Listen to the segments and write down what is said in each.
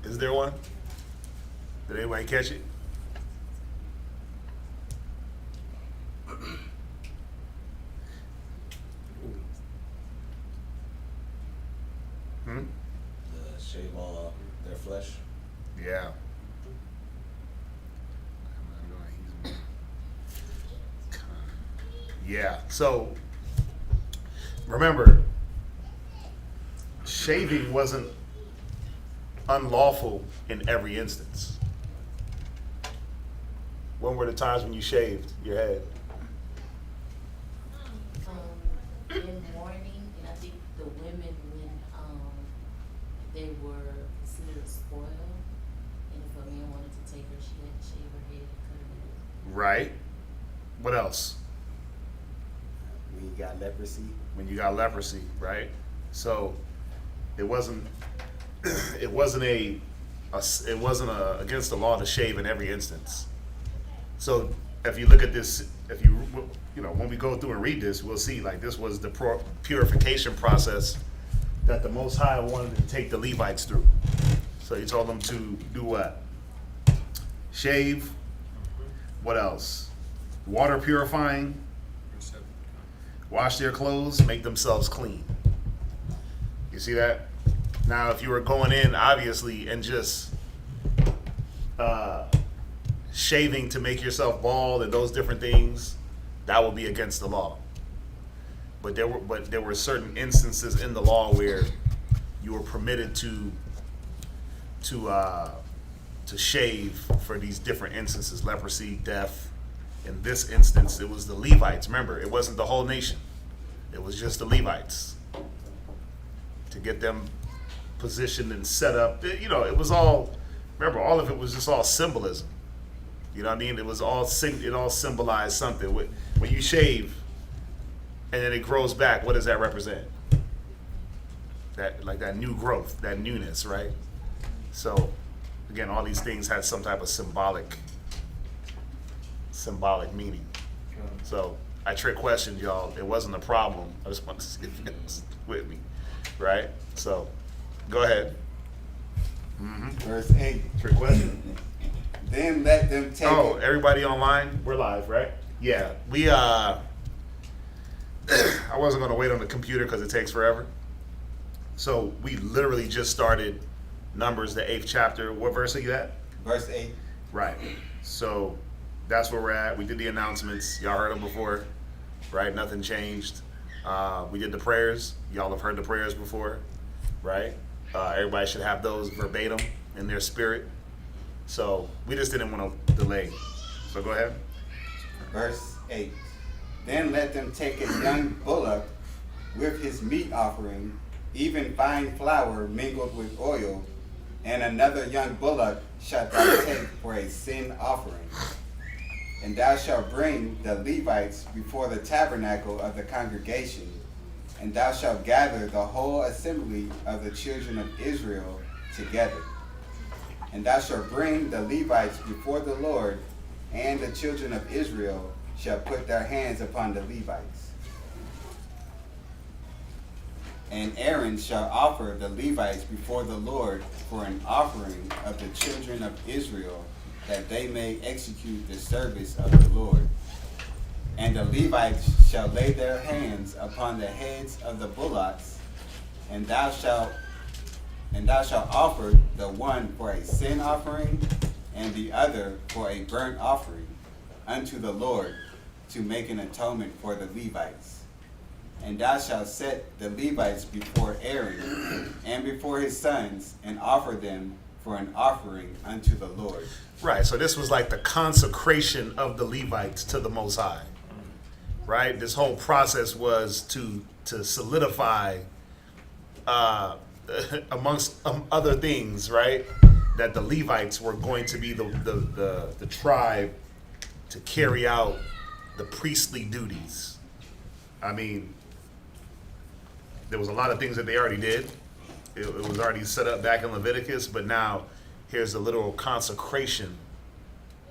Is there one? Did anybody catch it? Hmm? Shave all their flesh. Yeah. Yeah. So remember, shaving wasn't unlawful in every instance. When were the times when you shaved your head? In mourning, and I think the women when they were considered spoiled, and if a man wanted to take her, she had to shave her head and cut her hair. Right. What else? When you got leprosy. When you got leprosy, right? So it wasn't it wasn't against the law to shave in every instance. So if you look at this, if you when we go through and read this, we'll see like this was the purification process that the Most High wanted to take the Levites through. So he told them to do what? Shave. What else? Water purifying. Wash their clothes, make themselves clean. You see that? Now, if you were going in, obviously, and just shaving to make yourself bald and those different things, that would be against the law. But there were certain instances in the law where you were permitted to shave for these different instances: leprosy, death. In this instance, it was the Levites. Remember, it wasn't the whole nation. It was just the Levites to get them positioned and set up. It was all. Remember, all of it was just all symbolism. You know what I mean? It was all it all symbolized something. When you shave and then it grows back, what does that represent? That new growth, that newness, right? So, again, all these things had some type of symbolic meaning. So I trick questioned y'all. It wasn't a problem. I just wanted to see if it was with me, right? So go ahead. Mm-hmm. Verse 8. Trick question. Then let them take Oh, it. everybody online? We're live, right? Yeah. We I wasn't gonna wait on the computer because it takes forever. So we literally just started Numbers, the 8th chapter. What verse are you at? Verse 8. Right. So that's where we're at. We did the announcements. Y'all heard them before, right? Nothing changed. We did the prayers. Y'all have heard the prayers before, right? Everybody should have those verbatim in their spirit. So we just didn't want to delay. So go ahead. Verse 8. Then let them take a young bullock with his meat offering, even fine flour mingled with oil, and another young bullock shalt thou take for a sin offering. And thou shalt bring the Levites before the tabernacle of the congregation, and thou shalt gather the whole assembly of the children of Israel together. And thou shalt bring the Levites before the Lord, and the children of Israel shall put their hands upon the Levites. And Aaron shall offer the Levites before the Lord for an offering of the children of Israel, that they may execute the service of the Lord. And the Levites shall lay their hands upon the heads of the bullocks, and thou shalt offer the one for a sin offering, and the other for a burnt offering unto the Lord, to make an atonement for the Levites. And thou shalt set the Levites before Aaron and before his sons, and offer them for an offering unto the Lord. Right. So this was like the consecration of the Levites to the Most High. Right. This whole process was to solidify, amongst other things, right, that the Levites were going to be the tribe to carry out the priestly duties. I mean, there was a lot of things that they already did. It was already set up back in Leviticus, but now here's a literal consecration.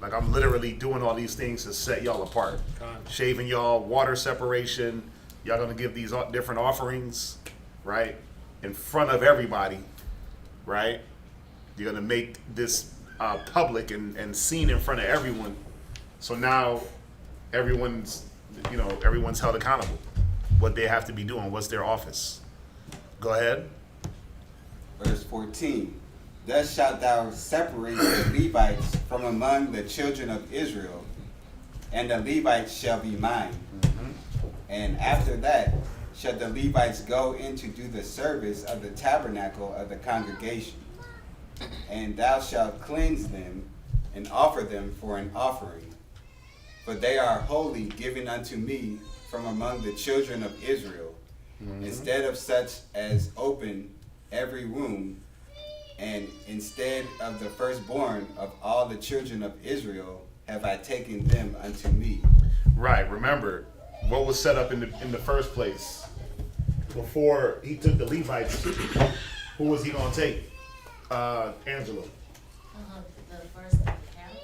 Like, I'm literally doing all these things to set y'all apart. Shaving y'all, water separation. Y'all gonna give these different offerings, right? In front of everybody, right? You're going to make this public and seen in front of everyone. So now everyone's held accountable. What they have to be doing, what's their office. Go ahead. Verse 14. Thus shalt thou separate the Levites from among the children of Israel, and the Levites shall be mine. And after that shall the Levites go in to do the service of the tabernacle of the congregation. And thou shalt cleanse them and offer them for an offering. For they are holy, given unto me from among the children of Israel, instead of such as open every womb, and instead of the firstborn of all the children of Israel have I taken them unto me. Right. Remember what was set up in the first place before he took the Levites. Who was he gonna take? Angelo. The first of the cattle.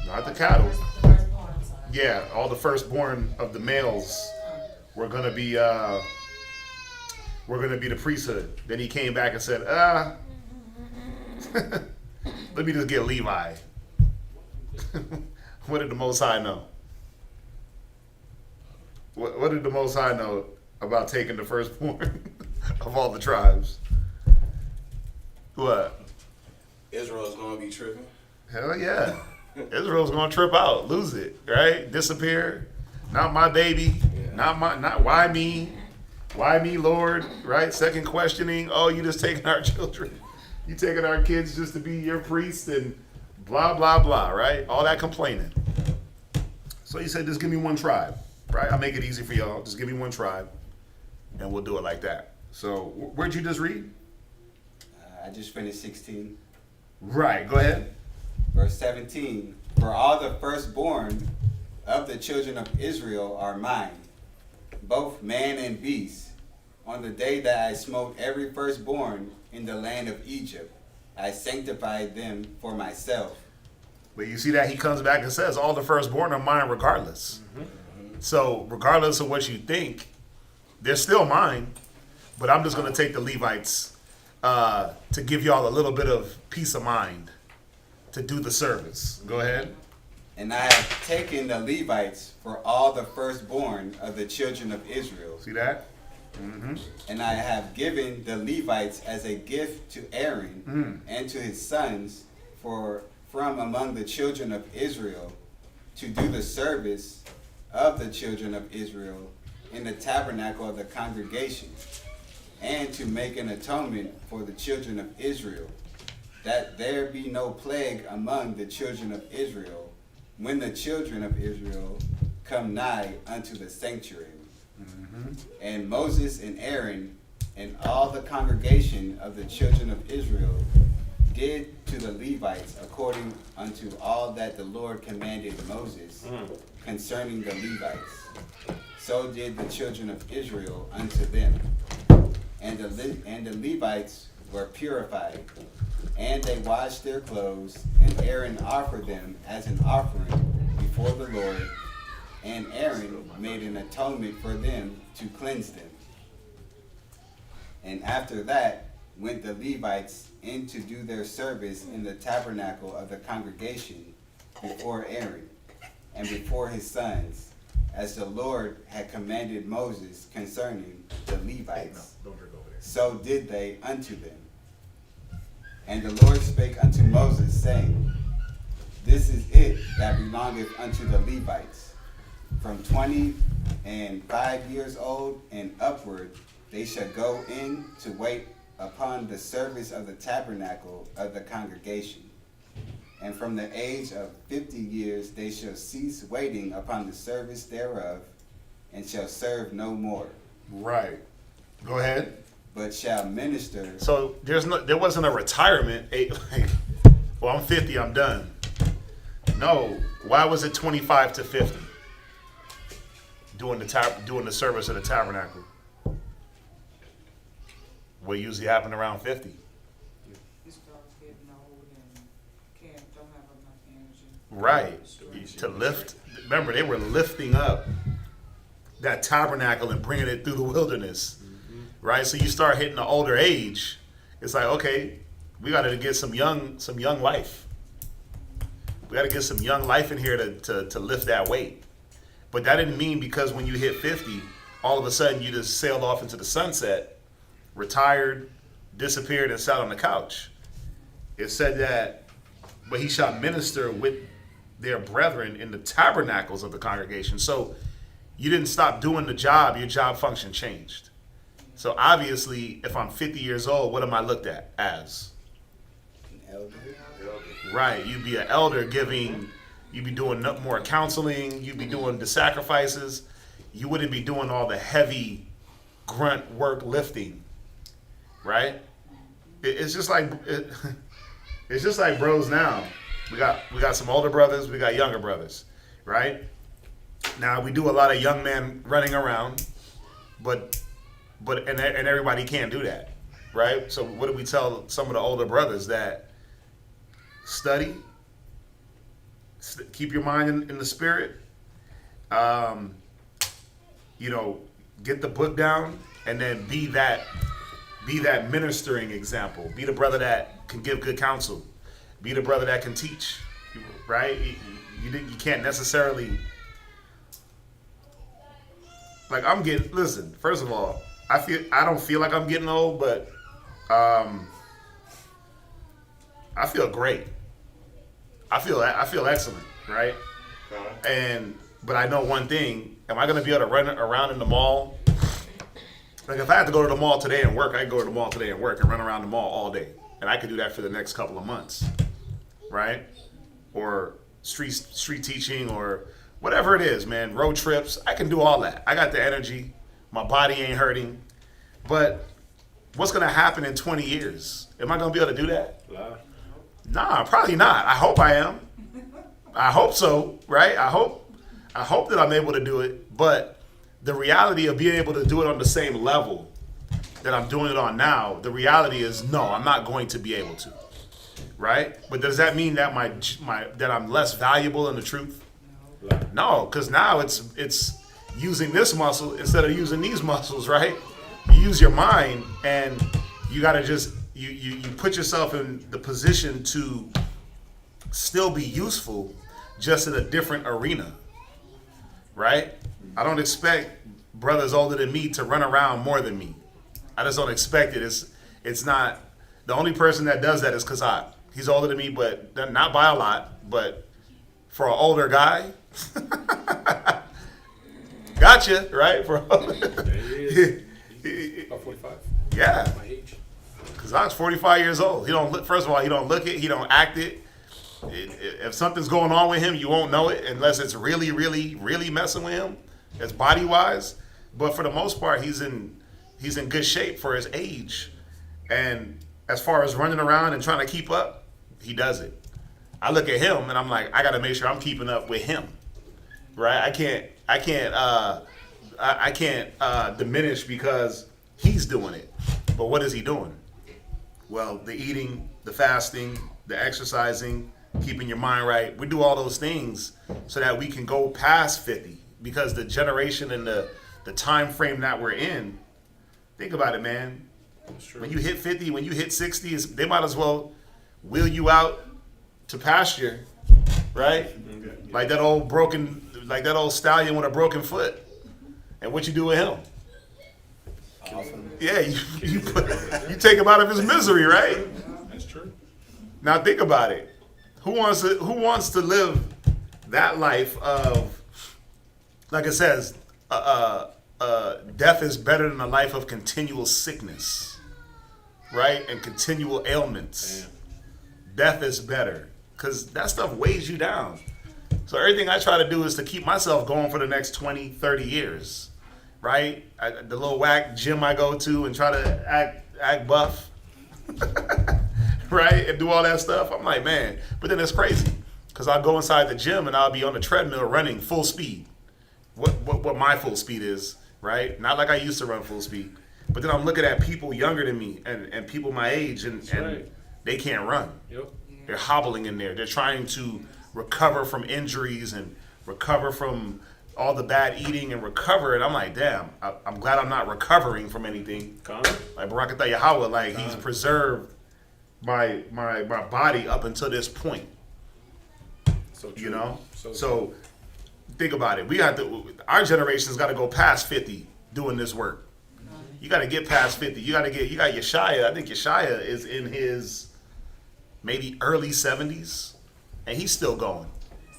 Not the cattle. The firstborn, I'm sorry. Yeah, all the firstborn of the males were gonna be the priesthood. Then he came back and said, let me just get Levi. What did the Most High know? What did the Most High know about taking the firstborn of all the tribes? What? Israel's gonna be tripping. Hell yeah. Israel's gonna trip out, lose it, right? Disappear. Not my baby. Yeah. Not why me? Why me, Lord? Right? Second questioning. Oh, you just taking our children. You taking our kids just to be your priest and blah, blah, blah, right? All that complaining. So he said, just give me one tribe, right? I'll make it easy for y'all. Just give me one tribe and we'll do it like that. So where'd you just read? I just finished 16. Right, go ahead. Verse 17. For all the firstborn of the children of Israel are mine, both man and beast. On the day that I smote every firstborn in the land of Egypt, I sanctified them for myself. But you see that he comes back and says, all the firstborn are mine regardless. So regardless of what you think, they're still mine. But I'm just going to take the Levites to give y'all a little bit of peace of mind to do the service. Go ahead. And I have taken the Levites for all the firstborn of the children of Israel. See that? And I have given the Levites as a gift to Aaron and to his sons from among the children of Israel to do the service of the children of Israel in the tabernacle of the congregation, and to make an atonement for the children of Israel, that there be no plague among the children of Israel when the children of Israel come nigh unto the sanctuary. And Moses and Aaron and all the congregation of the children of Israel did to the Levites according unto all that the Lord commanded Moses concerning the Levites. So did the children of Israel unto them. And the Levites were purified, and they washed their clothes, and Aaron offered them as an offering before the Lord, and Aaron made an atonement for them to cleanse them. And after that went the Levites in to do their service in the tabernacle of the congregation before Aaron and before his sons, as the Lord had commanded Moses concerning the Levites. So did they unto them. And the Lord spake unto Moses, saying, This is it that belongeth unto the Levites. From 25 years old and upward, they shall go in to wait upon the service of the tabernacle of the congregation. And from the age of 50 years, they shall cease waiting upon the service thereof, and shall serve no more. Right. Go ahead. But shall minister. So there wasn't a retirement. Well, I'm 50, I'm done. No. Why was it 25 to 50? Doing the service of the tabernacle. What usually happened around 50. He starts getting old and don't have enough energy. Right. To lift. Remember, they were lifting up that tabernacle and bringing it through the wilderness. Right? So you start hitting the older age. It's like, okay, we got to get some young life. We got to get some young life in here to lift that weight. But that didn't mean because when you hit 50, all of a sudden you just sailed off into the sunset, retired, disappeared, and sat on the couch. It said that, but he shall minister with their brethren in the tabernacles of the congregation. So you didn't stop doing the job, your job function changed. So obviously, if I'm 50 years old, what am I looked at as? An elder. Right, you'd be an elder you'd be doing more counseling, you'd be doing the sacrifices. You wouldn't be doing all the heavy grunt work lifting, right? It's just like it's just like bros now. We got some older brothers, we got younger brothers, right? Now we do a lot of young men running around, but everybody can't do that, right? So what do we tell some of the older brothers? That study, keep your mind in the spirit, get the book down, and then be that ministering example. Be the brother that can give good counsel. Be the brother that can teach, right? You can't necessarily, like, listen, first of all, I don't feel like I'm getting old, but I feel great. I feel excellent, right? But I know one thing. Am I going to be able to run around in the mall? Like, if I had to go to the mall today and work, I could go to the mall today and work and run around the mall all day. And I could do that for the next couple of months, right? Or street teaching or whatever it is, man. Road trips. I can do all that. I got the energy. My body ain't hurting. But what's going to happen in 20 years? Am I going to be able to do that? Nah, probably not. I hope I am. I hope so, right? I hope that I'm able to do it. But the reality of being able to do it on the same level that I'm doing it on now, the reality is no, I'm not going to be able to, right? But does that mean that that I'm less valuable in the truth? No, because now it's using this muscle instead of using these muscles, right? You use your mind, and you got to just you put yourself in the position to still be useful, just in a different arena, right? I don't expect brothers older than me to run around more than me. I just don't expect it. It's not, the only person that does that is Kazak. He's older than me, but not by a lot. But for an older guy, gotcha, right? About 45. Yeah. My age. Kazak's 45 years old. He don't look. First of all, he don't look it. He don't act it. If something's going on with him, you won't know it unless it's really, really, really messing with him. It's body wise. But for the most part, he's in good shape for his age. And as far as running around and trying to keep up, he does it. I look at him and I'm like, I got to make sure I'm keeping up with him, right? I can't diminish because he's doing it. But what is he doing? Well, the eating, the fasting, the exercising, keeping your mind right. We do all those things so that we can go past 50, because the generation and the time frame that we're in, think about it, man. When you hit 50, when you hit 60, they might as well wheel you out to pasture, right? Like that old stallion with a broken foot. And what you do with him? Awesome. Yeah, you take him out of his misery, right? That's true. Now think about it. Who wants to live that life of, like it says, death is better than a life of continual sickness, right? And continual ailments. Damn. Death is better, because that stuff weighs you down. So everything I try to do is to keep myself going for the next 20, 30 years, right? The little whack gym I go to and try to act buff, right? And do all that stuff. I'm like, man. But then it's crazy, because I'll go inside the gym and I'll be on the treadmill running full speed. What my full speed is, right? Not like I used to run full speed. But then I'm looking at people younger than me and people my age, and right. They can't run. Yep. They're hobbling in there. They're trying to recover from injuries and recover from all the bad eating and recover. And I'm like, damn, I'm glad I'm not recovering from anything. Con. Like Barakatah Yahweh, like he's preserved my body up until this point. So true. You know, So, so think about it. We got our generation's got to go past 50 doing this work. You got to get past 50. You got Yeshaya. I think Yeshaya is in his maybe early 70s, and he's still going.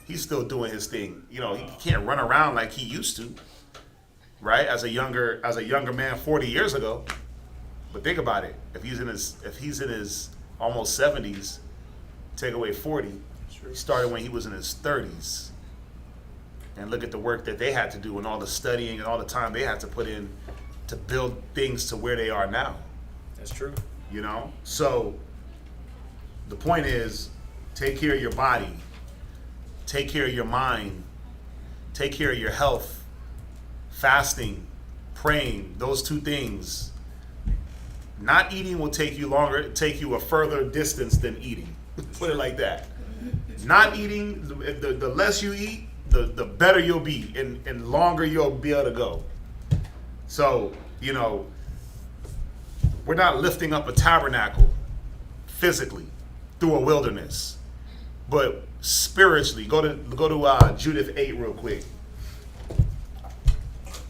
He's still doing his thing. You know, he can't run around like he used to, right? As a younger man 40 years ago. But think about it. If he's in his almost 70s, take away 40. He started when he was in his 30s. And look at the work that they had to do and all the studying and all the time they had to put in to build things to where they are now. that's true. You know? So the point is, take care of your body, take care of your mind, take care of your health, fasting, praying, those two things. Not eating will take you a further distance than eating. Put it like that. Not eating, the less you eat, the better you'll be, and longer you'll be able to go. So, you know, we're not lifting up a tabernacle physically through a wilderness, but spiritually. Go to Judith 8 real quick.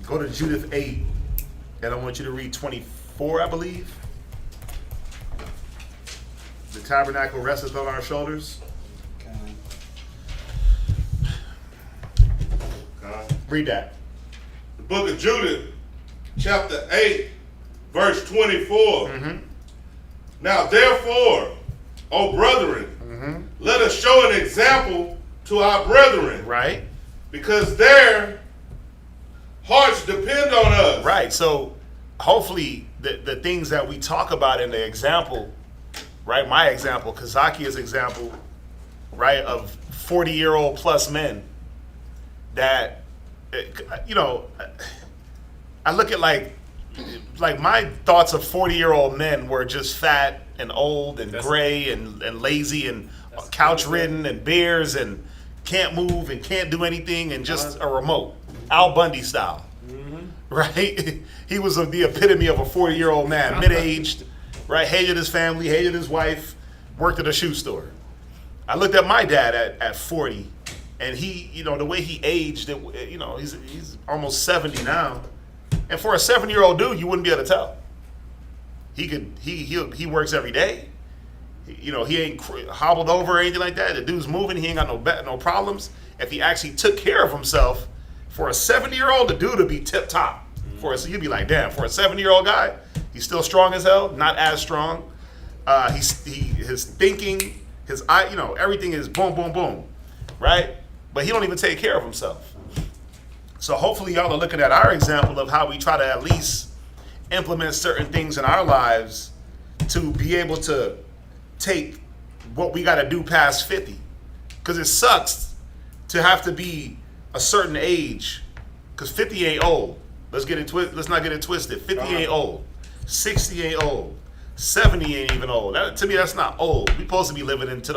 Go to Judith 8, and I want you to read 24, I believe. The tabernacle resteth on our shoulders. Read that. The book of Judith, chapter 8, verse 24. Mm-hmm. Now therefore, O brethren, let us show an example to our brethren, Right? because their hearts depend on us. Right. So hopefully the things that we talk about in the example, right? My example, Kazakia's example, right, of 40-year-old plus men that, you know, I look at like my thoughts of 40-year-old men were just fat and old and gray and lazy and couch ridden and bears and can't move and can't do anything and just a remote, Al Bundy style, right? He was the epitome of a 40-year-old man, mid-aged, right? Hated his family, hated his wife, worked at a shoe store. I looked at my dad at 40, and he, you know, the way he aged, you know, he's almost 70 now. And for a 7-year-old dude, you wouldn't be able to tell. He works every day. You know, he ain't hobbled over or anything like that. The dude's moving. He ain't got no problems. If he actually took care of himself, for a 70-year-old, the dude would be tip top. So you'd be like, damn. For a 70-year-old guy, he's still strong as hell. Not as strong. His thinking, his eye, you know, everything is boom, boom, boom, right? But he don't even take care of himself. So hopefully y'all are looking at our example of how we try to at least implement certain things in our lives to be able to take what we got to do past 50. Because it sucks to have to be a certain age, because 50 ain't old. Let's not get it twisted. 50 ain't old. 60 ain't old. 70 ain't even old. To me, that's not old. We're supposed to be living into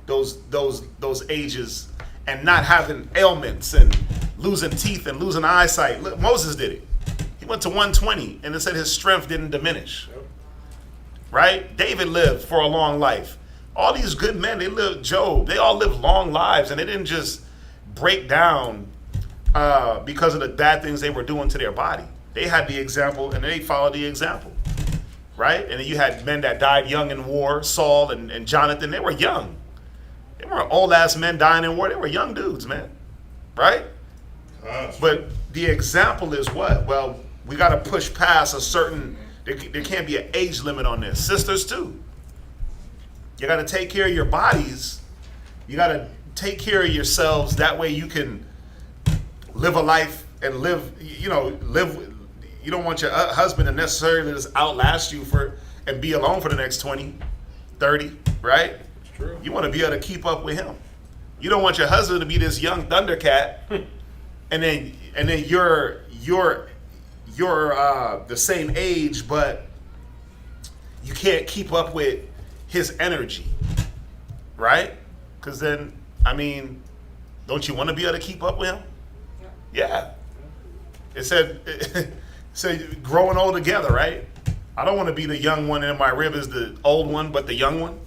those ages and not having ailments and losing teeth and losing eyesight. Look, Moses did it. He went to 120 and it said his strength didn't diminish. Right? David lived for a long life. All these good men, Job, they all lived long lives, and they didn't just break down because of the bad things they were doing to their body. They had the example, and they followed the example. Right? And then you had men that died young in war, Saul and Jonathan. They were young. They weren't old-ass men dying in war. They were young dudes, man. Right? But the example is what? Well, we got to push past a certain... There can't be an age limit on this. Sisters, too. You got to take care of your bodies. You got to take care of yourselves. That way you can live a life and live. You don't want your husband to necessarily just outlast you and be alone for the next 20, 30, right? It's true. You want to be able to keep up with him. You don't want your husband to be this young Thundercat, and then you're the same age, but you can't keep up with his energy, right? Because then, I mean, don't you want to be able to keep up with him? Yeah. It said growing old together, right? I don't want to be the young one and my rib is the old one, but the young one.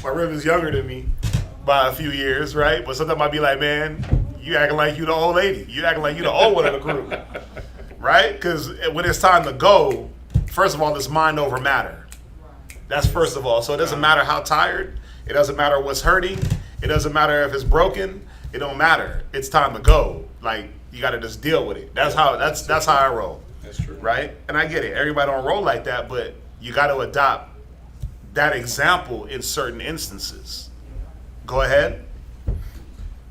My rib is younger than me by a few years, right? But sometimes I'd be like, man, you acting like you the old lady. You acting like you the old one of the crew, right? Because when it's time to go, first of all, it's mind over matter. That's first of all. So it doesn't matter how tired. It doesn't matter what's hurting. It doesn't matter if it's broken. It don't matter. It's time to go. Like, you got to just deal with it. That's how I roll. That's true. Right? And I get it. Everybody don't roll like that, but you got to adopt that example in certain instances. Go ahead.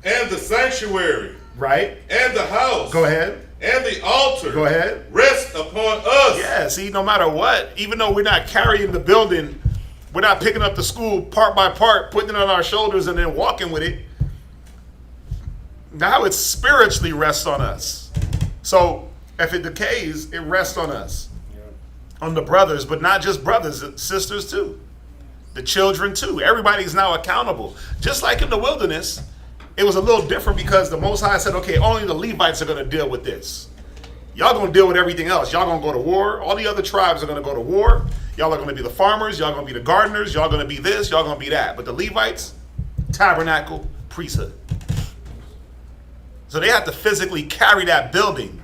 And the sanctuary. Right? And the house. Go ahead. And the altar. Go ahead. Rest upon us. Yeah, see, no matter what, even though we're not carrying the building, we're not picking up the school part by part, putting it on our shoulders and then walking with it. Now it spiritually rests on us. So if it decays, it rests on us. On the brothers, but not just brothers, sisters too. The children too. Everybody's now accountable. Just like in the wilderness, it was a little different because the Most High said, okay, only the Levites are going to deal with this. Y'all going to deal with everything else. Y'all going to go to war. All the other tribes are going to go to war. Y'all are going to be the farmers. Y'all going to be the gardeners. Y'all going to be this. Y'all going to be that. But the Levites, tabernacle, priesthood. So they have to physically carry that building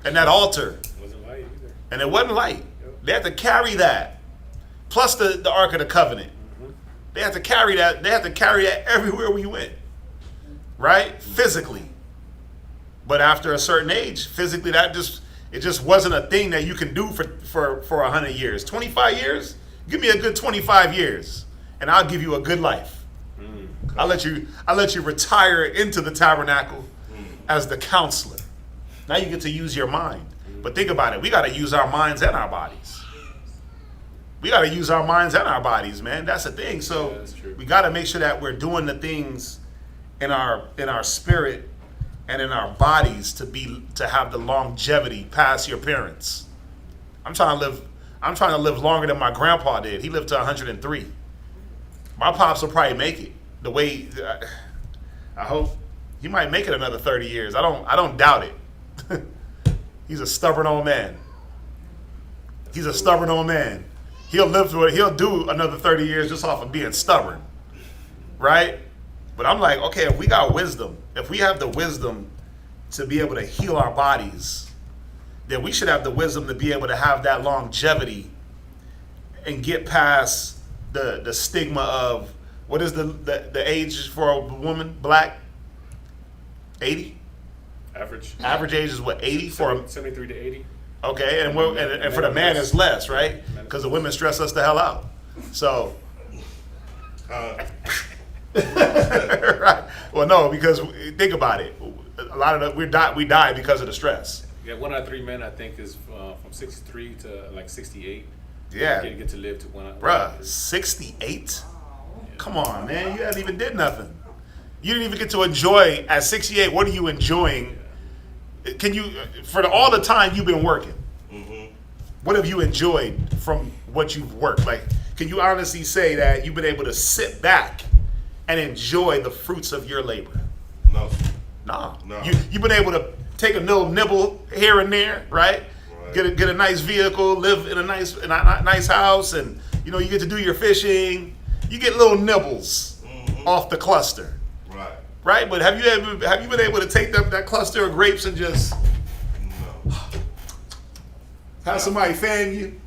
and that altar. Wasn't light either. And it wasn't light. They had to carry that. Plus the Ark of the Covenant. They had to carry that. They had to carry that everywhere we went. Right? Physically. But after a certain age, physically it just wasn't a thing that you can do for 100 years. 25 years? Give me a good 25 years and I'll give you a good life. I'll let you retire into the tabernacle as the counselor. Now you get to use your mind. But think about it. We got to use our minds and our bodies. We got to use our minds and our bodies, man. That's the thing. So we got to make sure that we're doing the things in our spirit and in our bodies to have the longevity past your parents. I'm trying to live longer than my grandpa did. He lived to 103. My pops will probably make it. The way I hope he might make it another 30 years. I don't doubt it. He's a stubborn old man. He's a stubborn old man. He'll live through it. He'll do another 30 years just off of being stubborn. Right? But I'm like, okay, if we got wisdom, if we have the wisdom to be able to heal our bodies, then we should have the wisdom to be able to have that longevity and get past the stigma of, what is the age for a woman, black? 80? Average age is what, 80 for 73 to 80. Okay, and for the man it's less, right? Because the women stress us the hell out. So right. Well, no, because think about it. A lot of we die because of the stress. Yeah, 1 out of 3 men I think is from 63 to like 68. Yeah. Get to live to 1 out. Bruh, 68? Come on, man. You haven't even did nothing. You didn't even get to enjoy at 68. What are you enjoying? Can you, for all the time you've been working, what have you enjoyed from what you've worked? Like, can you honestly say that you've been able to sit back and enjoy the fruits of your labor? No. No. No. You've been able to take a little nibble here and there, right? Get a nice vehicle, live in a nice house, and you get to do your fishing. You get little nibbles off the cluster. Right? But have you been able to take that cluster of grapes and just have somebody fan you?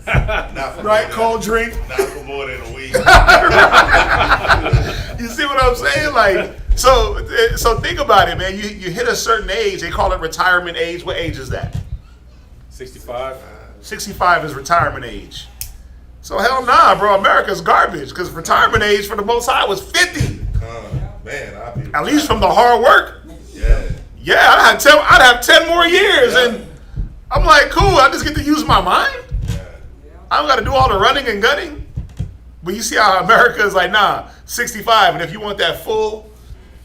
Right? Cold drink? Not for more than a week. You see what I'm saying? Like, so think about it, man. You hit a certain age, they call it retirement age. What age is that? 65. 65 is retirement age. So hell nah, bro. America's garbage because retirement age for the Most High was 50. Man, I'd be at least from the hard work. Yeah, I'd have 10 more years, and I'm like, cool. I just get to use my mind. I don't got to do all the running and gunning. But you see how America is like, nah, 65, and if you want that full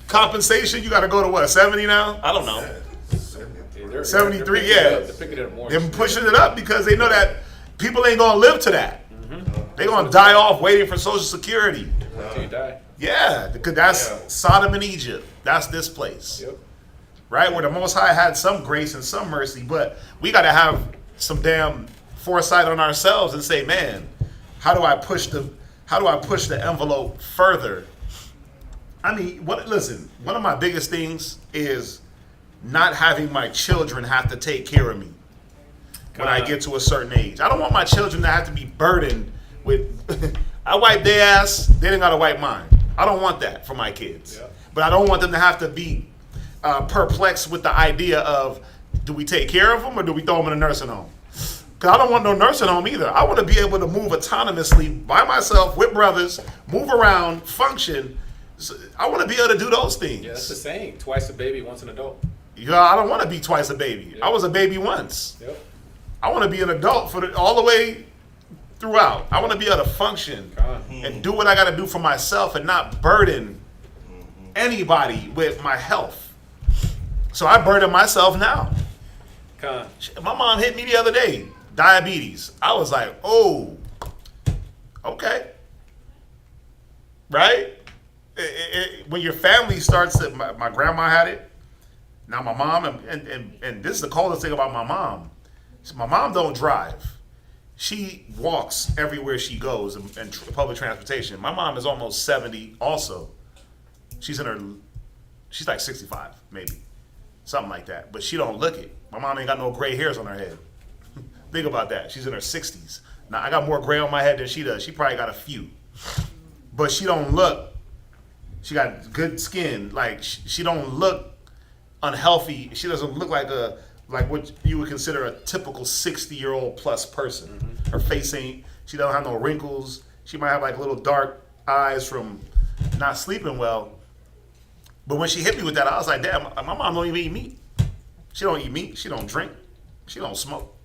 compensation, you got to go to what, 70 now? I don't know. 73, yeah. They're pushing it up because they know that people ain't gonna live to that. They're gonna die off waiting for Social Security. Until you die. Yeah, because that's Sodom and Egypt. That's this place. Yep. right? Where the Most High had some grace and some mercy, but we got to have some damn foresight on ourselves and say, man, how do I push the envelope further? I mean, listen, one of my biggest things is not having my children have to take care of me when I get to a certain age. I don't want my children to have to be burdened with, I wipe their ass, they didn't got to wipe mine. I don't want that for my kids. Yeah. But I don't want them to have to be perplexed with the idea of, do we take care of them or do we throw them in a nursing home? Because I don't want no nursing home either. I want to be able to move autonomously by myself with brothers, move around, function. So I want to be able to do those things. Yeah, that's the saying. Twice a baby, once an adult. Yeah, I don't want to be twice a baby. Yeah. I was a baby once. Yep. I want to be an adult all the way throughout. I want to be able to function and do what I got to do for myself and not burden anybody with my health. So I burden myself now. Shit, my mom hit me the other day, diabetes. I was like, oh, okay. Right? When your family starts to, my grandma had it. Now my mom, and this is the coldest thing about my mom. My mom don't drive. She walks everywhere she goes in public transportation. My mom is almost 70 also. She's like 65 maybe. Something like that. But she don't look it. My mom ain't got no gray hairs on her head. Think about that. She's in her 60s. Now I got more gray on my head than she does. She probably got a few. But she don't look, she got good skin. Like she don't look unhealthy. She doesn't look like what you would consider a typical 60-year-old plus person. Mm-hmm. Her face she don't have no wrinkles. She might have like little dark eyes from not sleeping well. But when she hit me with that, I was like, damn, my mom don't even eat meat. She don't eat meat. She don't drink. She don't smoke.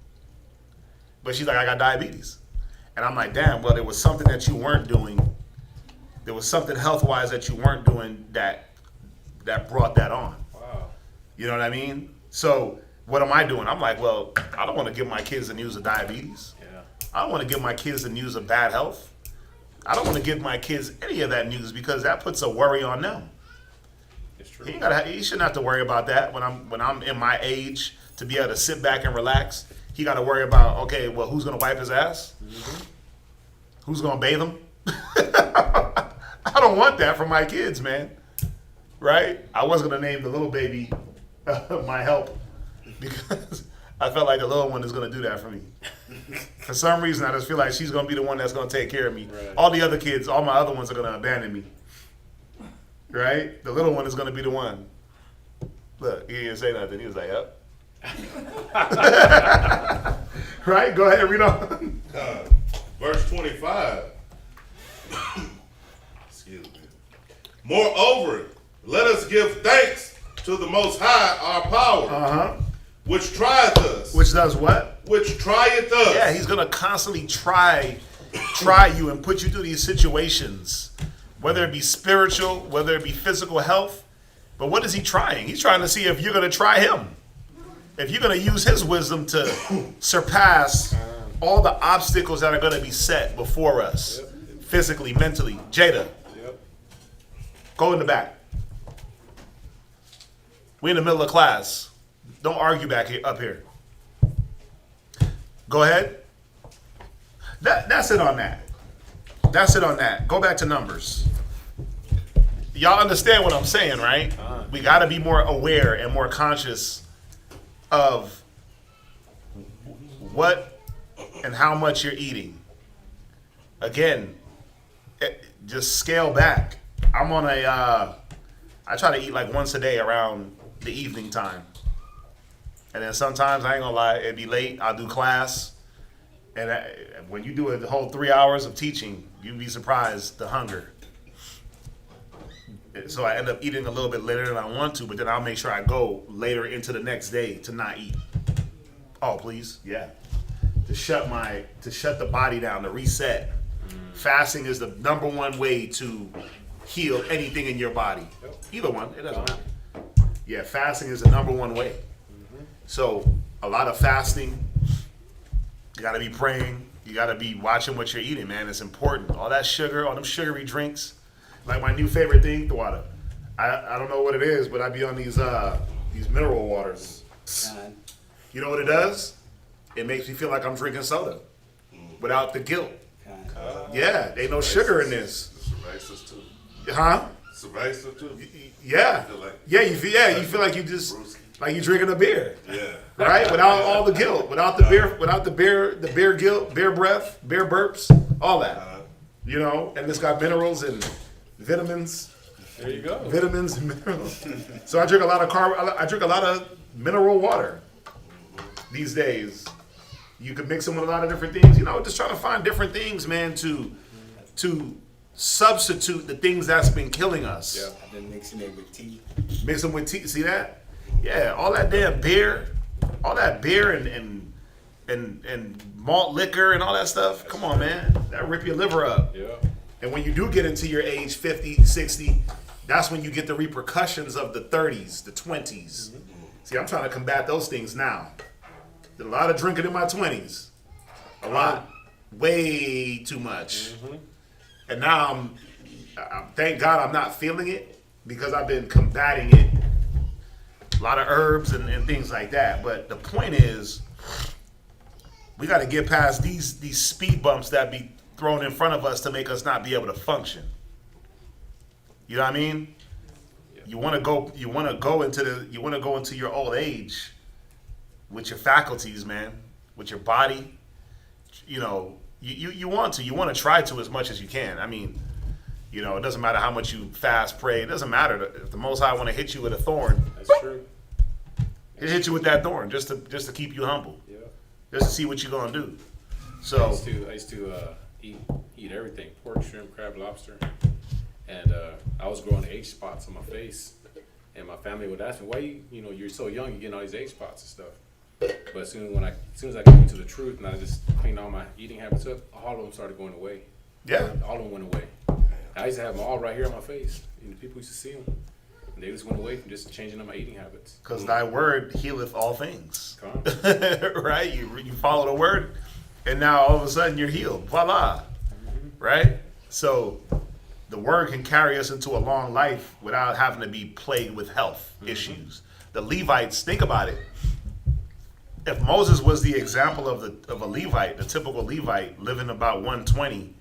But she's like, I got diabetes. And I'm like, damn, well, there was something that you weren't doing. There was something health-wise that you weren't doing that brought that on. Wow. You know what I mean? So what am I doing? I'm like, well, I don't want to give my kids the news of diabetes. Yeah. I don't want to give my kids the news of bad health. I don't want to give my kids any of that news because that puts a worry on them. It's true. He shouldn't have to worry about that when I'm in my age to be able to sit back and relax. He got to worry about, okay, well, who's going to wipe his ass? Mm-hmm. Who's going to bathe him? I don't want that for my kids, man. Right? I was going to name the little baby my help because I felt like the little one is going to do that for me. For some reason, I just feel like she's going to be the one that's going to take care of me. Right. All the other kids, all my other ones are going to abandon me. Right? The little one is going to be the one. Look, he didn't say nothing. He was like, yep. Right? Go ahead, read on. Verse 25. Excuse me. Moreover, let us give thanks to the Most High, our power, which trieth us. Which does what? Which trieth us. Yeah, he's gonna constantly try you and put you through these situations, whether it be spiritual, whether it be physical health. But what is he trying? He's trying to see if you're gonna try him. If you're gonna use his wisdom to surpass all the obstacles that are gonna be set before us, physically, mentally. Jada, go in the back. We in the middle of class. Don't argue up here. Go ahead. That's it on that. That's it on that. Go back to Numbers. Y'all understand what I'm saying, right? We got to be more aware and more conscious of what and how much you're eating. Again, just scale back. I'm on I try to eat like once a day around the evening time. And then sometimes, I ain't gonna lie, it'd be late, I'll do class. And when you do a whole 3 hours of teaching, you'd be surprised the hunger. So I end up eating a little bit later than I want to, but then I'll make sure I go later into the next day to not eat. Oh, please, yeah. To shut the body down, to reset. Fasting is the number one way to heal anything in your body. Either one, it doesn't matter. Yeah, fasting is the number one way. So a lot of fasting, you gotta be praying, you gotta be watching what you're eating, man. It's important. All that sugar, all them sugary drinks. Like my new favorite thing, the water. I don't know what it is, but I be on these these mineral waters. Con. You know what it does? It makes me feel like I'm drinking soda without the guilt. Con. Yeah, ain't no sugar in this. Cervezas too. Huh? Cerveza too. Yeah. Feel like- Yeah, you feel like you just like you're drinking a beer. Yeah. Right? Without all the guilt. Without the beer guilt, beer breath, beer burps, all that. You know, and it's got minerals and vitamins. There you go. Vitamins and minerals. So I drink a lot of I drink a lot of mineral water these days. You can mix them with a lot of different things. You know, just trying to find different things, man, to substitute the things that's been killing us. Yeah. I've been mixing it with tea. Mix them with tea. See that? Yeah, all that damn beer, and malt liquor and all that stuff. Come on, man. That rip your liver up. Yeah. And when you do get into your age 50, 60, that's when you get the repercussions of the 30s, the 20s. See, I'm trying to combat those things now. Did a lot of drinking in my 20s. A lot. Way too much. And now thank God I'm not feeling it because I've been combating it. A lot of herbs and things like that. But the point is, we got to get past these speed bumps that be thrown in front of us to make us not be able to function. You know what I mean? You want to go into your old age with your faculties, man, with your body. You know, you want to try to as much as you can. I mean, you know, it doesn't matter how much you fast, pray. It doesn't matter if the Most High want to hit you with a thorn. That's true. He'll hit you with that thorn just to keep you humble, Yeah. just to see what you're gonna do. I So used to eat everything: pork, shrimp, crab, lobster. And I was growing age spots on my face, and my family would ask me, "Why you're so young, you're getting all these age spots and stuff." But as soon as I came into the truth and I just cleaned all my eating habits up, all of them started going away. yeah, All of them went away. I used to have them all right here on my face, and people used to see them, and they just went away from just changing up my eating habits. because thy word healeth all things. Come on. Right? You follow the word, and now all of a sudden you're healed. Voila. Right? So the word can carry us into a long life without having to be plagued with health issues. The Levites, think about it. If Moses was the example of a Levite, the typical Levite living about 120,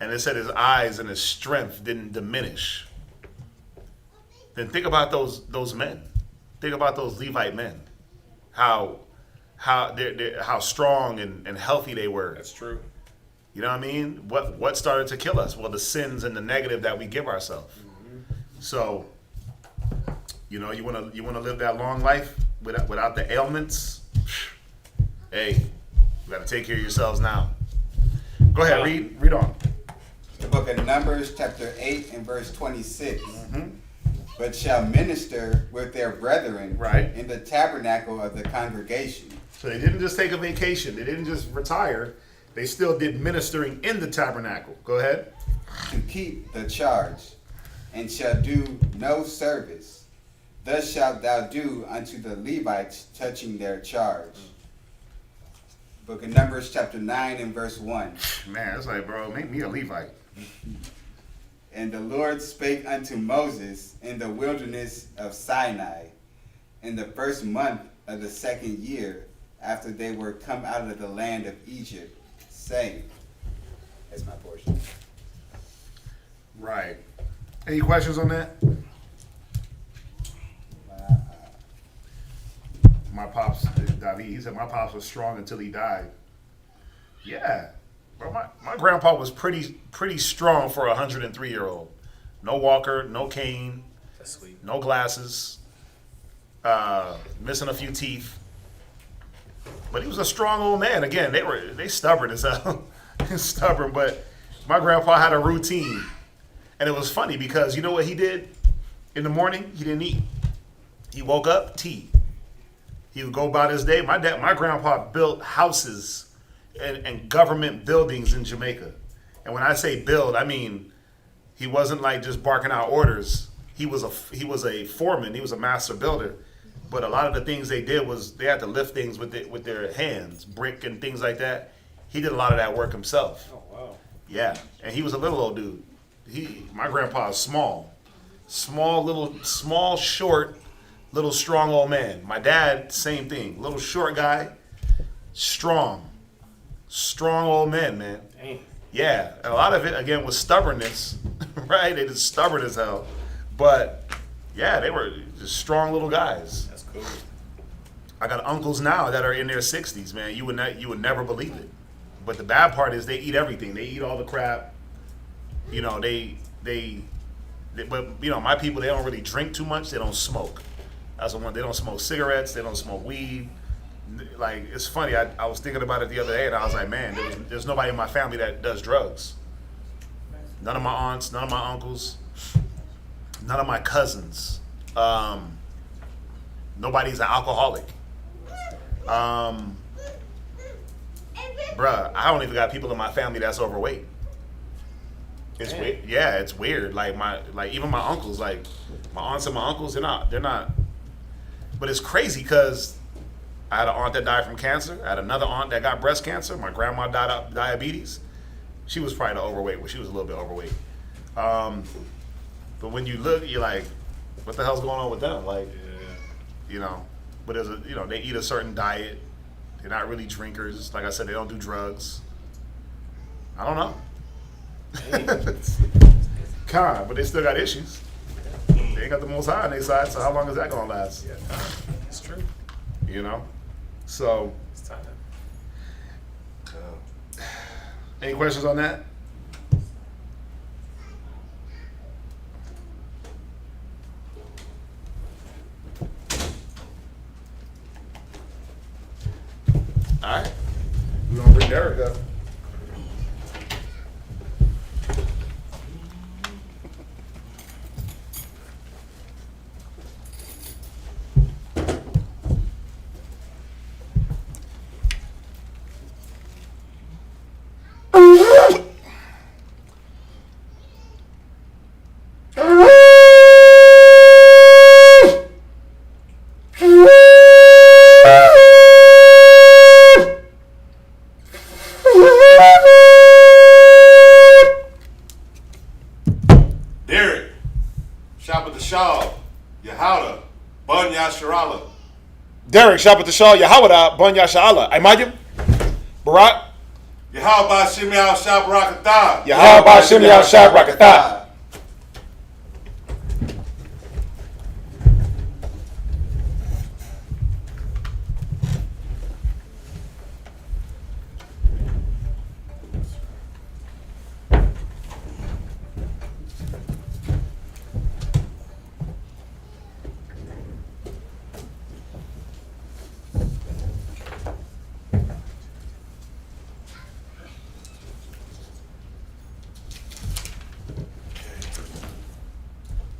and it said his eyes and his strength didn't diminish, then think about those men. Think about those Levite men. How strong and healthy they were. That's true. You know what I mean? What started to kill us? Well, the sins and the negative that we give ourselves. So, you know, you wanna live that long life without the ailments. Hey, you gotta take care of yourselves now. Go ahead, read on. The book of Numbers, chapter 8 and verse 26. But shall minister with their brethren Right. in the tabernacle of the congregation. So they didn't just take a vacation. They didn't just retire. They still did ministering in the tabernacle. Go ahead. To keep the charge, and shall do no service. Thus shalt thou do unto the Levites touching their charge. Book of Numbers, chapter 9 and verse 1. Man, it's like, bro, make me a Levite. And the Lord spake unto Moses in the wilderness of Sinai in the first month of the second year after they were come out of the land of Egypt, saying, that's my portion. Right. Any questions on that? My pops, David, he said my pops was strong until he died. Yeah. Bro, my grandpa was pretty strong for a 103-year-old. No walker, no cane, That's sweet. no glasses, missing a few teeth. But he was a strong old man. Again, they stubborn as hell. Stubborn, but my grandpa had a routine. And it was funny because you know what he did? In the morning, he didn't eat. He woke up, tea. He would go about his day. My grandpa built houses and government buildings in Jamaica. And when I say build, I mean he wasn't like just barking out orders. He was a foreman. He was a master builder. But a lot of the things they did was they had to lift things with their hands, brick and things like that. He did a lot of that work himself. Oh wow. Yeah, and he was a little old dude. My grandpa is small, short, little strong old man. My dad, same thing. Little short guy, strong old man. Dang. Yeah, and a lot of it again was stubbornness, right? They just stubborn as hell, but yeah, they were just strong little guys. That's cool. I got uncles now that are in their 60s, man. You would never believe it. But the bad part is they eat everything. They eat all the crap. You know, but you know, my people, they don't really drink too much. They don't smoke. That's the one. They don't smoke cigarettes. They don't smoke weed. Like, it's funny. I was thinking about it the other day, and I was like, man, there's nobody in my family that does drugs. None of my aunts, none of my uncles, none of my cousins. Nobody's an alcoholic. Bruh, I don't even got people in my family that's overweight. It's Damn. weird. Yeah, it's weird. Like even my uncles, like my aunts and my uncles, they're not. But it's crazy because I had an aunt that died from cancer. I had another aunt that got breast cancer. My grandma died of diabetes. She was probably the overweight. Well, she was a little bit overweight. But when you look, you're like, what the hell's going on with them? Like, you know. But they eat a certain diet. They're not really drinkers. Like I said, they don't do drugs. I don't know. But they still got issues. They ain't got the Most High on their side, so how long is that gonna last? Yeah, it's true. You know? So, It's time. any questions on that? All right. We're gonna bring Derek up. Derek, Shabbat the Shaw, Yahada, Bun Yasharala. Derek, Shabbat the Shah, Yahawada, Bun Yasha'Allah. Imagine? Barak? Yahawah Shemiah Shabrakatah. Yahawah Shemiah Shabrakatah.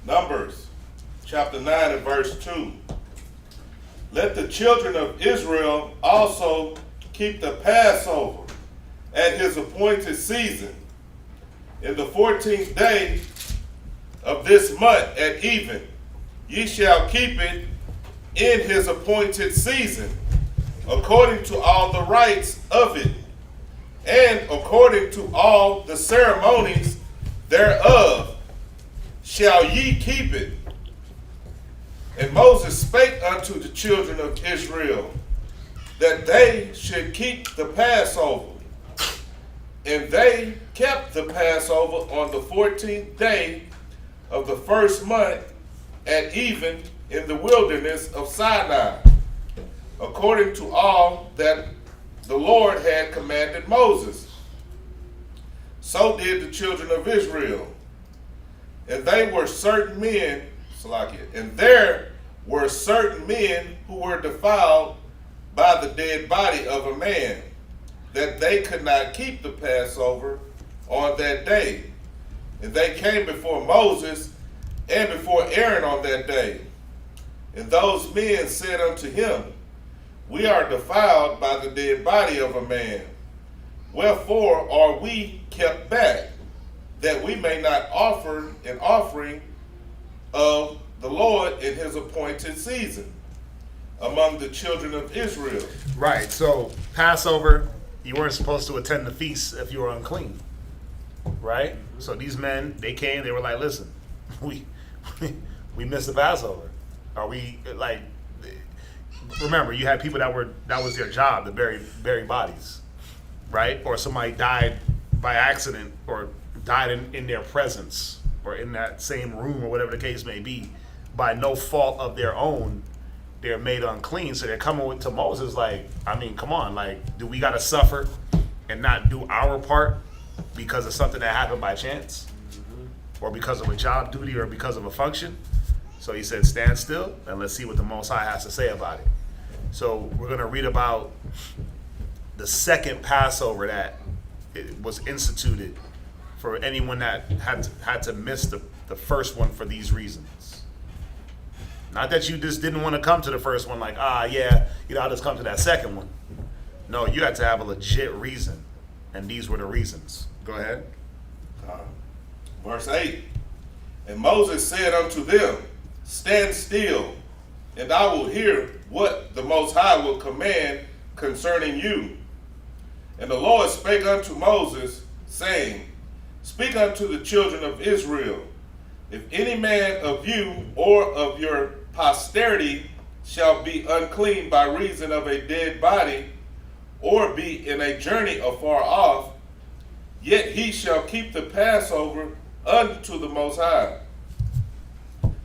Numbers, chapter 9 and verse 2. Let the children of Israel also keep the Passover at his appointed season. In the 14th day of this month at even, ye shall keep it in his appointed season, according to all the rites of it, and according to all the ceremonies thereof, shall ye keep it. And Moses spake unto the children of Israel that they should keep the Passover. And they kept the Passover on the 14th day of the first month at even in the wilderness of Sinai, according to all that the Lord had commanded Moses. So did the children of Israel. And they were certain men, and there were certain men who were defiled by the dead body of a man, that they could not keep the Passover on that day. And they came before Moses and before Aaron on that day. And those men said unto him, We are defiled by the dead body of a man. Wherefore are we kept back, that we may not offer an offering of the Lord in his appointed season among the children of Israel? Right. So Passover, you weren't supposed to attend the feast if you were unclean. Right? So these men, they came, they were like, listen, we missed the Passover. Are we like? Remember, you had people that was their job to bury bodies, right? Or somebody died by accident or died in their presence or in that same room or whatever the case may be, by no fault of their own. They're made unclean, so they're coming to Moses like, I mean, come on, like, do we got to suffer and not do our part because of something that happened by chance, or because of a job duty, or because of a function? So he said, stand still and let's see what the Most High has to say about it. So we're going to read about the second Passover that it was instituted for anyone that had to miss the first one for these reasons. Not that you just didn't want to come to the first one, like, yeah, I'll just come to that second one. No, you had to have a legit reason, and these were the reasons. Go ahead. Verse 8, and Moses said unto them, stand still, and I will hear what the Most High will command concerning you. And the Lord spake unto Moses, saying, speak unto the children of Israel, if any man of you or of your posterity shall be unclean by reason of a dead body, or be in a journey afar off, yet he shall keep the Passover unto the Most High.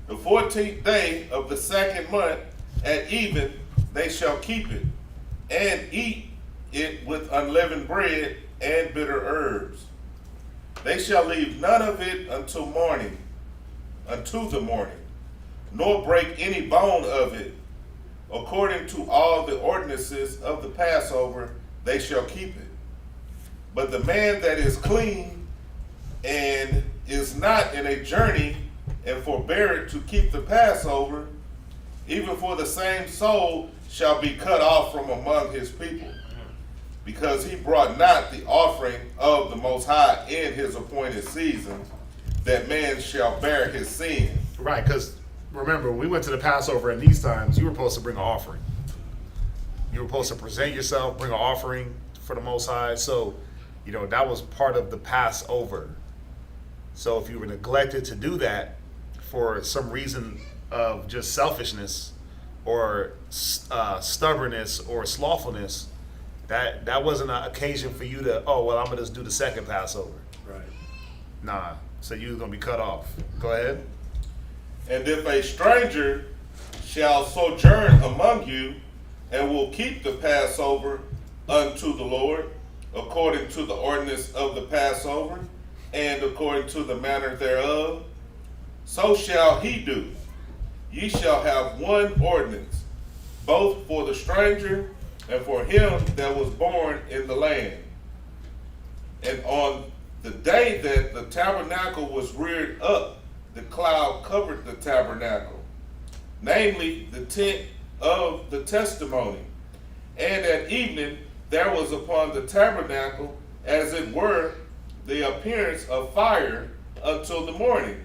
The 14th day of the second month at even they shall keep it, and eat it with unleavened bread and bitter herbs. They shall leave none of it until the morning, nor break any bone of it. According to all the ordinances of the Passover, they shall keep it. But the man that is clean and is not in a journey and forbeareth to keep the Passover, even for the same soul shall be cut off from among his people, because he brought not the offering of the Most High in his appointed season, that man shall bear his sin. Right, because remember, when we went to the Passover in these times, you were supposed to bring an offering. You were supposed to present yourself, bring an offering for the Most High. So, that was part of the Passover. So if you were neglected to do that for some reason of just selfishness or stubbornness or slothfulness, that wasn't an occasion for you to, I'm going to just do the second Passover. Right. Nah, so you're going to be cut off. Go ahead. And if a stranger shall sojourn among you, and will keep the Passover unto the Lord, according to the ordinance of the Passover, and according to the manner thereof, so shall he do. Ye shall have one ordinance, both for the stranger and for him that was born in the land. And on the day that the tabernacle was reared up, the cloud covered the tabernacle, namely the tent of the testimony. And at evening there was upon the tabernacle, as it were, the appearance of fire until the morning.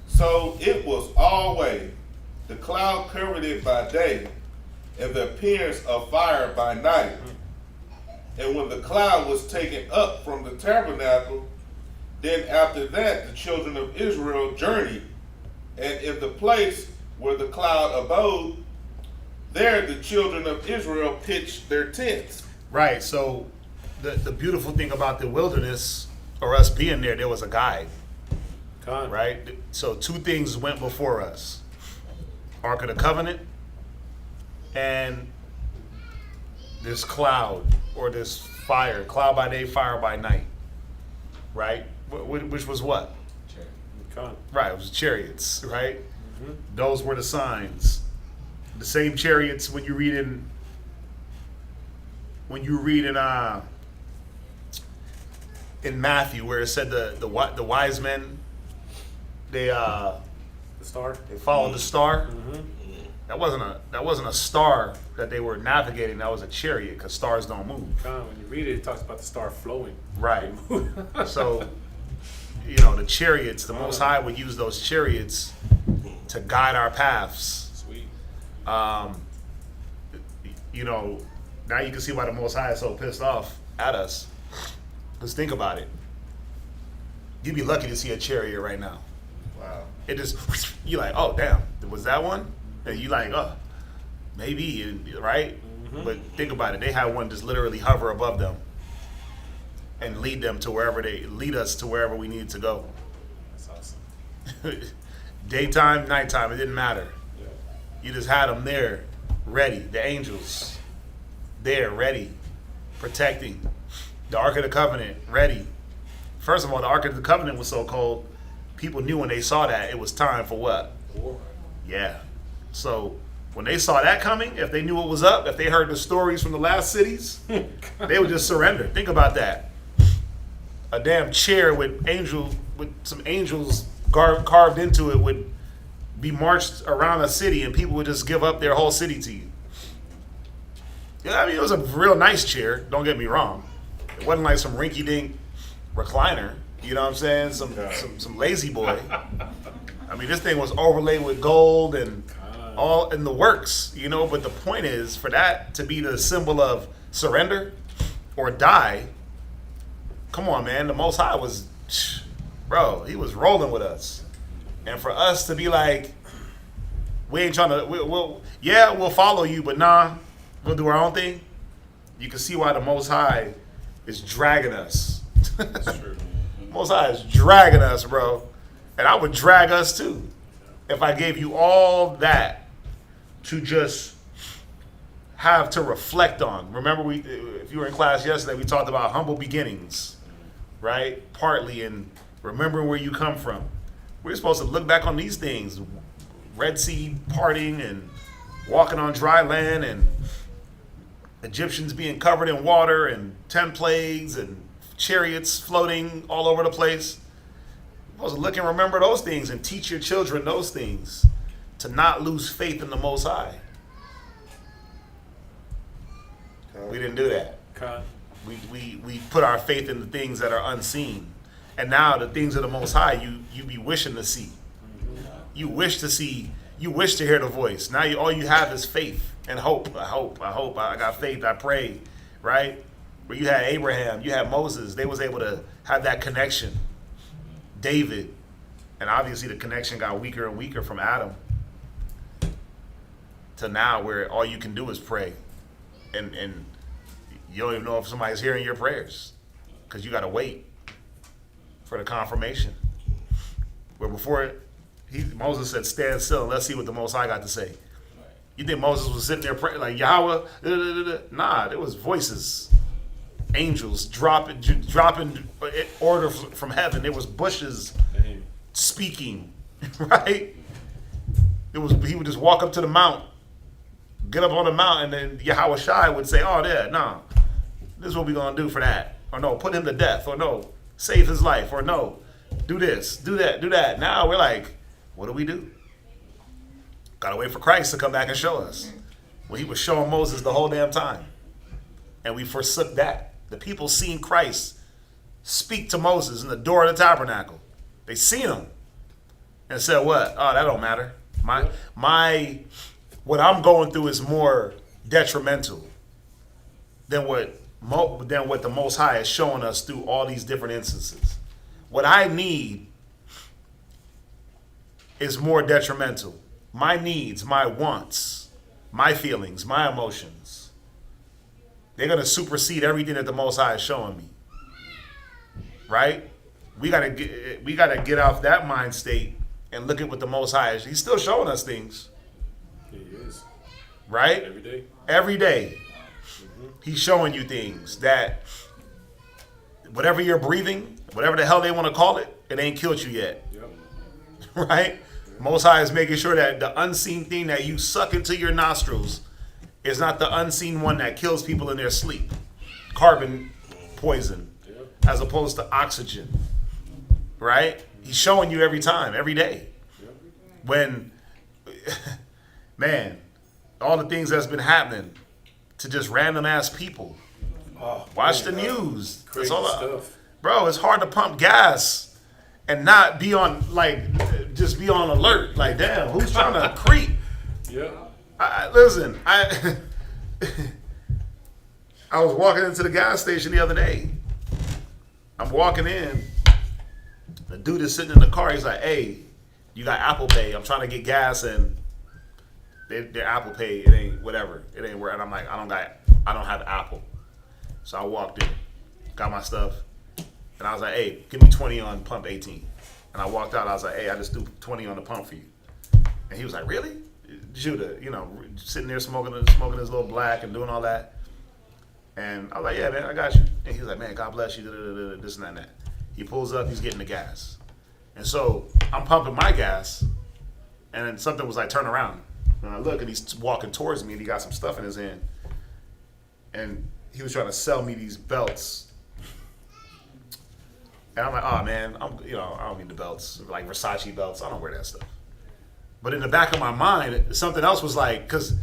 So it was always, the cloud covered it by day, and the appearance of fire by night. And when the cloud was taken up from the tabernacle, then after that the children of Israel journeyed, and in the place where the cloud abode, there the children of Israel pitched their tents. Right, so the beautiful thing about the wilderness, or us being there was a guide. Right? So two things went before us. Ark of the Covenant and this cloud, or this fire, cloud by day, fire by night. Right? Which was what? Right, it was chariots, right? Mm-hmm. Those were the signs. The same chariots when you read in Matthew, where it said the wise men, they followed the star. Mm-hmm. That wasn't a star that they were navigating. That was a chariot, because stars don't move. When you read it, it talks about the star flowing. Right. So, the chariots, the Most High would use those chariots to guide our paths. Sweet. Now you can see why the Most High is so pissed off at us. Let's think about it. You'd be lucky to see a chariot right now. Wow. it just, you like, oh damn, was that one? And you like, oh, maybe, right? But think about it, they had one just literally hover above them and lead us to wherever we needed to go. That's awesome. Daytime, nighttime, it didn't matter. Yeah. You just had them there, ready. The angels, there, ready, protecting. The Ark of the Covenant, ready. First of all, the Ark of the Covenant was so cold, people knew when they saw that it was time for what? War. Yeah. So when they saw that coming, if they knew what was up, if they heard the stories from the last cities, they would just surrender. Think about that. A damn chair with some angels carved into it would be marched around a city, and people would just give up their whole city to you. Yeah, I mean, it was a real nice chair. Don't get me wrong. It wasn't like some rinky-dink recliner. You know what I'm saying? Some lazy boy. I mean, this thing was overlaid with gold and all in the works. You know, but the point is, for that to be the symbol of surrender or die. Come on, man. The Most High was, bro, he was rolling with us. And for us to be like, we ain't trying to, we'll follow you, but nah, we'll do our own thing. You can see why the Most High is dragging us. That's true. Most High is dragging us, bro. And I would drag us too. If I gave you all that to just have to reflect on. Remember, if you were in class yesterday, we talked about humble beginnings. Right? Partly in remembering where you come from. We're supposed to look back on these things. Red Sea parting and walking on dry land and Egyptians being covered in water and 10 plagues and chariots floating all over the place. We're supposed to look and remember those things and teach your children those things to not lose faith in the Most High. We didn't do that. Con. We put our faith in the things that are unseen. And now the things of the Most High, you be wishing to see. You wish to see, you wish to hear the voice. Now all you have is faith and hope. I got faith, I pray, right? Where you had Abraham, you had Moses, they was able to have that connection. David, and obviously the connection got weaker and weaker from Adam to now where all you can do is pray. And you don't even know if somebody's hearing your prayers because you got to wait for the confirmation. Where before, Moses said, stand still and let's see what the Most High got to say. You think Moses was sitting there praying like Yahweh? Nah, there was voices, angels dropping order from heaven. There was bushes speaking, right? He would just walk up to the mount, get up on the mountain, and Yahweh Shai would say, oh, there, no. This is what we're going to do for that. Or no, put him to death. Or no, save his life. Or no, do this, do that, do that. Now we're like, what do we do? Got to wait for Christ to come back and show us. Well, he was showing Moses the whole damn time. And we forsook that. The people seen Christ speak to Moses in the door of the tabernacle. They seen him. And said what? Oh, that don't matter. What I'm going through is more detrimental than what the Most High is showing us through all these different instances. What I need is more detrimental. My needs, my wants, my feelings, my emotions, they're going to supersede everything that the Most High is showing me. Right? We gotta get off that mind state and look at what the Most High is. He's still showing us things. He is. Right? Every day. Every day. He's showing you things that whatever you're breathing, whatever the hell they want to call it, it ain't killed you yet. Yep. Right? Most High is making sure that the unseen thing that you suck into your nostrils is not the unseen one that kills people in their sleep. Carbon poison, as opposed to oxygen. Right? He's showing you every time, every day. When, man, all the things that's been happening to just random ass people. Watch the news. Crazy That's all stuff. Bro, it's hard to pump gas and not be on, just be on alert. Like, damn, who's trying to creep? Yeah. Listen, I was walking into the gas station the other day. I'm walking in. The dude is sitting in the car. He's like, hey, you got Apple Pay. I'm trying to get gas and their Apple Pay, it ain't whatever. It ain't where. And I'm like, I don't have Apple. So I walked in, got my stuff, and I was like, hey, give me 20 on pump 18. And I walked out, I was like, hey, I just threw 20 on the pump for you. And he was like, really? Judah, sitting there smoking his little black and doing all that. And I was like, yeah, man, I got you. And he was like, man, God bless you, this and that. He pulls up, he's getting the gas. And so I'm pumping my gas, and then something was like, turn around. And I look, and he's walking towards me, and he got some stuff in his hand. And he was trying to sell me these belts. And I'm like, oh, man, I don't need the belts, like Versace belts. I don't wear that stuff. But in the back of my mind, something else was like, because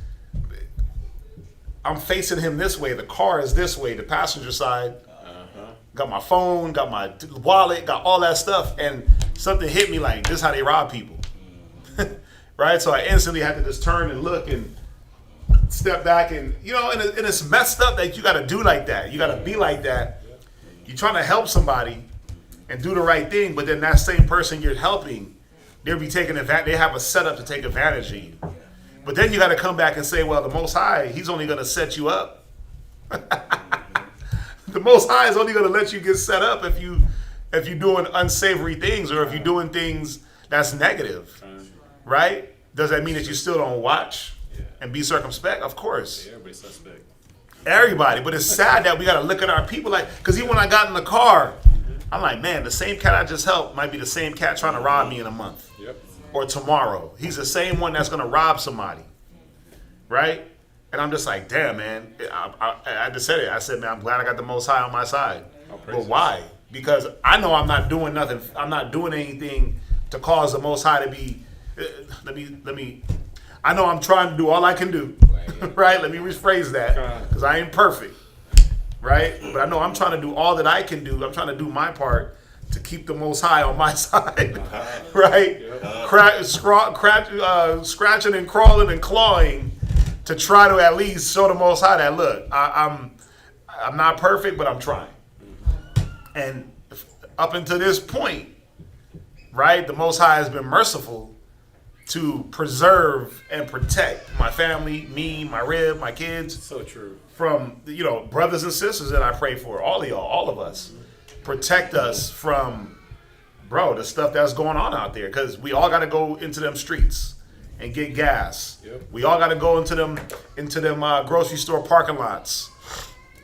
I'm facing him this way, the car is this way, the passenger side, got my phone, got my wallet, got all that stuff, and something hit me like, this is how they rob people. Right? So I instantly had to just turn and look and step back, and and it's messed up that you got to do like that. You got to be like that. You're trying to help somebody and do the right thing, but then that same person you're helping, they'll be taking advantage. They have a setup to take advantage of you. But then you got to come back and say, well, the Most High, He's only going to set you up. The Most High is only going to let you get set up if you're doing unsavory things, or if you're doing things that's negative, right? Does that mean that you still don't watch and be circumspect? Of course. Yeah, everybody's suspect. Everybody. But it's sad that we got to look at our people like, because even when I got in the car, I'm like, man, the same cat I just helped might be the same cat trying to rob me in a month. Yep. Or tomorrow. He's the same one that's going to rob somebody. Right? And I'm just like, damn, man. I just said it. I said, man, I'm glad I got the Most High on my side. But why? Because I know I'm not doing nothing. I'm not doing anything to cause the Most High to be. Let me. I know I'm trying to do all I can do. Right? Let me rephrase that. Because I ain't perfect. Right? But I know I'm trying to do all that I can do. I'm trying to do my part to keep the Most High on my side. Right? Scratching and crawling and clawing to try to at least show the Most High that, look, I'm not perfect, but I'm trying. And up until this point, right, the Most High has been merciful to preserve and protect my family, me, my rib, my kids. So true. From, brothers and sisters that I pray for, all of y'all, all of us. Protect us from, the stuff that's going on out there. Because we all got to go into them streets and get gas. Yep. We all got to go into them grocery store parking lots.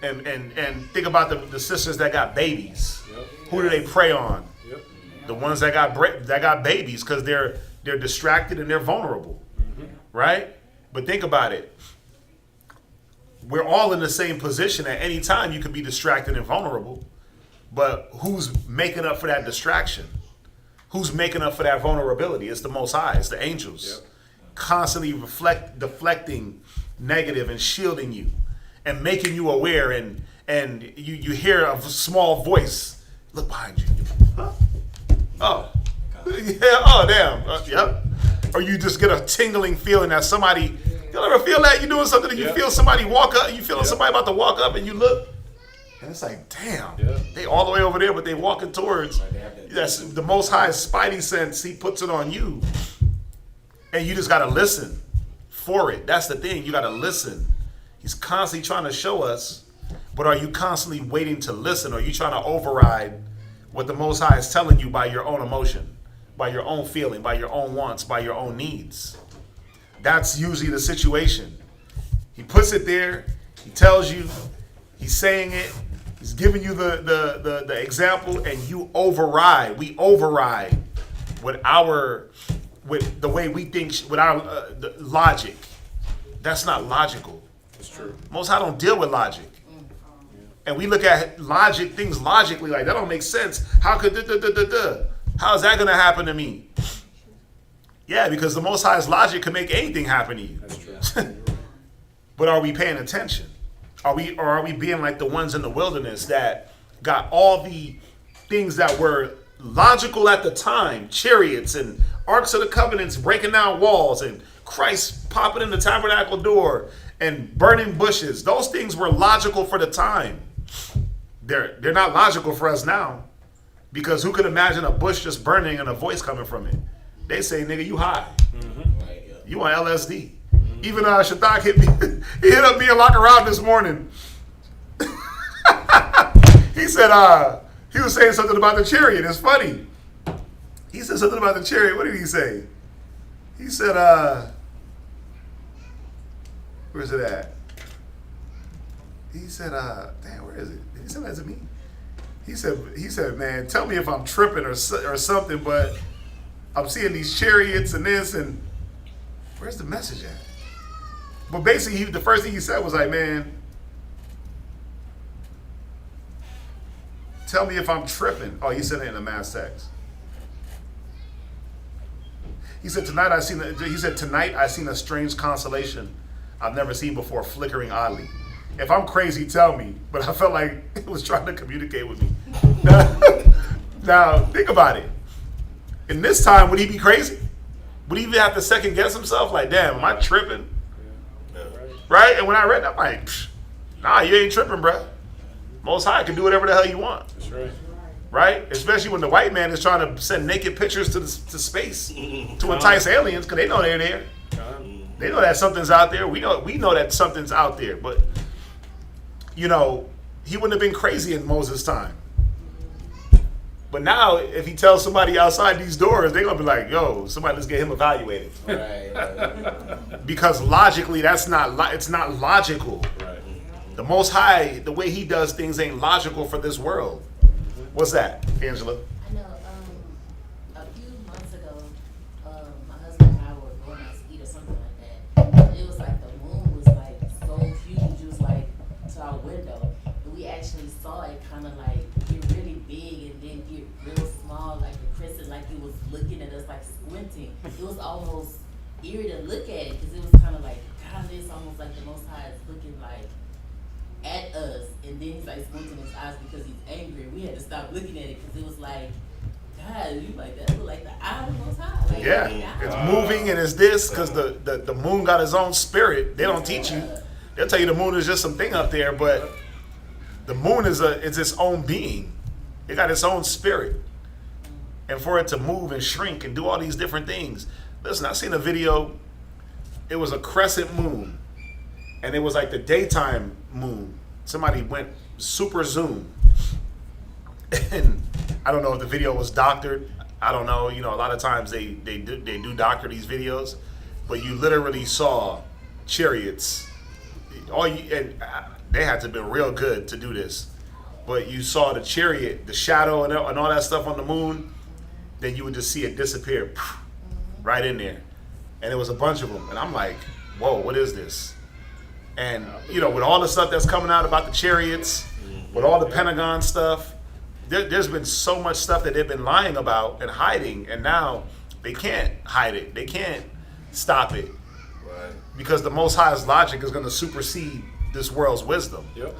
And think about the sisters that got babies. Yep. Who do they prey on? Yep. The ones that got babies, because they're distracted and they're vulnerable. Mm-hmm. Right? But think about it. We're all in the same position. At any time you could be distracted and vulnerable. But who's making up for that distraction? Who's making up for that vulnerability? It's the Most High. It's the angels. Yep. Constantly deflecting negative and shielding you and making you aware, and you hear a small voice. Look behind you. Huh? Oh. Yeah. Oh, damn. Yep. Or you just get a tingling feeling that somebody, you'll ever feel that you're doing something and you feel somebody walk up, you feel somebody about to walk up and you look, and it's like, damn, they all the way over there, but they walking towards. That's the Most High's spidey sense. He puts it on you, and you just gotta listen for it. That's the thing. You gotta listen. He's constantly trying to show us, but are you constantly waiting to listen? Or are you trying to override what the Most High is telling you by your own emotion, by your own feeling, by your own wants, by your own needs? That's usually the situation. He puts it there. He tells you. He's saying it. He's giving you the example, and you override. We override with the way we think, with our the logic. That's not logical. It's true. Most High don't deal with logic. And we look at things logically, like that don't make sense. How could How is that going to happen to me? Yeah, because the Most High's logic can make anything happen to you. That's true. But are we paying attention? Are we being like the ones in the wilderness that got all the things that were logical at the time, chariots and arks of the covenants breaking down walls and Christ popping in the tabernacle door and burning bushes? Those things were logical for the time. They're not logical for us now, because who could imagine a bush just burning and a voice coming from it? they say, nigga, you high. Right, yeah. You on LSD. Even Shadak hit me. He hit up me and Locker Round this morning. He said, he was saying something about the chariot. It's funny. He said something about the chariot. What did he say? He said, where's it at? He said, damn, where is it? Did he send that to me? He said, man, tell me if I'm tripping or something, but I'm seeing these chariots and this, and where's the message at? But basically, the first thing he said was like, man, tell me if I'm tripping. Oh, he said it in a mass text. He said, tonight I seen a strange constellation I've never seen before, flickering oddly. If I'm crazy, tell me. But I felt like it was trying to communicate with me. Now, think about it. In this time, would he be crazy? Would he even have to second guess himself? Like, damn, am I tripping? Right? And when I read that, I'm like, nah, you ain't tripping, bruh. Most High can do whatever the hell you want. That's right. Right? Especially when the white man is trying to send naked pictures to space to entice aliens, because they know they're there. They know that something's out there. We know that something's out there. But, you know, he wouldn't have been crazy in Moses' time. But now, if he tells somebody outside these doors, they're going to be like, yo, somebody let's get him evaluated. Right. Because logically, it's not logical. Right. The Most High, the way he does things ain't logical for this world. What's that, Angela? I know, a few months ago, my husband and I were going out to eat or something like that. It was like the moon was like so huge, it was like to our window. And we actually saw it kind of like get really big and then get real small, like a crescent, like it was looking at us, like squinting. It was almost eerie to look at it because it was kind of like, God, it's almost like the Most High is looking like at us, and then he's like squinting his eyes because he's angry. We had to stop looking at it because it was like, God, you like that look like the eye of the Most High. Like, Yeah, the it's eye. moving and it's this because the moon got its own spirit. They don't teach you. They'll tell you the moon is just some thing up there, but the moon is its own being. It got its own spirit, and for it to move and shrink and do all these different things. Listen, I seen a video. It was a crescent moon, and it was like the daytime moon. Somebody went super zoom, and I don't know if the video was doctored. I don't know. You know, a lot of times they do doctor these videos, but you literally saw chariots. They had to have been real good to do this, but you saw the chariot, the shadow, and all that stuff on the moon. Then you would just see it disappear, right in there, and it was a bunch of them. And I'm like, whoa, what is this? And, you know, with all the stuff that's coming out about the chariots, with all the Pentagon stuff, there's been so much stuff that they've been lying about and hiding, and now they can't hide it. They can't stop it. Right. Because the Most High's logic is going to supersede this world's wisdom. Yep.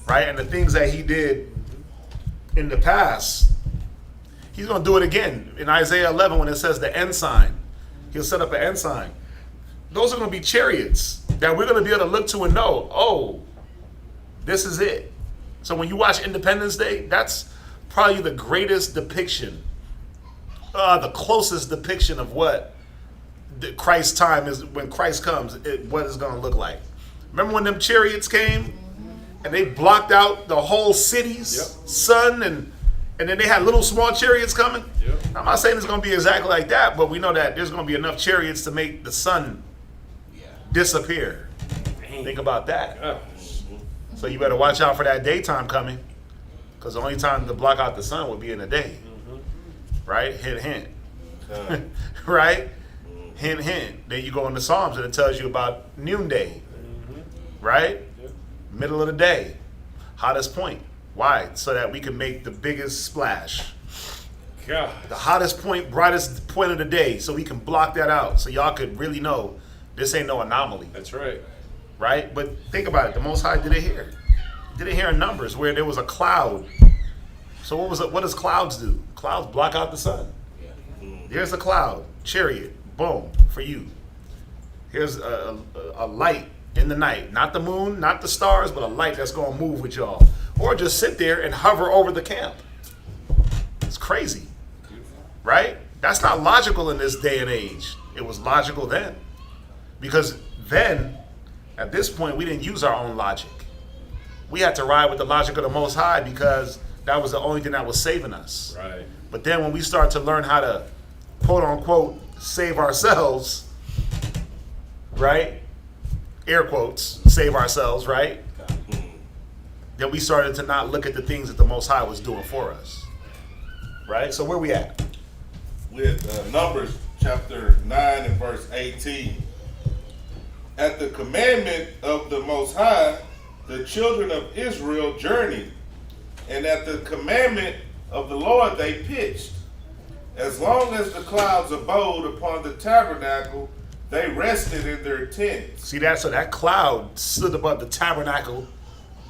Right? And the things that he did in the past, he's going to do it again. In Isaiah 11, when it says the ensign, he'll set up an ensign. Those are going to be chariots that we're going to be able to look to and know, oh, this is it. So when you watch Independence Day, that's probably the greatest depiction, the closest depiction of what the Christ's time is, when Christ comes, what it's going to look like. Remember when them chariots came and they blocked out the whole city's sun, and then they had little small chariots coming? Yep. I'm not saying it's going to be exactly like that, but we know that there's going to be enough chariots to make the sun disappear. Think about that. Oh. So you better watch out for that daytime coming, because the only time to block out the sun would be in the day. Right? Hint, hint. Right? Hint, hint. Then you go in the Psalms and it tells you about noonday. Right? Middle of the day. Hottest point. Why? So that we can make the biggest splash. God. The hottest point, brightest point of the day, so we can block that out, so y'all could really know this ain't no anomaly. That's right. Right? But think about it. The Most High did it here. Did it here in Numbers, where there was a cloud. So what does clouds do? Clouds block out the sun. There's a cloud, chariot, boom, for you. Here's a light in the night. Not the moon, not the stars, but a light that's going to move with y'all. Or just sit there and hover over the camp. It's crazy. Right? That's not logical in this day and age. It was logical then. Because then, at this point, we didn't use our own logic. We had to ride with the logic of the Most High because that was the only thing that was saving us. Right. But then when we start to learn how to, quote unquote, save ourselves, right? Air quotes, save ourselves, right? Then we started to not look at the things that the Most High was doing for us. Right? So where we at? With Numbers chapter 9 and verse 18. At the commandment of the Most High, the children of Israel journeyed, and at the commandment of the Lord they pitched. As long as the clouds abode upon the tabernacle, they rested in their tents. See that? So that cloud stood above the tabernacle.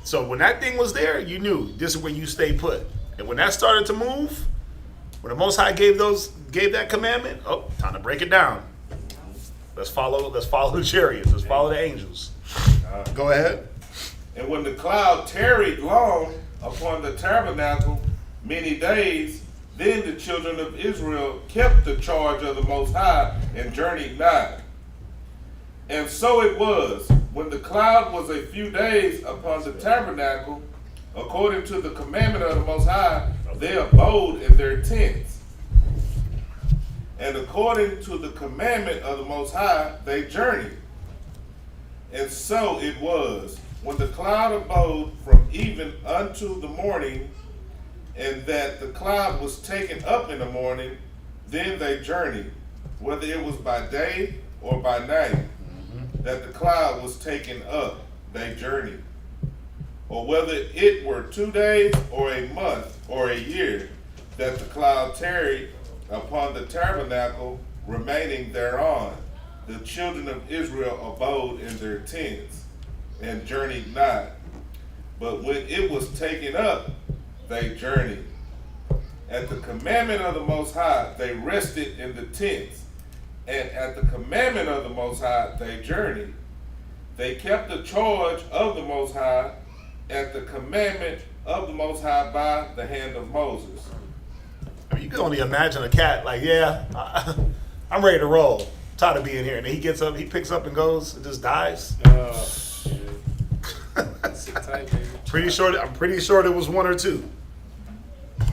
So when that thing was there, you knew this is where you stay put. And when that started to move, when the Most High gave that commandment, oh, time to break it down. Let's follow the chariots. Let's follow the angels. Go ahead. And when the cloud tarried long upon the tabernacle many days, then the children of Israel kept the charge of the Most High and journeyed not. And so it was, when the cloud was a few days upon the tabernacle, according to the commandment of the Most High, they abode in their tents. And according to the commandment of the Most High, they journeyed. And so it was, when the cloud abode from even unto the morning, and that the cloud was taken up in the morning, then they journeyed, whether it was by day or by night, that the cloud was taken up, they journeyed. Or whether it were 2 days or a month or a year, that the cloud tarried upon the tabernacle, remaining thereon, the children of Israel abode in their tents, and journeyed not. But when it was taken up, they journeyed. At the commandment of the Most High, they rested in the tents, and at the commandment of the Most High, they journeyed. They kept the charge of the Most High at the commandment of the Most High by the hand of Moses. I mean, you can only imagine a cat like, yeah, I'm ready to roll. I'm tired of being here. And then he gets up, he picks up and goes, and just dies. Shit. Sit tight, baby. I'm pretty sure there was one or two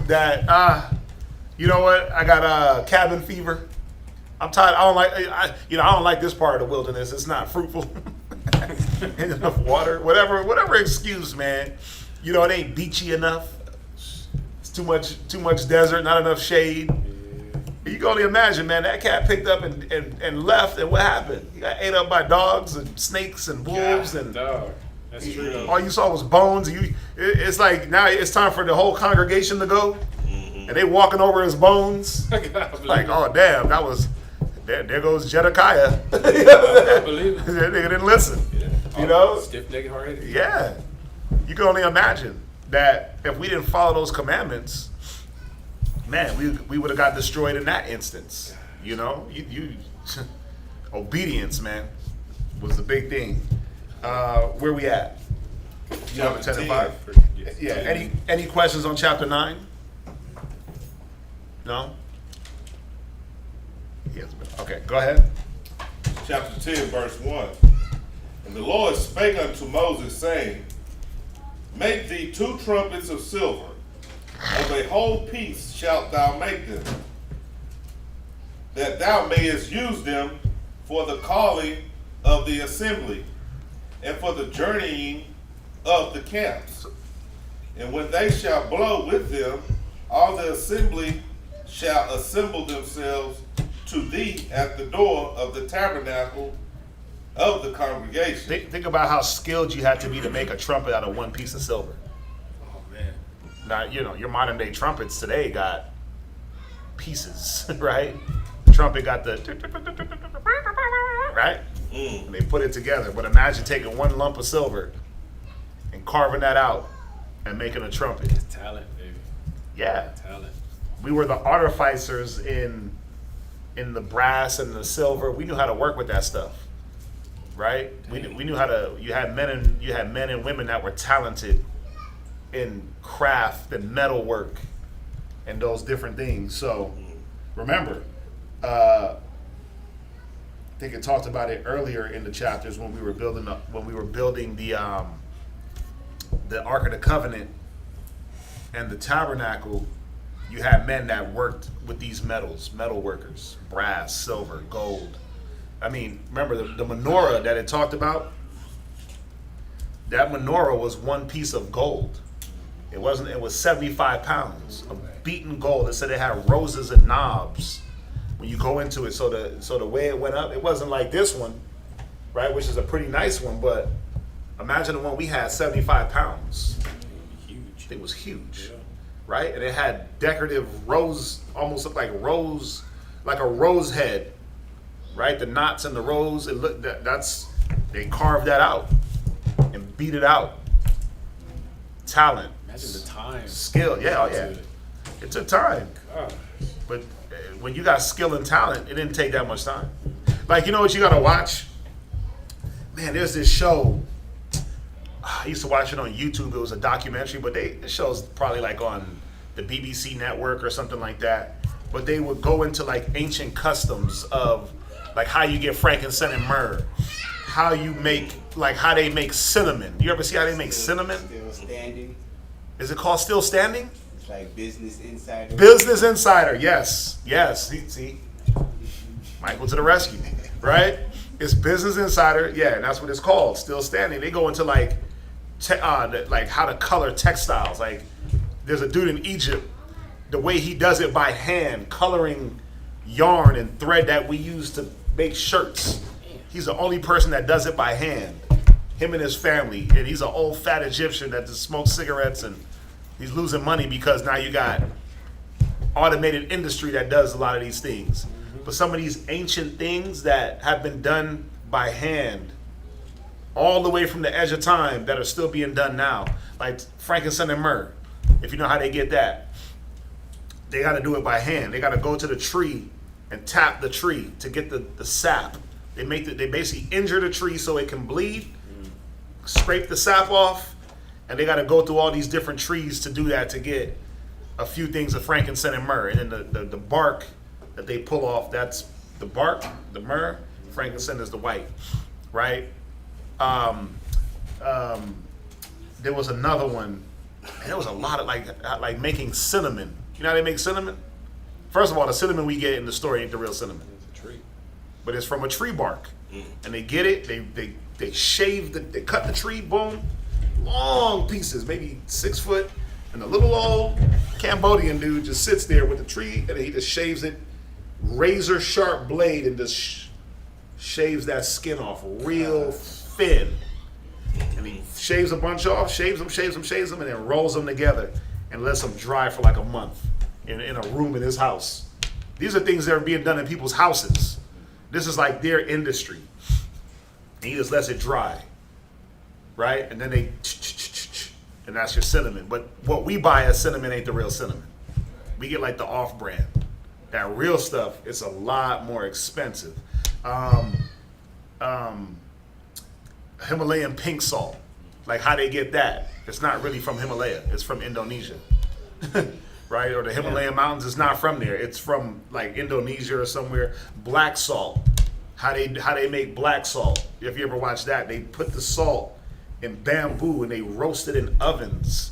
that, you know what? I got cabin fever. I'm tired. I don't like this part of the wilderness. It's not fruitful. Ain't enough water. Whatever excuse, man. You know, it ain't beachy enough. It's too much desert, not enough shade. You can only imagine, man. That cat picked up and left, and what happened? He got ate up by dogs and snakes and wolves and. Dog. That's true though. All you saw was bones. It's like now it's time for the whole congregation to go, and they walking over his bones. Like, oh damn, that was there goes Zedekiah. I believe it. That nigga didn't listen. Yeah. You know? Stiff-necked hard-headed. Yeah, you can only imagine that if we didn't follow those commandments, man, we would have got destroyed in that instance. You know, you obedience, man, was the big thing. Where we at? Chapter 10 and 5. Yeah. Any questions on chapter 9? No. Yes. Okay. Go ahead. Chapter 10, verse 1. And the Lord spake unto Moses, saying, Make thee 2 trumpets of silver, of a whole piece shalt thou make them, that thou mayest use them for the calling of the assembly, and for the journeying of the camps. And when they shall blow with them, all the assembly shall assemble themselves to thee at the door of the tabernacle of the congregation. Think about how skilled you had to be to make a trumpet out of one piece of silver. Oh man. Now, you know, your modern day trumpets today got pieces, right? The trumpet got the right? And they put it together. But imagine taking one lump of silver and carving that out and making a trumpet. Talent, baby. Yeah. Talent. We were the artificers in the brass and the silver. We knew how to work with that stuff. Right? We knew how to. You had men and women that were talented in craft and metalwork and those different things. So remember, I think it talked about it earlier in the chapters when we were building the Ark of the Covenant and the tabernacle. You had men that worked with these metals, metal workers, brass, silver, gold. I mean, remember the menorah that it talked about? That menorah was one piece of gold. It wasn't. It was 75 pounds of beaten gold. It said it had roses and knobs when you go into it. So the way it went up, it wasn't like this one, right? Which is a pretty nice one. But imagine the one we had, 75 pounds. Huge. It was huge, Yeah. right? And it had decorative rose, almost looked like rose, like a rose head, right? The knots and the rose. It looked they carved that out and beat it out. Talent, Imagine the time. skill, yeah, oh yeah. It took time, God. but when you got skill and talent, it didn't take that much time. Like, you know what you gotta watch? Man, there's this show. I used to watch it on YouTube. It was a documentary, but the show's probably like on the BBC network or something like that. But they would go into like ancient customs of like how you get frankincense and myrrh, how they make cinnamon. You ever see how they make cinnamon? Still standing. Is it called Still Standing? It's like Business Insider. Business Insider, yes. See, Michael to the rescue, right? It's Business Insider, yeah, and that's what it's called, Still Standing. They go into like how to color textiles. Like, there's a dude in Egypt, the way he does it by hand, coloring yarn and thread that we use to make shirts. He's the only person that does it by hand. Him and his family, and he's an old fat Egyptian that just smokes cigarettes, and he's losing money because now you got automated industry that does a lot of these things. But some of these ancient things that have been done by hand all the way from the edge of time that are still being done now, like frankincense and myrrh. If you know how they get that, they got to do it by hand. They got to go to the tree and tap the tree to get the sap. They basically injure the tree so it can bleed, scrape the sap off, and they got to go through all these different trees to do that to get a few things of frankincense and myrrh. And then the bark that they pull off, that's the bark, the myrrh. Frankincense is the white, right? There was another one, and there was a lot of like making cinnamon. You know how they make cinnamon? First of all, the cinnamon we get in the store ain't the real cinnamon, It's a tree. but it's from a tree bark. And they get it, they shave, they cut the tree, boom, long pieces, maybe 6 foot, and the little old Cambodian dude just sits there with the tree, and he just shaves it, razor sharp blade, and just shaves that skin off real thin. And he shaves a bunch off, shaves them, and then rolls them together and lets them dry for like a month in a room in his house. These are things that are being done in people's houses. This is like their industry. And he just lets it dry, right? And then and that's your cinnamon. But what we buy as cinnamon ain't the real cinnamon. We get like the off-brand. That real stuff, it's a lot more expensive. Himalayan pink salt, like how they get that, it's not really from Himalaya, it's from Indonesia. Right? Or the Himalayan mountains is not from there, it's from like Indonesia or somewhere. Black salt, how they make black salt, if you ever watch that, they put the salt in bamboo and they roast it in ovens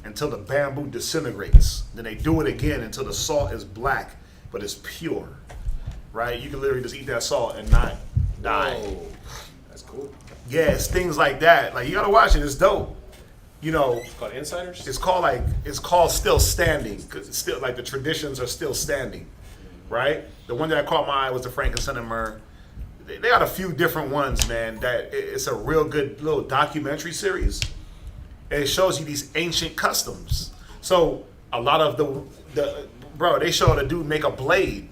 until the bamboo disintegrates. Then they do it again until the salt is black, but it's pure, right? You can literally just eat that salt and not die. Whoa. That's cool. Yeah, it's things like that. Like, you gotta watch it, it's dope. You know, It's called Insiders? it's called Still Standing, because it's still like the traditions are still standing, right? The one that caught my eye was the frankincense and myrrh. They got a few different ones, man. That it's a real good little documentary series. And it shows you these ancient customs. So a lot of they showed a dude make a blade.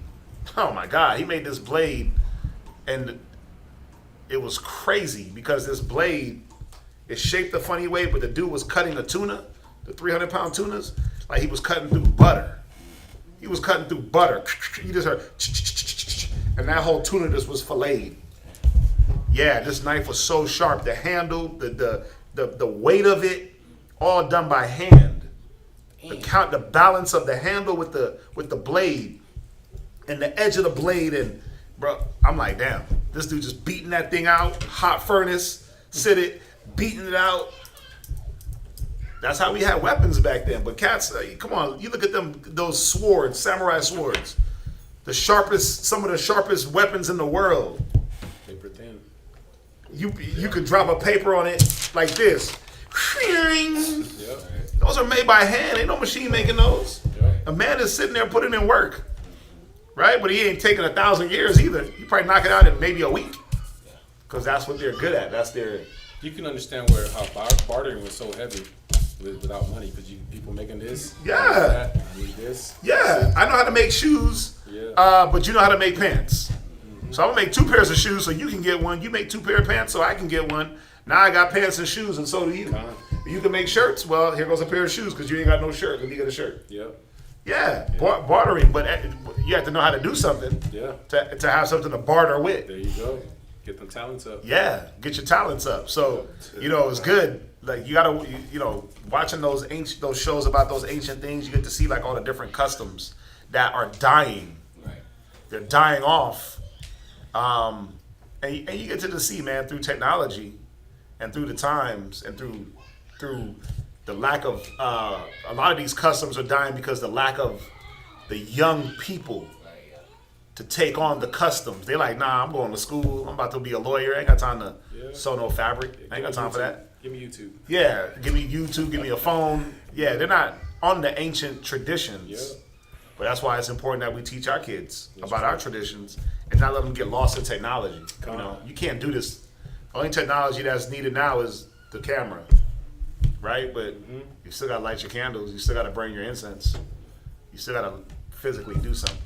Oh my God, he made this blade, and it was crazy because this blade is shaped a funny way, but the dude was cutting a tuna, the 300-pound tunas, like he was cutting through butter. He was cutting through butter. You just heard, and that whole tuna just was filleted. Yeah, this knife was so sharp. The handle, the weight of it, all done by hand. The balance of the handle with the blade and the edge of the blade, and bro, I'm like, damn, this dude just beating that thing out, hot furnace, sit it, beating it out. That's how we had weapons back then. But cats, come on, you look at them, those swords, samurai swords, the sharpest, some of the sharpest weapons in the world. Paper thin. You could drop a paper on it like this. Yep. Those are made by hand. Ain't no machine making those. Yep. A man is sitting there putting in work, right? But he ain't taking 1,000 years either. You probably knock it out in maybe a week, because that's what they're good at. That's their. You can understand how bartering was so heavy without money, because people making this. Yeah. That, I need this. Yeah, I know how to make shoes, Yeah. but you know how to make pants. So I'm gonna make 2 pairs of shoes so you can get one. You make 2 pair of pants so I can get one. Now I got pants and shoes, and so do you. You can make shirts. Well, here goes a pair of shoes because you ain't got no shirt. Let me get a shirt. Yep. Yeah, bartering, but you have to know how to do something. Yeah. To have something to barter with. There you go. Get them talents up. Yeah, get your talents up. So it's good. Like you gotta, watching those shows about those ancient things, you get to see like all the different customs that are dying. Right. They're dying off, and you get to see, man, through technology, and through the times, and through the lack of a lot of these customs are dying because the lack of the young people to take on the customs. They're like, nah, I'm going to school. I'm about to be a lawyer. I ain't got time to sew no fabric. I ain't got time for that. Give me YouTube. Yeah, give me YouTube, give me a phone. Yeah, they're not on the ancient traditions. Yeah. But that's why it's important that we teach our kids about our traditions and not let them get lost in technology. You can't do this. The only technology that's needed now is the camera, right? But you still got to light your candles. You still got to burn your incense. You still got to physically do something.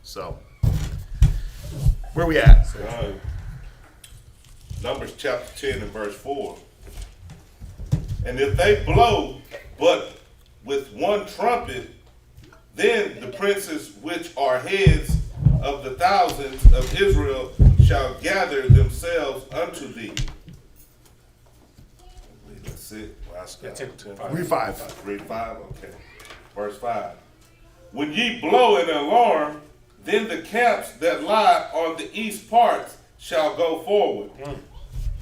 So, where we at? Numbers chapter 10 and verse 4. And if they blow but with one trumpet, then the princes which are heads of the thousands of Israel shall gather themselves unto thee. That's it. Last Read 5. Read 5, okay. Verse 5. When ye blow an alarm, then the camps that lie on the east parts shall go forward.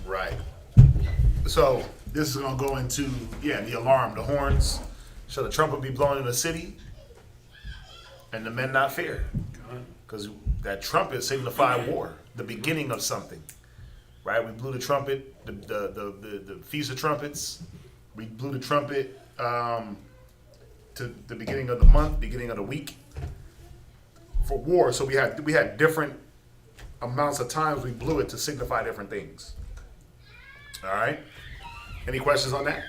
Right. So this is gonna go into the alarm, the horns. Shall the trumpet be blown in the city, and the men not fear? Because that trumpet signified war, the beginning of something. Right? We blew the trumpet, the Feast of Trumpets. We blew the trumpet to the beginning of the month, beginning of the week for war. So we had different amounts of times we blew it to signify different things. All right. Any questions on that?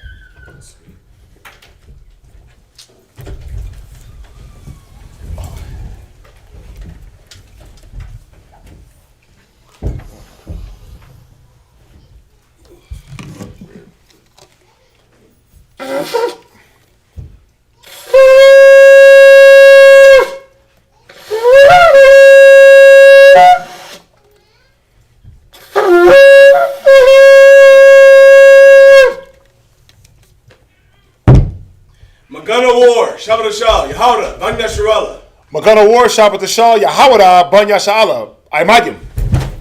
Magana War, Shabbat Shal, Yehuda, Banya Sharala. Magana War, Shabbat Shal, Yahawada, Banya Shala, Imagim,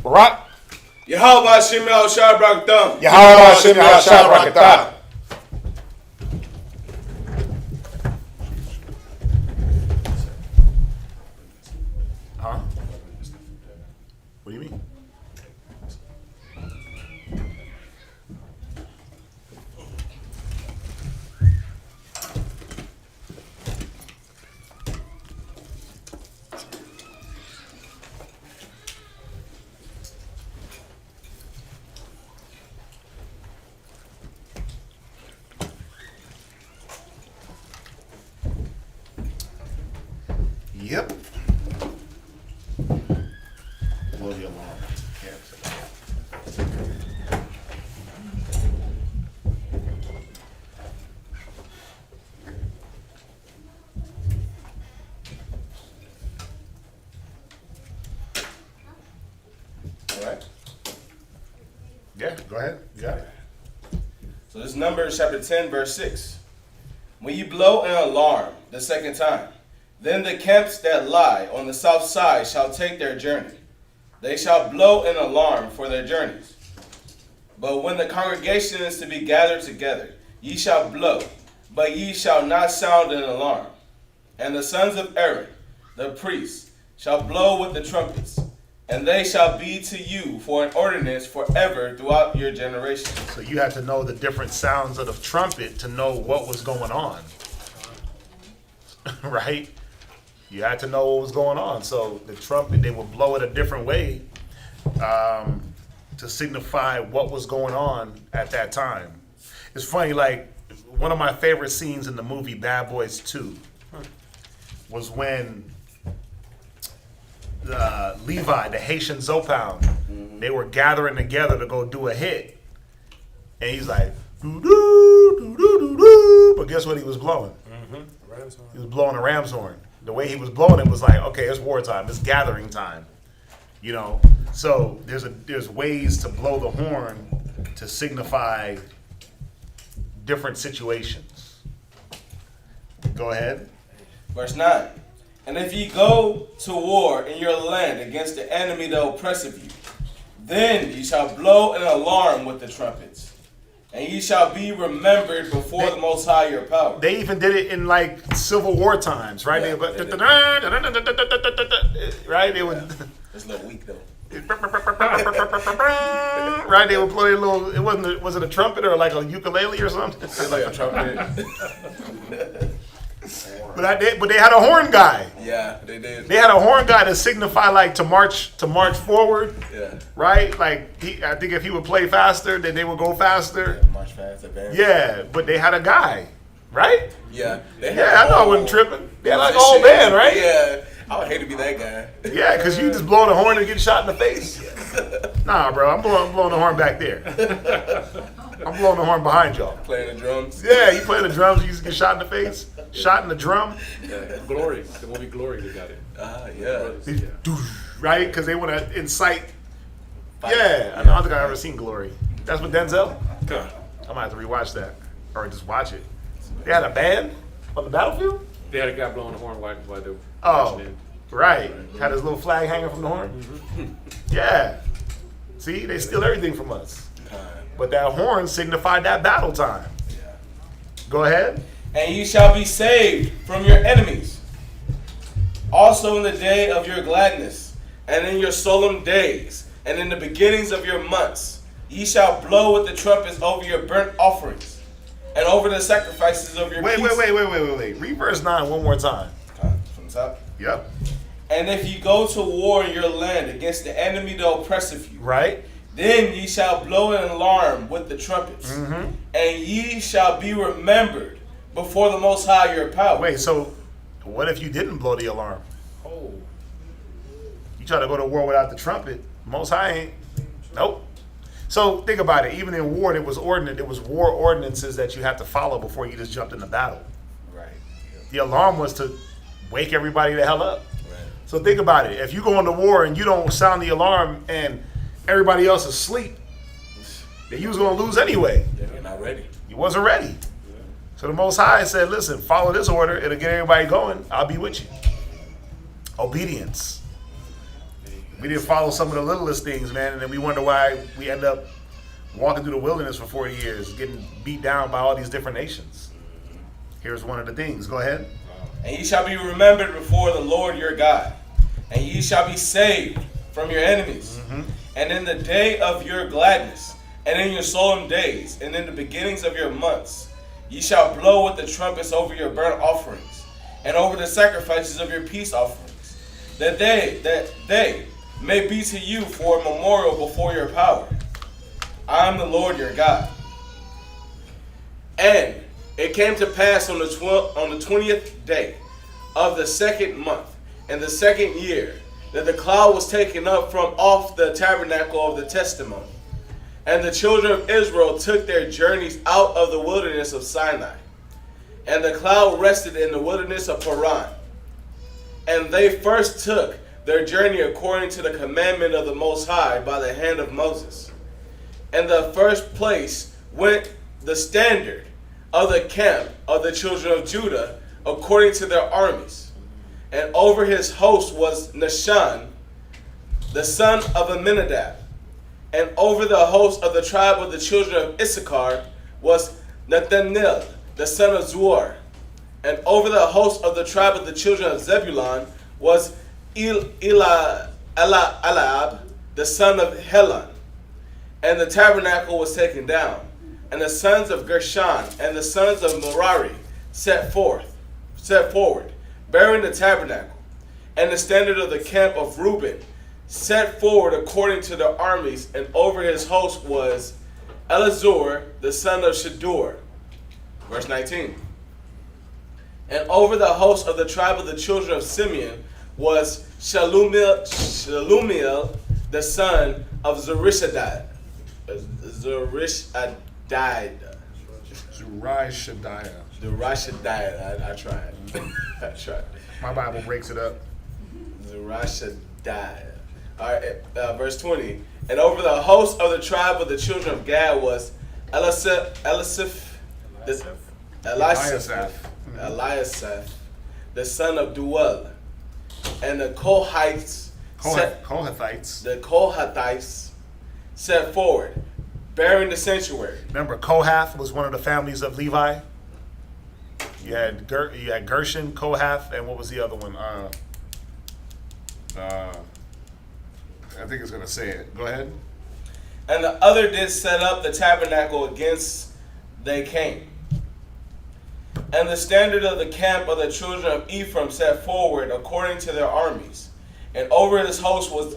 Barak, Yahweh Hashem Yahushua Brakdam. Yahawada, Hashem, Yahashah, Brakatah. Huh? What do you mean? Yep. Blow the alarm. All right. Yeah, go ahead. You got it. So this Numbers chapter 10, verse 6. When you blow an alarm the second time, Then the camps that lie on the south side shall take their journey. They shall blow an alarm for their journeys. But when the congregation is to be gathered together, ye shall blow, but ye shall not sound an alarm. And the sons of Aaron, the priests, shall blow with the trumpets, and they shall be to you for an ordinance forever throughout your generations. So you had to know the different sounds of the trumpet to know what was going on. Right? You had to know what was going on. So the trumpet, they would blow it a different way to signify what was going on at that time. It's funny, like, one of my favorite scenes in the movie Bad Boys 2 was when Levi, the Haitian Zopound, they were gathering together to go do a hit. And he's like, doo-doo, doo-doo-doo-doo. But guess what he was blowing? He was blowing a ram's horn. The way he was blowing it was like, okay, it's wartime, it's gathering time. You know, so there's ways to blow the horn to signify different situations. Go ahead. Verse 9. And if ye go to war in your land against the enemy that oppresseth you, then ye shall blow an alarm with the trumpets, and ye shall be remembered before the Most High your power. They even did it in like Civil War times, right? Yeah, They they would, did. right? They would. It's a little weak though. Right? They would play a little. It wasn't. Was it a trumpet or like a ukulele or something? It's like a trumpet. But they had a horn guy. Yeah, they did. They had a horn guy to signify like to march forward. Yeah. Right? Like I think if he would play faster, then they would go faster. Yeah, march fast, advance. Yeah, but they had a guy, right? Yeah. They Yeah, I know I wasn't tripping. They had like a whole band, right? Yeah. I would hate to be that guy. Yeah, because you just blowing the horn and getting shot in the face. Nah, bro, I'm blowing the horn back there. I'm blowing the horn behind y'all. Playing the drums. Yeah, you play the drums, you just get shot in the face. Shot in the drum. Yeah, Glory, the movie Glory, they got it. Yeah. Yeah. Right? Because they want to incite. Fight. Yeah, I don't think I've ever seen Glory. That's with Denzel? Huh. I might have to rewatch that. Or just watch it. They had a band on the battlefield? They had a guy blowing the horn while they were Oh, marching in. right. Had his little flag hanging from the horn? Yeah. See, they steal everything from us. But that horn signified that battle time. Yeah. Go ahead. And ye shall be saved from your enemies. Also in the day of your gladness, and in your solemn days, and in the beginnings of your months, ye shall blow with the trumpets over your burnt offerings, and over the sacrifices of your Wait. peace. Read verse 9 one more time. From the top. Yep. And if ye go to war in your land against the enemy that oppresseth you, Right? then ye shall blow an alarm with the trumpets, and ye shall be remembered before the Most High your power. Wait, so what if you didn't blow the alarm? Oh. You try to go to war without the trumpet, Most High ain't. Nope. So think about it. Even in war, there was war ordinances that you had to follow before you just jumped into battle. Right. The alarm was to wake everybody the hell up. Right. So think about it. If you go into war and you don't sound the alarm and everybody else is asleep, then you was going to lose anyway. You're not ready. You wasn't ready. So the Most High said, listen, follow this order. It'll get everybody going. I'll be with you. Obedience. We didn't follow some of the littlest things, man, and then we wonder why we end up walking through the wilderness for 40 years, getting beat down by all these different nations. Here's one of the things. Go ahead. And ye shall be remembered before the Lord your God, and ye shall be saved from your enemies. And in the day of your gladness, and in your solemn days, and in the beginnings of your months, ye shall blow with the trumpets over your burnt offerings, and over the sacrifices of your peace offerings, that they may be to you for a memorial before your power. I am the Lord your God. And it came to pass on the 20th day of the second month, in the second year, that the cloud was taken up from off the tabernacle of the testimony. And the children of Israel took their journeys out of the wilderness of Sinai. And the cloud rested in the wilderness of Paran. And they first took their journey according to the commandment of the Most High by the hand of Moses. And the first place went the standard of the camp of the children of Judah according to their armies. And over his host was Nahshon, the son of Amminadab. And over the host of the tribe of the children of Issachar was Nathaniel, the son of Zuar. And over the host of the tribe of the children of Zebulun was Eliab, the son of Helon. And the tabernacle was taken down. And the sons of Gershon and the sons of Merari set forward, bearing the tabernacle. And the standard of the camp of Reuben set forward according to their armies, and over his host was Elazur, the son of Shadur. Verse 19. And over the host of the tribe of the children of Simeon was Shalumiel, the son of Zurishadai. Zurishadai. I tried. I tried. My Bible breaks it up. Zurishadai. All right, verse 20. And over the host of the tribe of the children of Gad was Eliasaph, the son of Duel. And the Kohathites set forward, bearing the sanctuary. Remember, Kohath was one of the families of Levi. You had Gershon, Kohath, and what was the other one? I think it's going to say it. Go ahead. And the other did set up the tabernacle against they came. And the standard of the camp of the children of Ephraim set forward according to their armies. And over his host was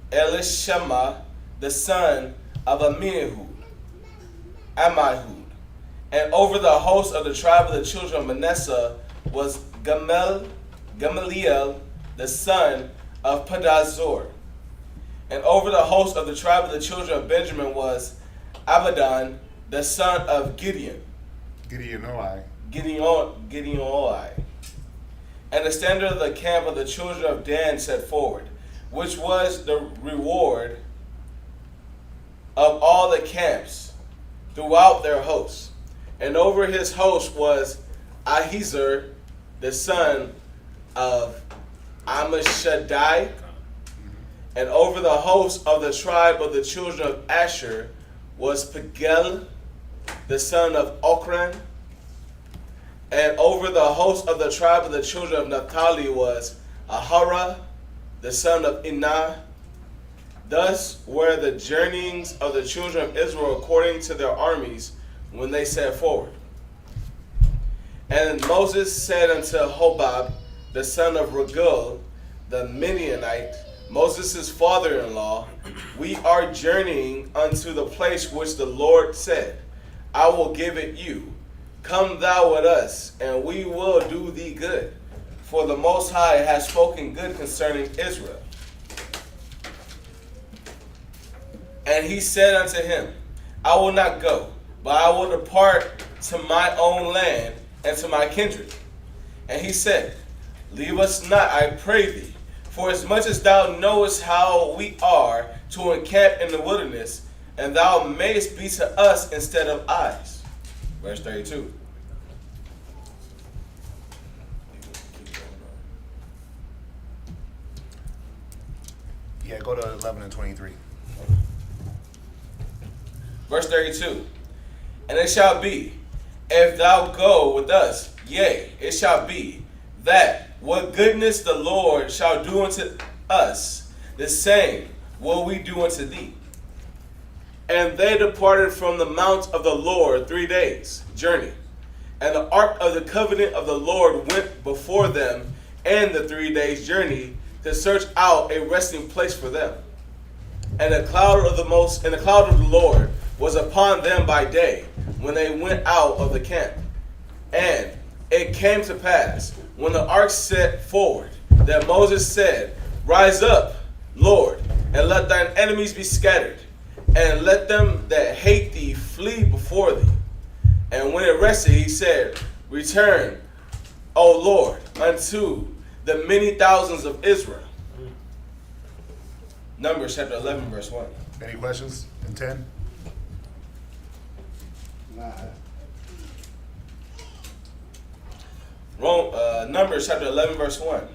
Elishama, the son of Ammihud. And over the host of the tribe of the children of Manasseh was Gamaliel, the son of Pedazur. And over the host of the tribe of the children of Benjamin was Abaddon, the son of Gideon. Gideonoi. And the standard of the camp of the children of Dan set forward, which was the reward of all the camps throughout their hosts. And over his host was Ahiezer, the son of Ammishaddai. And over the host of the tribe of the children of Asher was Pagel, the son of Ochran. And over the host of the tribe of the children of Naphtali was Ahara, the son of Inah. Thus were the journeyings of the children of Israel according to their armies when they set forward. And Moses said unto Hobab, the son of Ragul, the Midianite, Moses' father-in-law, we are journeying unto the place which the Lord said, I will give it you. Come thou with us, and we will do thee good. For the Most High has spoken good concerning Israel. And he said unto him, I will not go, but I will depart to my own land and to my kindred. And he said, leave us not, I pray thee, for as much as thou knowest how we are to encamp in the wilderness, and thou mayest be to us instead of eyes. Verse 32. Yeah, go to 11 and 23. Verse 32. And it shall be, if thou go with us, yea, it shall be, that what goodness the Lord shall do unto us, the same will we do unto thee. And they departed from the mount of the Lord 3 days' journey. And the ark of the covenant of the Lord went before them in the 3 days' journey to search out a resting place for them. And the cloud of the Lord was upon them by day when they went out of the camp. And it came to pass, when the ark set forward, that Moses said, rise up, Lord, and let thine enemies be scattered, and let them that hate thee flee before thee. And when it rested, he said, return, O Lord, unto the many thousands of Israel. Numbers chapter 11, verse 1. Any questions in 10? Nah. Numbers chapter 11, verse 1.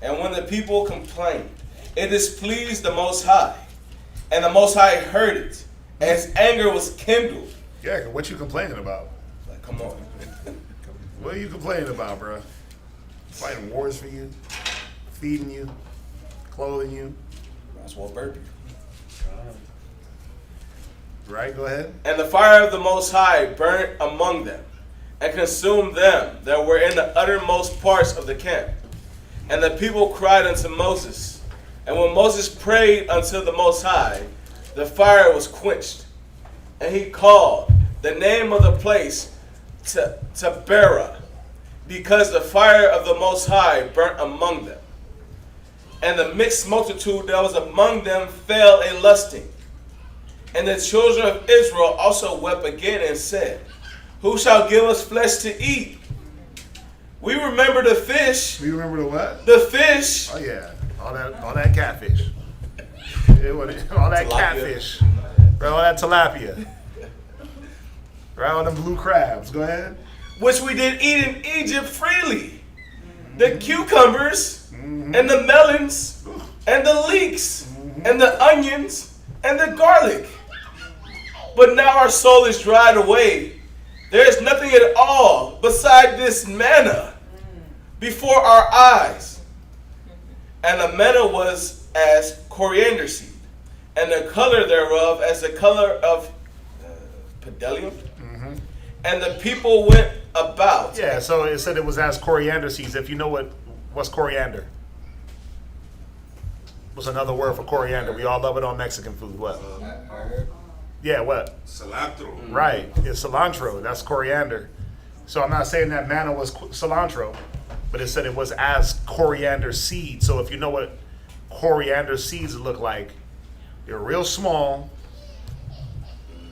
And when the people complained, it displeased the Most High. And the Most High heard it, and his anger was kindled. Yeah, what you complaining about? Like, come on. What are you complaining about, bro? Fighting wars for you, feeding you, clothing you. That's what burpee. Right, go ahead. And the fire of the Most High burnt among them, and consumed them that were in the uttermost parts of the camp. And the people cried unto Moses. And when Moses prayed unto the Most High, the fire was quenched. And he called the name of the place Taberah, because the fire of the Most High burnt among them. And the mixed multitude that was among them fell a lusting. And the children of Israel also wept again and said, who shall give us flesh to eat? We remember the fish. You remember the what? The fish. Oh yeah, all that catfish. All that Tilapia. catfish. Right, all that tilapia. Right, all them blue crabs. Go ahead. Which we did eat in Egypt freely. The cucumbers and the melons and the leeks and the onions and the garlic. But now our soul is dried away. There is nothing at all beside this manna before our eyes. And the manna was as coriander seed, and the color thereof as the color of bdellium. And the people went about. Yeah, so it said it was as coriander seeds. If you know what's coriander? What's another word for coriander? We all love it on Mexican food. What? Yeah, what? Cilantro. Right, it's cilantro. That's coriander. So I'm not saying that manna was cilantro, but it said it was as coriander seed. So if you know what coriander seeds look like, they're real small,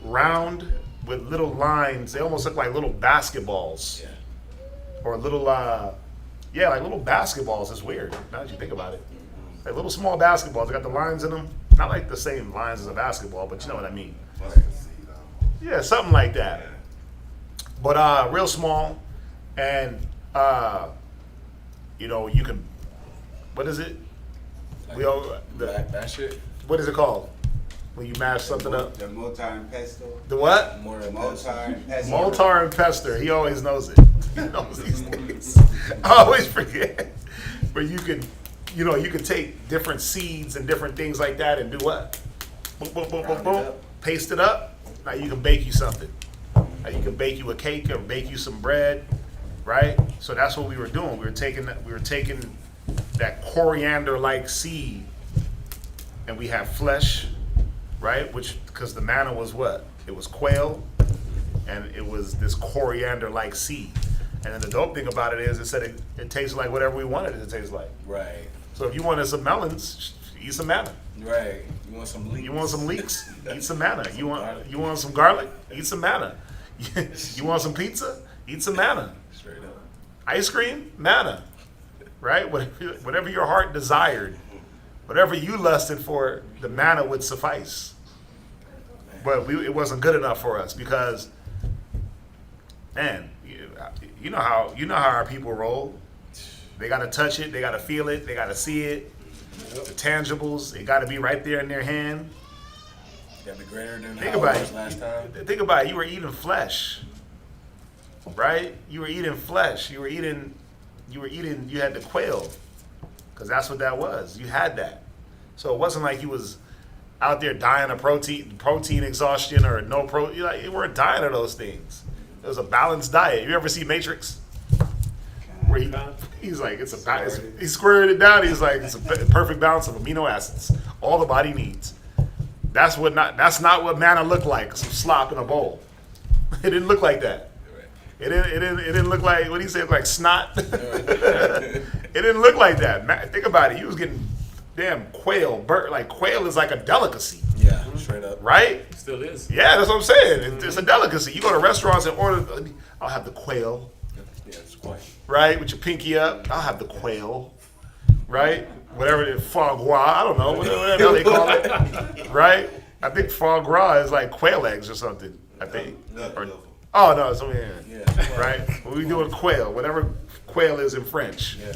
round, with little lines. They almost look like little basketballs. Yeah. Or little, like little basketballs. It's weird now that you think about it. Like little small basketballs. They got the lines in them. Not like the same lines as a basketball, but you know what I mean. Yeah, something like that. But real small, and you can. What is it? Mash it. What is it called when you mash something up? The mortar and pestle. The what? Mortar and pestle. Moltar and pester. He always knows it. He knows these things. I always forget. But you can take different seeds and different things like that and do what? Boom, boom, boom, boom, boom. Paste it up. Now you can bake you something. Now you can bake you a cake or bake you some bread, right? So that's what we were doing. We were taking that coriander-like seed, and we have flesh, right? Because the manna was what? It was quail, and it was this coriander-like seed. And then the dope thing about it is it said it tastes like whatever we wanted it to taste like. Right. So if you wanted some melons, eat some manna. Right. You want some leeks? You want some leeks? Eat some manna. You want some garlic? Eat some manna. You want some pizza? Eat some manna. Straight up. Ice cream? Manna. Right? Whatever your heart desired, whatever you lusted for, the manna would suffice. But it wasn't good enough for us because, man, you know how our people roll. They got to touch it. They got to feel it. They got to see it. The tangibles. It got to be right there in their hand. Got to be greater than Think how about it was it. last time. Think about it. You were eating flesh, right? You were eating flesh. You had the quail, because that's what that was. You had that. So it wasn't like you was out there dying of protein exhaustion or no protein. You weren't dying of those things. It was a balanced diet. You ever see Matrix? Where he's like, he squared it down. He's like, it's a perfect balance of amino acids, all the body needs. That's not what manna looked like. Some slop in a bowl. It didn't look like that. It didn't look like, what do you say, like snot? It didn't look like that. Think about it. You was getting damn quail. Like quail is like a delicacy. Yeah, straight up. Right? Still is. Yeah, that's what I'm saying. It's a delicacy. You go to restaurants and order, I'll have the quail. Yeah, it's quite. Right? With your pinky up. I'll have the quail. Right? Whatever it is, foie gras. I don't know. Whatever the hell they call it. Right? I think foie gras is like quail eggs or something. I think. Oh, no. So, yeah. Right? Well, we doing quail. Whatever quail is in French. Yeah.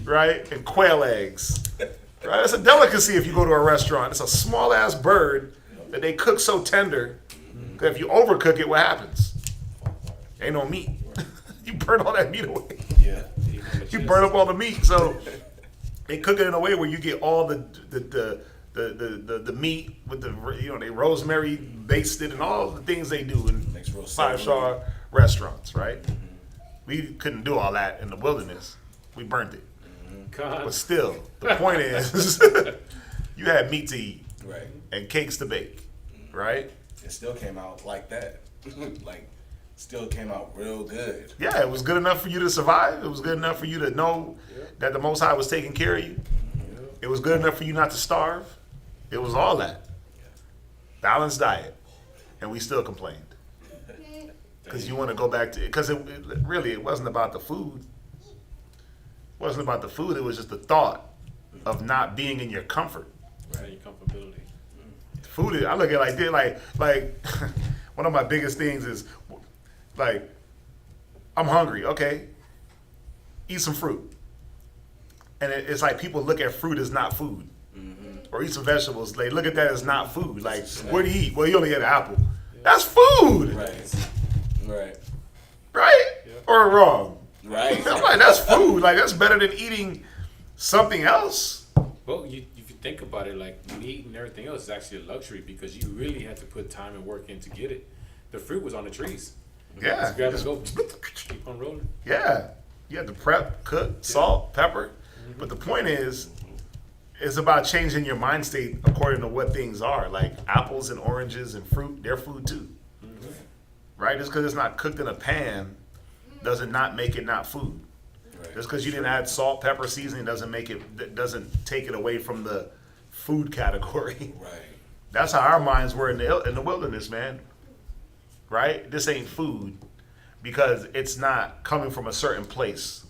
right? And quail eggs. Right? It's a delicacy if you go to a restaurant. It's a small ass bird that they cook so tender that if you overcook it, what happens? Ain't no meat. You burn all that meat away. Yeah. You burn up all the meat. So they cook it in a way where you get all the meat with the they rosemary basted and all the things they do in Makes real 5-star restaurants, right? We couldn't do all that in the wilderness. We burnt it. God. But still, the point is, you had meat to eat Right. and cakes to bake, right? It still came out like that. Like, still came out real good. Yeah, it was good enough for you to survive. It was good enough for you to know that the Most High was taking care of you. It was good enough for you not to starve. It was all that. Balanced diet. And we still complained. Because you want to go back to, because it wasn't about the food. It wasn't about the food. It was just the thought of not being in your comfort. Right, your comfortability. Food, I look at it like one of my biggest things is, like, I'm hungry. Okay, eat some fruit. And it's like people look at fruit as not food. Or eat some vegetables. They look at that as not food. Like, what do you eat? Well, you only had an apple. That's food. Right. Right. Right? Or wrong? Right. I'm like, that's food. Like, that's better than eating something else. Well, if you think about it, like meat and everything else is actually a luxury because you really had to put time and work in to get it. The fruit was on the trees. Yeah. Just grab and go. Keep on rolling. Yeah. You had to prep, cook, salt, pepper. But the point is, it's about changing your mind state according to what things are. Like apples and oranges and fruit, they're food too. Right? Just because it's not cooked in a pan doesn't not make it not food. Right. Just because you didn't add salt, pepper, seasoning doesn't take it away from the food category. Right. That's how our minds were in the wilderness, man. Right? This ain't food because it's not coming from a certain place.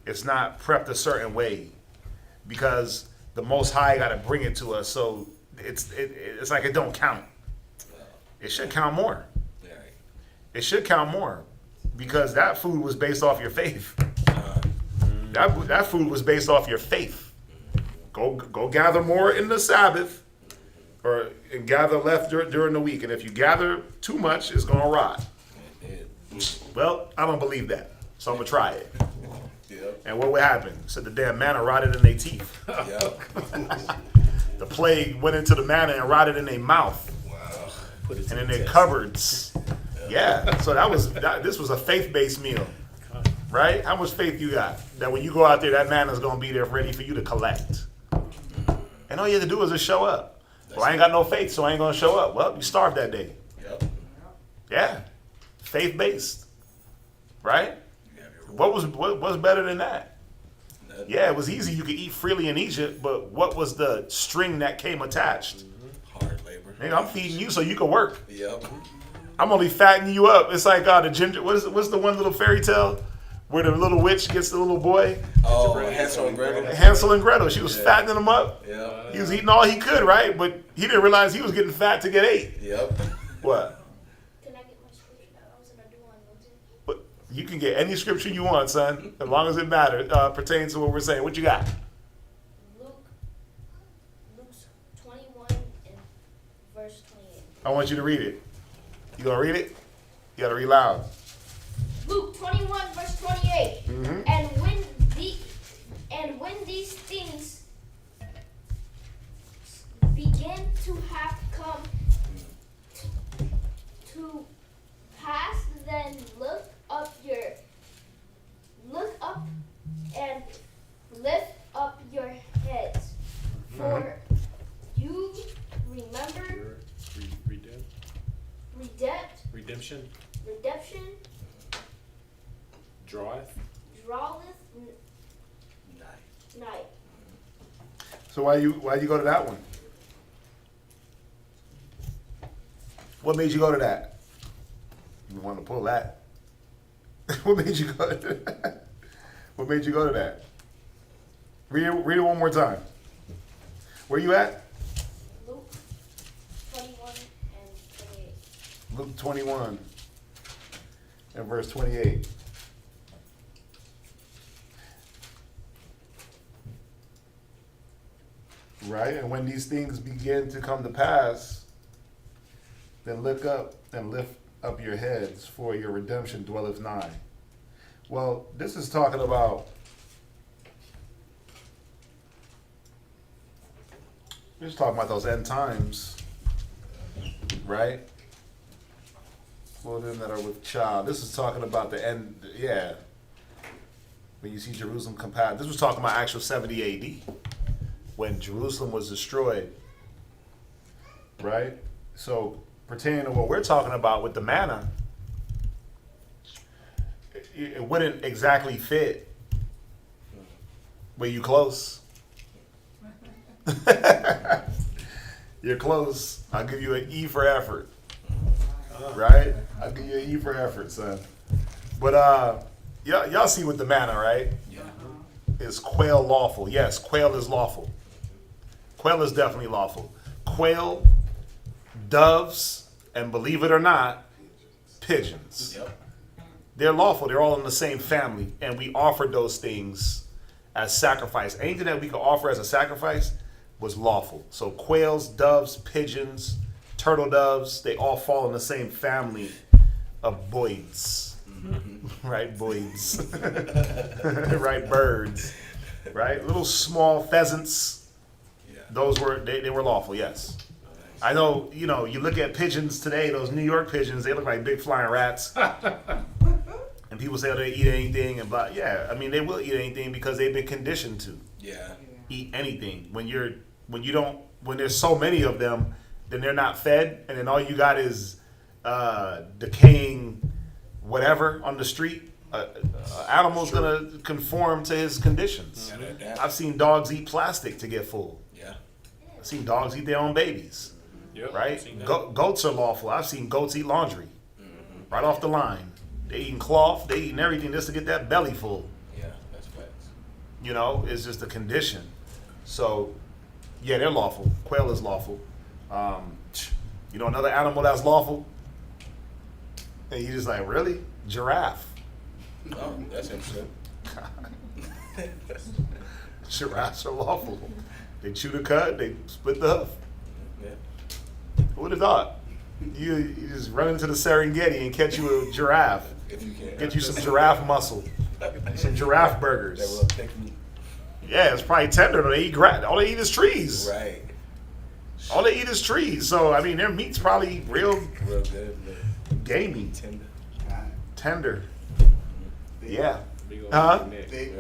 It's not prepped a certain way because the Most High got to bring it to us. So it's like it don't count. It should count more. Right. It should count more because that food was based off your faith. That food was based off your faith. Go gather more in the Sabbath, and gather left during the week. And if you gather too much, it's gonna rot. Well, I don't believe that, so I'm gonna try it. Yep. And what would happen? So the damn manna rotted in their teeth. Yep. The plague went into the manna and rotted in their mouth Wow. Put it to and in the their test. cupboards. Yeah. So this was a faith-based meal. Right? How much faith you got that when you go out there, that manna's gonna be there ready for you to collect? And all you have to do is just show up. Well, I ain't got no faith, so I ain't gonna show up. Well, you starved that day. Yep. Yeah. Faith-based. Right? You have your What's better than that? Nothing. Yeah, it was easy. You could eat freely in Egypt, but what was the string that came attached? hard labor. Nigga, I'm feeding you so you can work. Yep. I'm only fattening you up. It's like the ginger. What's the one little fairy tale where the little witch gets the little boy? Oh, Hansel and Gretel. Hansel and Gretel. She was fattening him up. Yep. He was eating all he could, right? But he didn't realize he was getting fat to get ate. Yep. What? Can I get my scripture that I was gonna do on Moses? But you can get any scripture you want, son, as long as it matters, pertains to what we're saying. What you got? Luke's 21 and verse 28. I want you to read it. You gonna read it? You gotta read loud. Luke 21 verse 28. Mhm. And when these things begin to have come to pass, then look up and lift up your heads, for you remember Redemption redemption draweth. draweth night. So why you go to that one? What made you go to that? You want to pull that? What made you go to that? What made you go to that? Read it one more time. Where you at? Luke 21 and 28. Luke 21 and verse 28. Right? And when these things begin to come to pass, then look up and lift up your heads, for your redemption dwelleth nigh. Well, this is talking about, we're just talking about those end times, right? For them that are with child. This is talking about the end, yeah. When you see Jerusalem compact, this was talking about actual 70 AD, when Jerusalem was destroyed, right? So pertaining to what we're talking about with the manna, it wouldn't exactly fit. Were you close? You're close. I'll give you an E for effort. Right? I'll give you an E for effort, son. But y'all see with the manna, right? Yeah. Is quail lawful? Yes, quail is lawful. Quail is definitely lawful. Quail, doves, and believe it or not, pigeons. Yep. They're lawful. They're all in the same family, and we offered those things as sacrifice. Anything that we could offer as a sacrifice was lawful. So quails, doves, pigeons, turtle doves, they all fall in the same family of boids. Right, boids. Right, birds. Right, little small pheasants. Yeah. Those were they were lawful. Yes, I know. You know, you look at pigeons today. Those New York pigeons, they look like big flying rats. And people say, oh, they eat anything and blah. Yeah, I mean, they will eat anything because they've been conditioned to Yeah. eat anything. When there's so many of them, then they're not fed, and then all you got is decaying whatever on the street. Animal's gonna conform to his conditions. Gotta adapt. I've seen dogs eat plastic to get full. Yeah. I've seen dogs eat their own babies. Yep, Right? seen that. Goats are lawful. I've seen goats eat laundry right off the line. They eating cloth. They eating everything just to get that belly full. Yeah, that's facts. You know, it's just a condition. So, yeah, they're lawful. Quail is lawful. You know, another animal that's lawful? And you just like, really? Giraffe. Oh, that's interesting. Giraffes are lawful. They chew the cud, they split the hoof. Yeah. Who would have thought? You just run into the Serengeti and catch you a giraffe. If you can. Get you some giraffe muscle. Some giraffe That burgers. will take me. Yeah, it's probably tender. They eat grass. All they eat is trees. Right. All they eat is trees. So, I mean, their meat's probably real Real good. gamey, Tender. tender. Yeah. Big old Huh? neck. Big.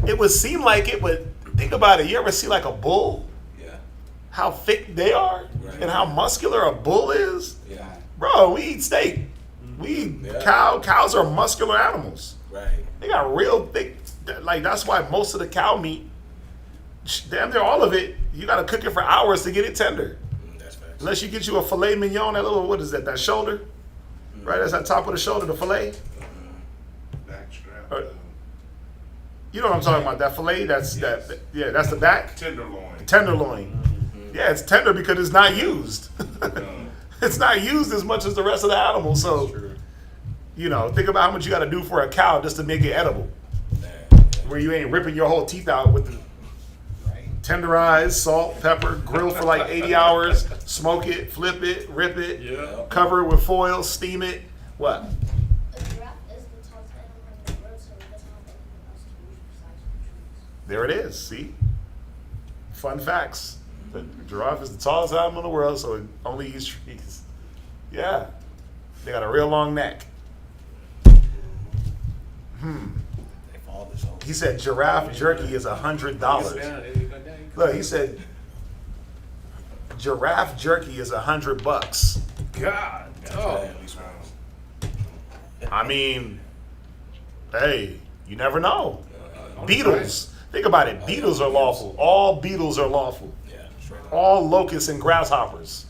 It would seem like it would. Think about it. You ever see like a bull? Yeah. How thick they are Right. and how muscular a bull is? Yeah. Bro, we eat steak. We eat Yeah. cow. Cows are muscular animals. Right. They got real thick. Like, that's why most of the cow meat, damn near all of it, you got to cook it for hours to get it tender. That's facts. Unless you get you a filet mignon, that little, what is that shoulder? Right, that's on top of the shoulder, the filet. Backstrap. You know what I'm talking about? That filet, that's Yes. yeah, that's the back. Tenderloin. Tenderloin. Yeah, it's tender because it's not used. It's not used as much as the rest of the animal. So, True. you know, think about how much you got to do for a cow just to make it edible. Where you ain't ripping your whole teeth out with the tenderized, salt, pepper, grill for like 80 hours, smoke it, flip it, rip it, Yeah. cover it with foil, steam it. What? A giraffe is the tallest animal in the world, so it doesn't have anything else to use besides trees. There it is. See? Fun facts. The giraffe is the tallest animal in the world, so it only eats trees. Yeah. They got a real long neck. They fall this whole. He said giraffe jerky is $100. Look, he said giraffe jerky is $100. God. Oh. I mean, hey, you never know. Uh, Beetles. Think about it. Beetles are lawful. All beetles are lawful. Yeah, straight up. All locusts and grasshoppers.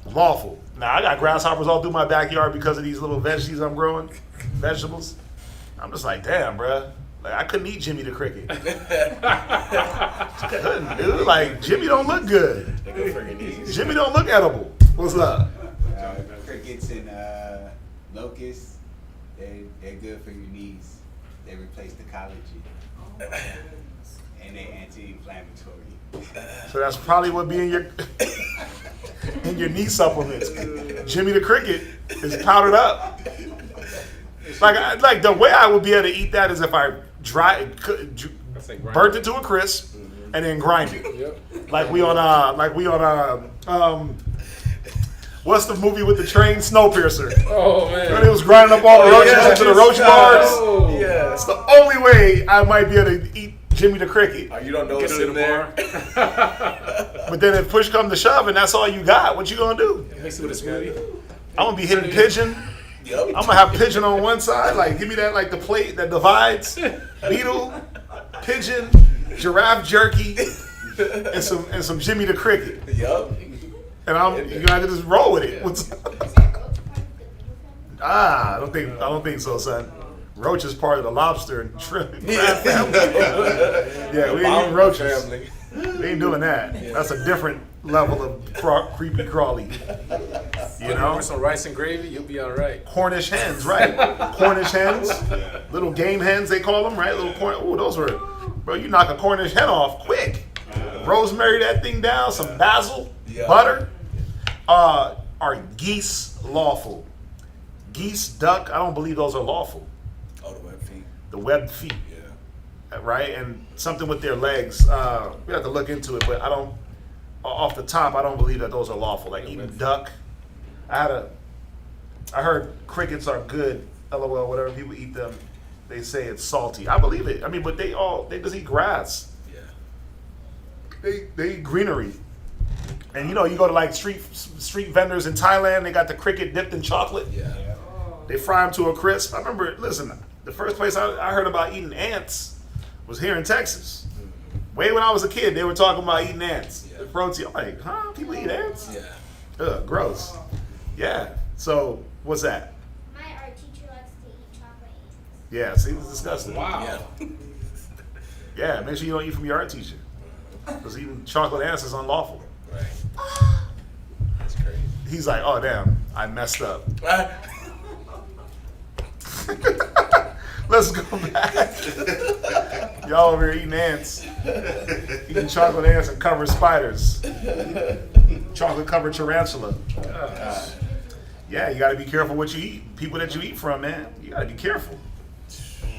Lawful. Now, I got grasshoppers all through my backyard because of these little veggies I'm growing. Vegetables. I'm just like, damn, bruh. Like, I couldn't eat Jimmy the Cricket. Couldn't, dude. Like, Jimmy don't look good. They go freaking easy. Jimmy don't look edible. What's up? Crickets and locusts, they're good for your knees. They replace the collagen. Oh, my goodness. And and they anti-inflammatory. So that's probably what be in your in your knee supplements. Jimmy the Cricket is powdered up. Like the way I would be able to eat that is if I burnt it to a crisp and then grind it. Yep. Like we on what's the movie with the train? Snowpiercer. Oh man. When it was grinding up all the roaches into the roach bars. Oh. Yeah. That's the only way I might be able to eat Jimmy the Cricket. Oh, you don't know Get what's it in there. But then if push come to shove and that's all you got, what you gonna do? Mix it with a smoothie. I'm gonna be hitting pigeon. Yep. I'm gonna have pigeon on one side, like give me that like the plate that divides, beetle, pigeon, giraffe jerky, and some Jimmy the Cricket. Yup. And you gotta just roll with it. Yeah. What's- Is that roach part of the beetle family? I don't think so, son. Roach is part of the lobster and shrimp crab family. Yeah, we ain't eating roaches. Family. We ain't doing that. That's a different level of creepy crawly. You know? With some rice and gravy, you'll be all right. Cornish hens, right? Cornish hens, little game hens they call them, right? Little corn. Ooh, those were, bro. You knock a Cornish hen off quick. Rosemary that thing down, some basil, Yeah. butter. Are geese lawful? Geese, duck. I don't believe those are lawful. Oh, the web feet. The webbed feet, Yeah. right? And something with their legs. We have to look into it, but I don't. Off the top, I don't believe that those are lawful. Like eating duck. I heard crickets are good. LOL. Whatever people eat them, they say it's salty. I believe it. I mean, but they just eat grass. Yeah. They eat greenery. And you know, you go to like street vendors in Thailand, they got the cricket dipped in chocolate. Yeah. They fry them to a crisp. I remember, listen, the first place I heard about eating ants was here in Texas. Way when I was a kid, they were talking about eating ants. Yeah. The protein. I'm like, huh? People eat ants? Yeah. Ugh, gross. Yeah. So, what's that? My art teacher likes to eat chocolate ants. Yeah, see, it's disgusting. Wow. Yeah. Yeah, make sure you don't eat from your art teacher. Because eating chocolate ants is unlawful. Right. That's crazy. He's like, oh, damn, I messed up. Let's go back. Y'all over here eating ants. Eating chocolate ants and covered spiders. Chocolate covered tarantula. Yeah, you gotta be careful what you eat. People that you eat from, man, you gotta be careful.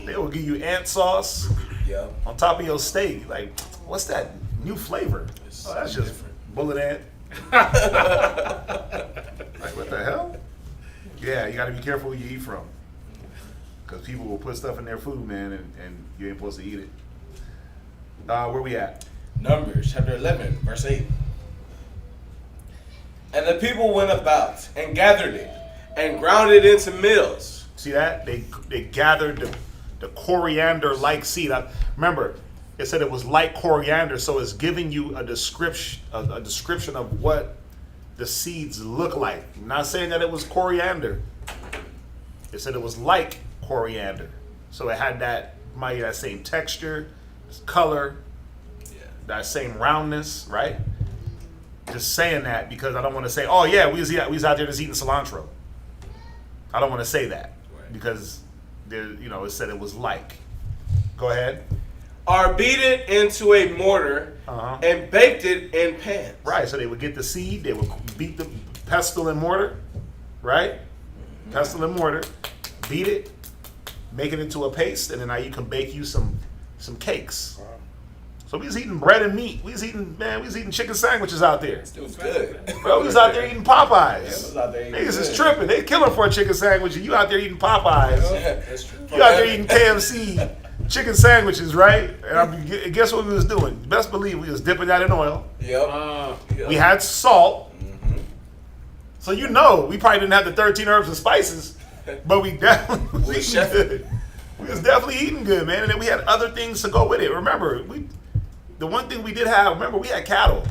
They will give you ant sauce Yeah. on top of your steak. Like, what's that new flavor? Oh, that's just bullet ant. Like, what the hell? Yeah, you gotta be careful who you eat from. Because people will put stuff in their food, man, and you ain't supposed to eat it. Where we at? Numbers chapter 11, verse 8. And the people went about and gathered it and ground it into mills. See that? They gathered the coriander-like seed. Remember, it said it was like coriander, so it's giving you a description of what the seeds look like. I'm not saying that it was coriander. It said it was like coriander. So it had that same texture, color, that same roundness, right? Just saying that because I don't want to say, oh yeah, we was out there just eating cilantro. I don't want to say that because it said it was like. Go ahead. Are beat it into a mortar and baked it in pans. Right, so they would get the seed, they would beat the pestle and mortar, right? Pestle and mortar, beat it, make it into a paste, and then now you can bake you some cakes. So we was eating bread and meat. We was eating chicken sandwiches out there. It was good. Bro, we was out there eating Popeyes. was out there eating Niggas is good. tripping. They killing for a chicken sandwich, and you out there eating Popeyes. That's true. You out there eating KFC chicken sandwiches, right? And guess what we was doing? Best believe we was dipping that in oil. Yep. We had salt. So we probably didn't have the 13 herbs and spices, but we definitely was eating good. We was definitely eating good, man. And then we had other things to go with it. Remember, the one thing we did have, we had cattle.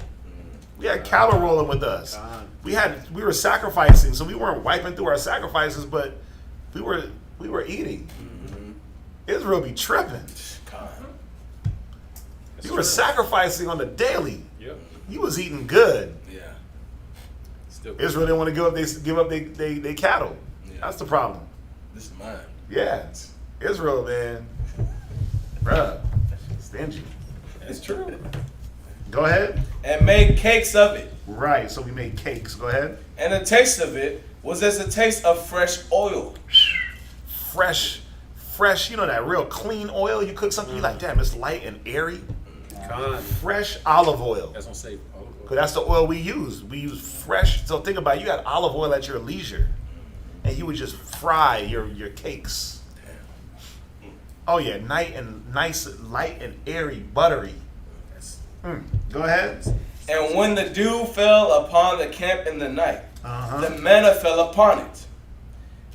We had cattle rolling with us. We were sacrificing, so we weren't wiping through our sacrifices, but we were eating. Israel be tripping. You were sacrificing on the daily. Yep. You was eating good. Yeah. Still Israel didn't want to give up they cattle. Yeah. That's the problem. This is mine. Yeah. Israel, man. Bruh. Stingy. It's true. Go ahead. and made cakes of it. Right, so we made cakes. Go ahead. And the taste of it was as the taste of fresh oil. Fresh, you know, that real clean oil. You cook something, you like, damn, it's light and airy. Con. Fresh olive oil. That's gonna say olive oil. Because that's the oil we use. We use fresh. So think about it. You got olive oil at your leisure. And you would just fry your cakes. Oh, yeah. Nice, light and airy, buttery. Go ahead. And when the dew fell upon the camp in the night, Uh-huh. the manna fell upon it.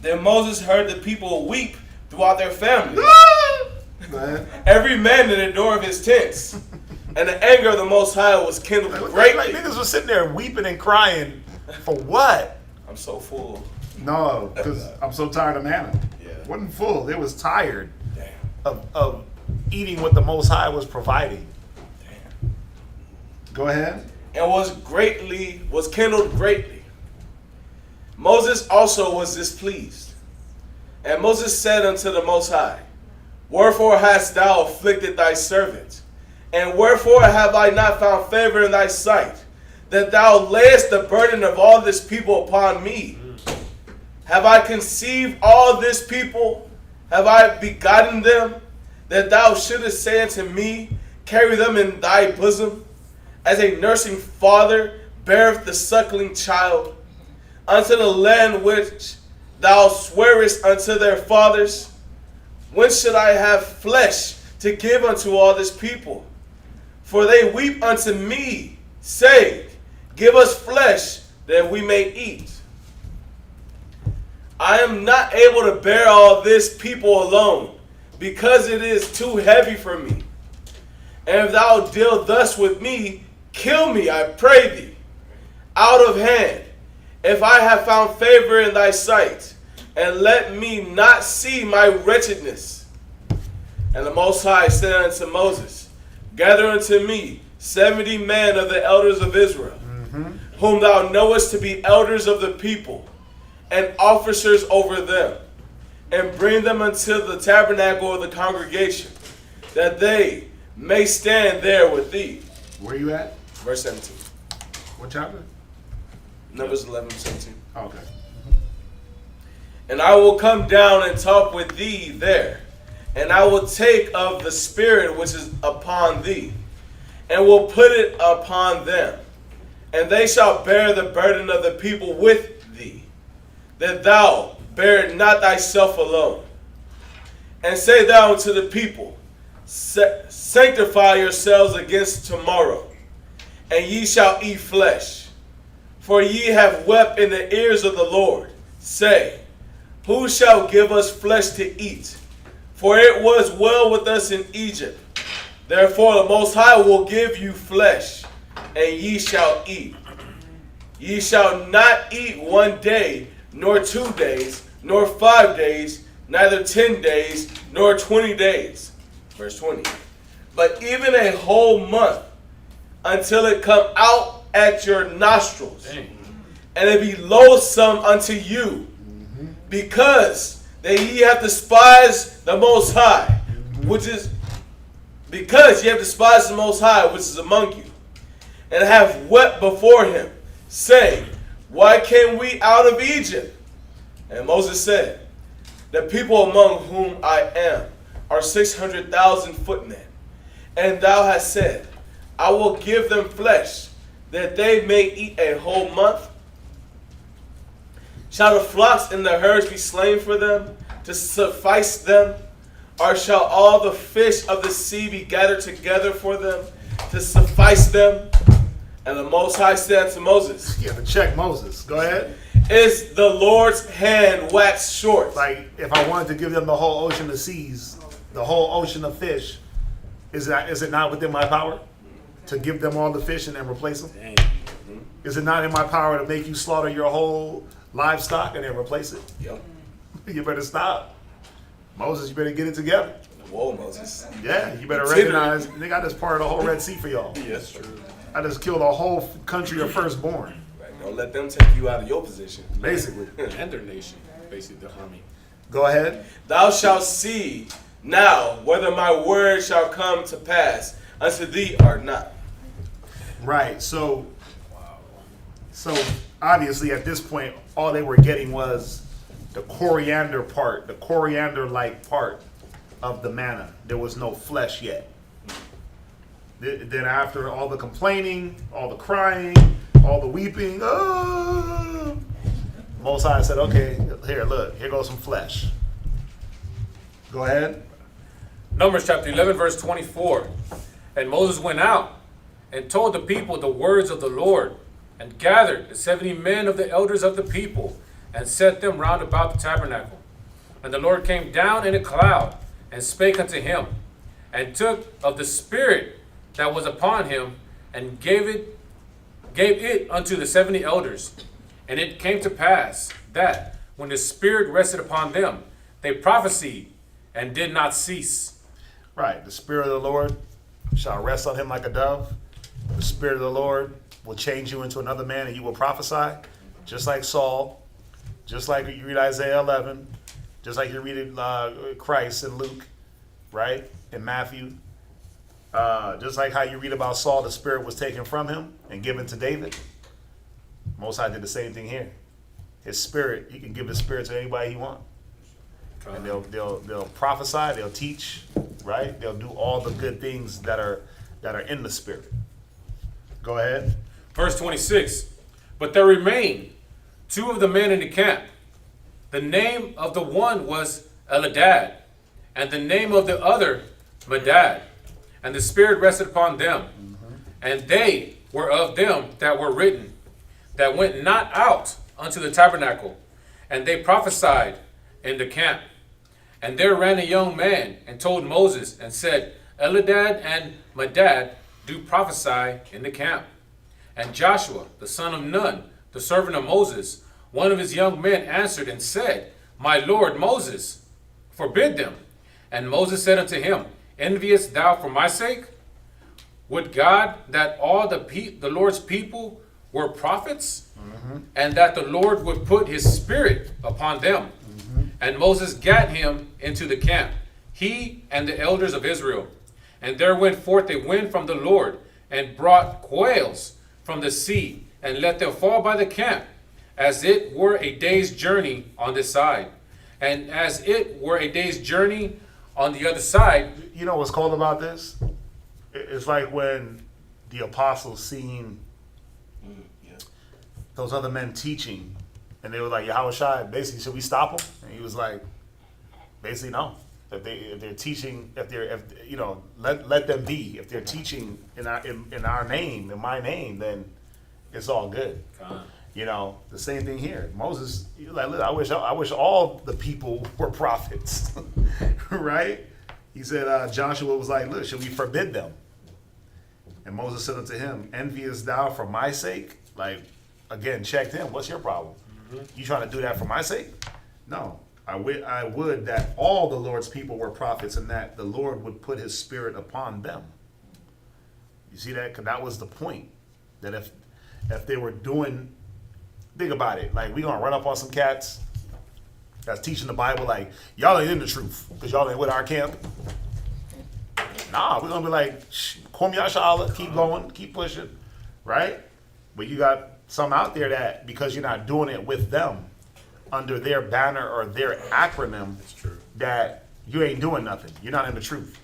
Then Moses heard the people weep throughout their families, Go ahead. every man in the door of his tents. And the anger of the Most High was kindled Like, greatly. niggas was sitting there weeping and crying for what? I'm so full. No, because I'm so tired of manna. Yeah. Wasn't full. They was tired Damn. of eating what the Most High was providing. Damn. Go ahead. And was kindled greatly. Moses also was displeased. And Moses said unto the Most High, Wherefore hast thou afflicted thy servant? And wherefore have I not found favor in thy sight, that thou layest the burden of all this people upon me? Have I conceived all this people? Have I begotten them? That thou shouldest say unto me, Carry them in thy bosom, as a nursing father beareth the suckling child, unto the land which thou swearest unto their fathers? When should I have flesh to give unto all this people? For they weep unto me, saying, Give us flesh that we may eat. I am not able to bear all this people alone, because it is too heavy for me. And if thou deal thus with me, kill me, I pray thee, out of hand, if I have found favor in thy sight, and let me not see my wretchedness. And the Most High said unto Moses, Gather unto me 70 men of the elders of Israel, whom thou knowest to be elders of the people, and officers over them, and bring them unto the tabernacle of the congregation, that they may stand there with thee. Where you at? Verse 17. What chapter? Numbers 11, 17. Okay. And I will come down and talk with thee there, and I will take of the Spirit which is upon thee, and will put it upon them, and they shall bear the burden of the people with thee, that thou bear it not thyself alone. And say thou unto the people, Sanctify yourselves against tomorrow, and ye shall eat flesh. For ye have wept in the ears of the Lord. Say, Who shall give us flesh to eat? For it was well with us in Egypt. Therefore the Most High will give you flesh, and ye shall eat. Ye shall not eat 1 day, nor 2 days, nor 5 days, neither 10 days, nor 20 days. Verse 20. But even a whole month, until it come out at your nostrils, Dang. and it be loathsome unto you, because that ye have despised the Most High, because ye have despised the Most High, which is among you, and have wept before him, saying, Why came we out of Egypt? And Moses said, The people among whom I am are 600,000 footmen, and thou hast said, I will give them flesh, that they may eat a whole month. Shall the flocks and the herds be slain for them, to suffice them? Or shall all the fish of the sea be gathered together for them, to suffice them? And the Most High said to Moses, You have to check Moses. Go ahead. Is the Lord's hand waxed short? Like, if I wanted to give them the whole ocean of seas, the whole ocean of fish, is it not within my power to give them all the fish and then replace them? Dang. Is it not in my power to make you slaughter your whole livestock and then replace it? Yep. You better stop. Moses, you better get it together. Whoa, Moses. Yeah, you better Consider it. recognize, nigga, I just parted the whole Red Sea for y'all. Yes, true. I just killed a whole country of firstborn, Right, don't let them take you out of your position. basically. And their nation, basically the army. Go ahead. Thou shalt see now whether my word shall come to pass unto thee are not. Right. So obviously at this point, all they were getting was the coriander part, the coriander-like part of the manna. There was no flesh yet. Then after all the complaining, all the crying, all the weeping, Most High said, okay, here, look, here goes some flesh. Go ahead. Numbers chapter 11, verse 24. And Moses went out and told the people the words of the Lord, and gathered the 70 men of the elders of the people, and set them round about the tabernacle. And the Lord came down in a cloud, and spake unto him, and took of the spirit that was upon him, and gave it unto the 70 elders. And it came to pass that, when the spirit rested upon them, they prophesied, and did not cease. Right. The Spirit of the Lord shall rest on him like a dove. The Spirit of the Lord will change you into another man and you will prophesy, just like Saul, just like you read Isaiah 11, just like you read Christ in Luke, right, in Matthew. Just like how you read about Saul, the Spirit was taken from him and given to David. Most High did the same thing here. His Spirit, he can give his Spirit to anybody he wants. And they'll prophesy, they'll teach, right? They'll do all the good things that are in the Spirit. Go ahead. Verse 26. But there remained 2 of the men in the camp. The name of the one was Eladad, and the name of the other Medad. And the Spirit rested upon them. And they were of them that were written, that went not out unto the tabernacle. And they prophesied in the camp. And there ran a young man and told Moses and said, Eladad and Medad do prophesy in the camp. And Joshua, the son of Nun, the servant of Moses, one of his young men answered and said, My Lord Moses, forbid them. And Moses said unto him, Enviest thou for my sake? Would God that all the Lord's people were prophets, and that the Lord would put his spirit upon them? And Moses gat him into the camp, he and the elders of Israel. And there went forth a wind from the Lord, and brought quails from the sea, and let them fall by the camp, as it were a day's journey on this side, and as it were a day's journey on the other side. You know what's cool about this? It's like when the apostles seen those other men teaching, and they were like, Yahushua, basically, should we stop them? And he was like, basically, no. If they're teaching, let them be. If they're teaching in our name, in my name, then it's all good. The same thing here. Moses, he was like, look, I wish all the people were prophets, right? He said, Joshua was like, look, should we forbid them? And Moses said unto him, Enviest thou for my sake? Like, again, check him. What's your problem? You trying to do that for my sake? No. I would that all the Lord's people were prophets, and that the Lord would put his spirit upon them. You see that? Because that was the point. That if they were doing, think about it, like we going to run up on some cats that's teaching the Bible, like, y'all ain't in the truth because y'all ain't with our camp. Nah, we're going to be like, Kum Yashala, keep going, keep pushing, right? But you got some out there that, because you're not doing it with them, under their banner or their acronym, that you ain't doing nothing. You're not in the truth.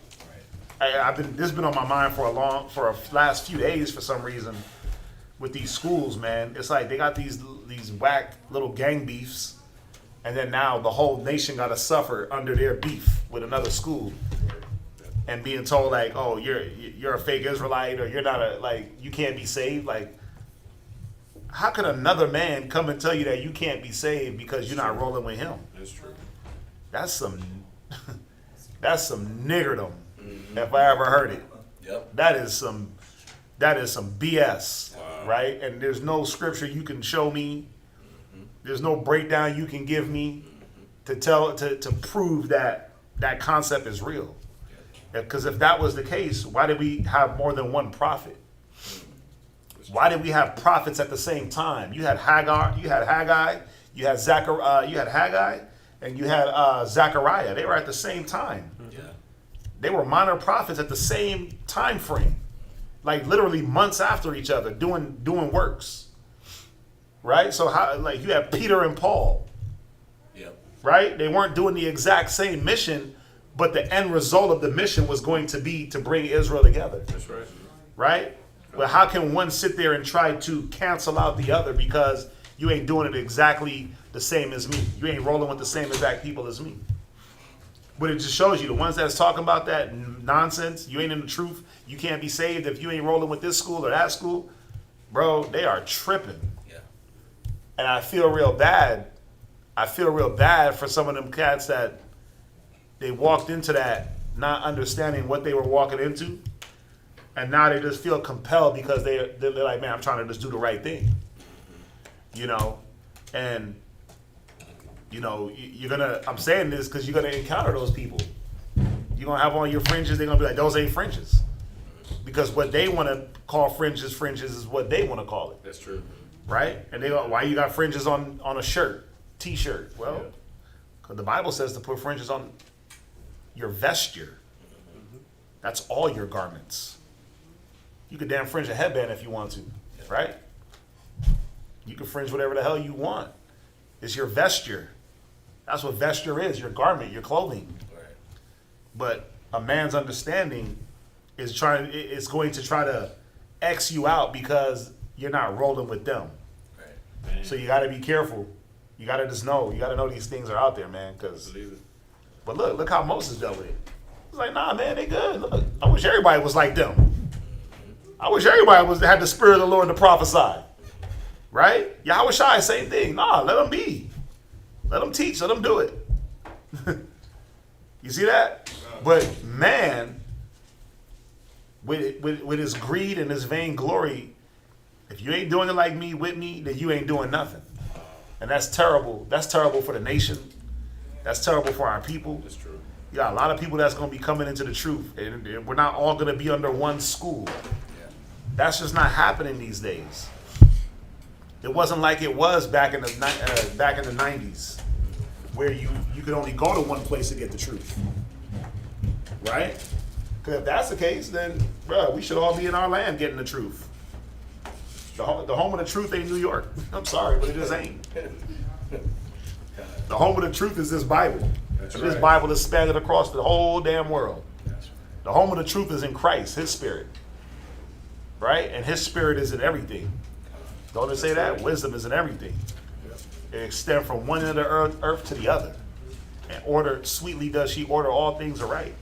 Right. This has been on my mind for a last few days for some reason with these schools, man. It's like they got these whack little gang beefs, and then now the whole nation got to suffer under their beef with another school, and being told like, oh, you're a fake Israelite, or you're not you can't be saved, like. How could another man come and tell you that you can't be saved because you're not rolling with him? That's true. That's some niggerdom, if I ever heard it. Yep. That is some BS, right? And there's no scripture you can show me. There's no breakdown you can give me to prove that concept is real. Because if that was the case, why did we have more than one prophet? Why did we have prophets at the same time? You had Haggai, you had Haggai, and you had Zechariah. They were at the same time. Yeah. They were minor prophets at the same time frame, like literally months after each other, doing works. Right? So how, like, you have Peter and Paul. Yep. Right? They weren't doing the exact same mission, but the end result of the mission was going to be to bring Israel together. That's right. Right? But how can one sit there and try to cancel out the other because you ain't doing it exactly the same as me? You ain't rolling with the same exact people as me. But it just shows you the ones that's talking about that nonsense, you ain't in the truth, you can't be saved if you ain't rolling with this school or that school. Bro, they are tripping. Yeah. And I feel real bad. I feel real bad for some of them cats that they walked into that not understanding what they were walking into. And now they just feel compelled because they're like, man, I'm trying to just do the right thing. You know? And, you know, you're going to, I'm saying this because you're going to encounter those people. You're going to have on your fringes, they're going to be like, those ain't fringes. Because what they want to call fringes is what they want to call it. That's true. Right? And they go, why you got fringes on a shirt, t-shirt? Well, because the Bible says to put fringes on your vesture. That's all your garments. You could damn fringe a headband if you want to, right? You can fringe whatever the hell you want. It's your vesture. That's what vesture is, your garment, your clothing. Right. But a man's understanding is going to try to X you out because you're not rolling with them. Right. So you got to be careful. You got to just know. You got to know these things are out there, man. But look how Moses dealt with it. He's like, nah, man, they good. Look, I wish everybody was like them. I wish everybody had the spirit of the Lord to prophesy. Right? Yahweh Shai, same thing. Nah, let them be. Let them teach. Let them do it. You see that? But man, with his greed and his vainglory, if you ain't doing it like me, with me, then you ain't doing nothing. And that's terrible. That's terrible for the nation. That's terrible for our people. That's true. You got a lot of people that's going to be coming into the truth. And we're not all going to be under one school. That's just not happening these days. It wasn't like it was back in the 90s, where you could only go to one place to get the truth, right? Because if that's the case, then bro, we should all be in our land getting the truth. The home of the truth ain't New York. I'm sorry, but it just ain't. The home of the truth is this Bible. That's And this right. Bible is spanned across the whole damn world. That's right. The home of the truth is in Christ, His Spirit. Right? And His Spirit is in everything. Don't it say that? Wisdom is in everything. It extends from one end of the earth to the other. And sweetly does she order all things aright.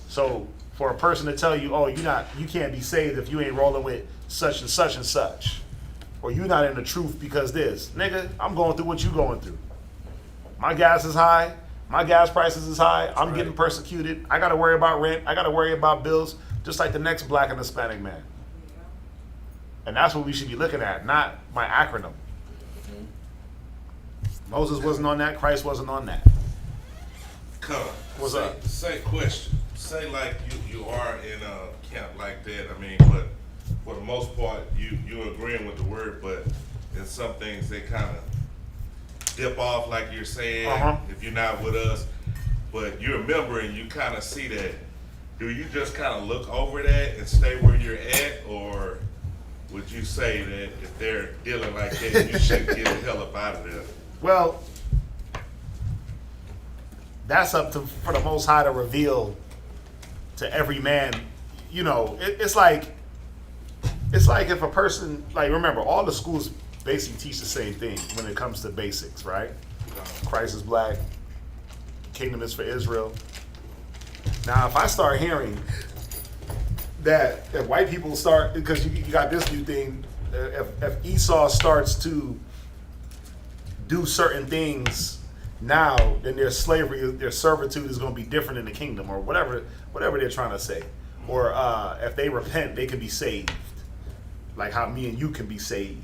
So for a person to tell you, oh, you can't be saved if you ain't rolling with such and such and such. Or you're not in the truth because this. Nigga, I'm going through what you going through. My gas is high. My gas prices is high. I'm getting persecuted. I got to worry about rent. I got to worry about bills, just like the next black and Hispanic man. And that's what we should be looking at, not my acronym. Moses wasn't on that. Christ wasn't on that. Come. What's up? Say question. Say like you are in a camp like that. I mean, but for the most part, you agreeing with the word, but in some things they kind of dip off, like you're saying, if you're not with us. But you're a member and you kind of see that. Do you just kind of look over that and stay where you're at, or would you say that if they're dealing like that, you shouldn't get the hell up out of there? Well, that's up for the Most High to reveal to every man. You know, it's like if a person, like, remember, all the schools basically teach the same thing when it comes to basics, right? Christ is black, kingdom is for Israel. Now, if I start hearing that if white people start, because you got this new thing, if Esau starts to do certain things now, then their slavery, their servitude is going to be different in the kingdom, or whatever they're trying to say. Or if they repent, they can be saved, like how me and you can be saved.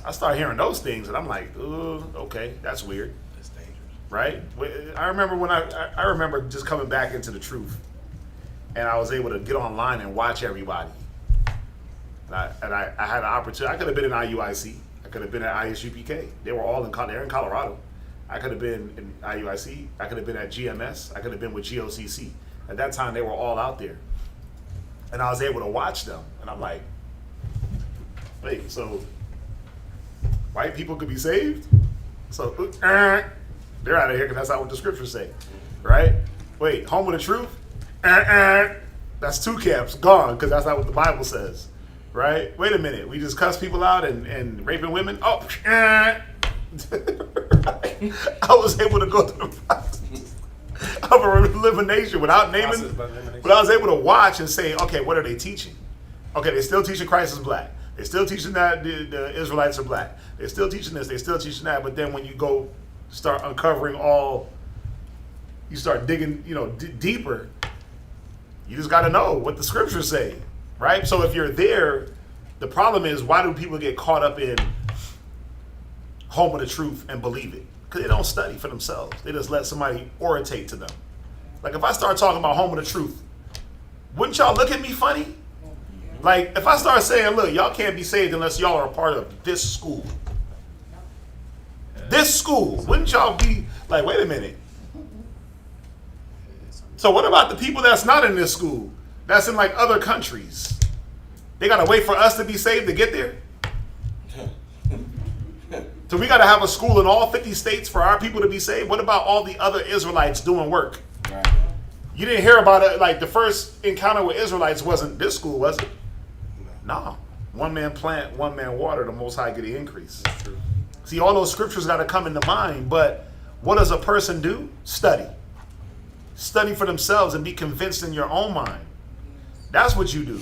I start hearing those things, and I'm like, ooh, okay, that's weird. That's dangerous. Right? I remember when I remember just coming back into the truth, and I was able to get online and watch everybody. And I had an opportunity. I could have been in IUIC. I could have been at ISUPK. They were all they're in Colorado. I could have been in IUIC. I could have been at GMS. I could have been with GOCC. At that time, they were all out there. And I was able to watch them. And I'm like, wait, so white people could be saved? So they're out of here because that's not what the scriptures say, right? Wait, home of the truth? That's two camps gone because that's not what the Bible says, right? Wait a minute, we just cuss people out and raping women? Oh, I was able to go through the process of elimination without naming, but I was able to watch and say, okay, what are they teaching? Okay, they're still teaching Christ is black. They're still teaching that the Israelites are black. They're still teaching this. They're still teaching that. But then when you go start uncovering you start digging, deeper. You just got to know what the scriptures say, right? So if you're there, the problem is, why do people get caught up in home of the truth and believe it? Because they don't study for themselves. They just let somebody orientate to them. Like if I start talking about home of the truth, wouldn't y'all look at me funny? Like if I start saying, look, y'all can't be saved unless y'all are a part of this school. This school, wouldn't y'all be like, wait a minute. So what about the people that's not in this school? That's in like other countries. They got to wait for us to be saved to get there? So we got to have a school in all 50 states for our people to be saved? What about all the other Israelites doing work? Right. You didn't hear about it, like the first encounter with Israelites wasn't this school, was it? No. One man plant, one man water, the Most High get the increase. That's true. See, all those scriptures got to come into mind, but what does a person do? Study. Study for themselves and be convinced in your own mind. That's what you do.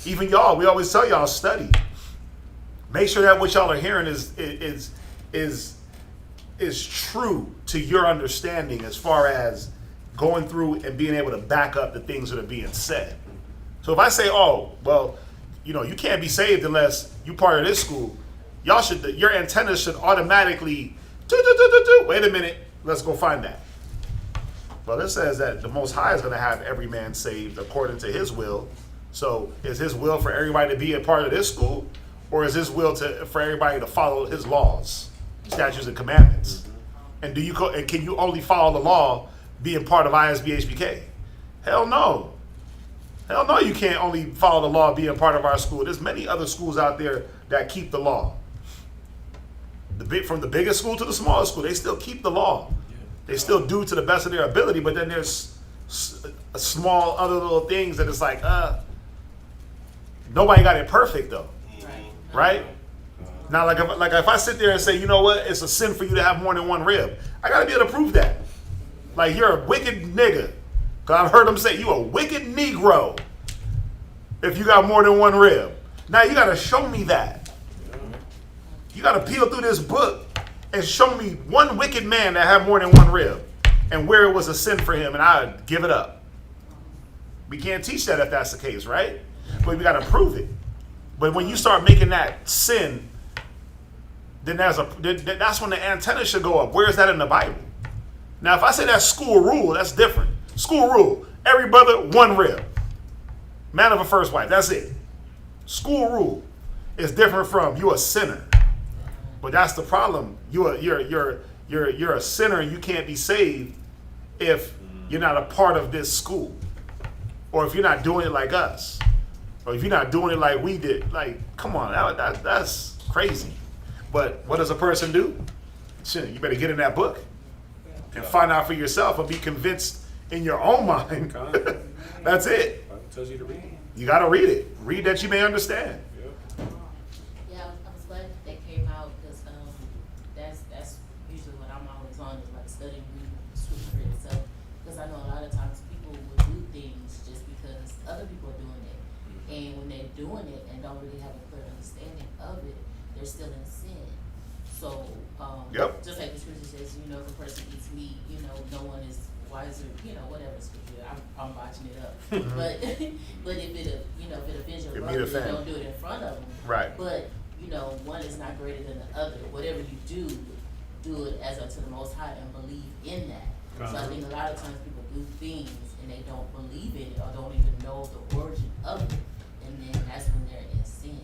Even y'all, we always tell y'all, study. Make sure that what y'all are hearing is true to your understanding as far as going through and being able to back up the things that are being said. So if I say, oh, well, you can't be saved unless you're part of this school, your antennas should automatically wait a minute, let's go find that. Well, it says that the Most High is going to have every man saved according to his will. So is his will for everybody to be a part of this school? Or is his will for everybody to follow his laws, statutes, and commandments? And can you only follow the law being part of ISBHPK? Hell no. Hell no, you can't only follow the law being part of our school. There's many other schools out there that keep the law. From the biggest school to the smallest school, they still keep the law. They still do to the best of their ability, but then there's small other little things that it's like, nobody got it perfect though, right? Now, like if I sit there and say, you know what, it's a sin for you to have more than one rib, I gotta be able to prove that. Like you're a wicked nigga, cause I've heard them say you a wicked Negro if you got more than one rib. Now you gotta show me that. You gotta peel through this book and show me one wicked man that had more than one rib and where it was a sin for him, and I'd give it up. We can't teach that if that's the case, right? But we got to prove it. But when you start making that sin, then that's when the antenna should go up. Where is that in the Bible? Now, if I say that's school rule, that's different. School rule, every brother, one rib. Man of a first wife, that's it. School rule is different from you a sinner. But that's the problem. You're a sinner and you can't be saved if you're not a part of this school, or if you're not doing it like us, or if you're not doing it like we did. Like, come on, that's crazy. But what does a person do? Shit, you better get in that book and find out for yourself and be convinced in your own mind. That's it. Bible tells you to read. You got to read it. Read that you may understand. Yeah, I was glad that they came out because that's usually what I'm always on is like studying, reading scripture itself. Because I know a lot of times people will do things just because other people are doing it, and when they're doing it and don't really have a clear understanding of it, they're still in sin. So just like the scripture says, if a person eats meat, no one is wiser, whatever scripture. I'm botching it up, but if it offends your brother, you don't do it in front of them. Right. But one is not greater than the other. Whatever you do it as unto the Most High and believe in that. So I think a lot of times people do things and they don't believe in it or don't even know the origin of it, and then that's when they're in sin.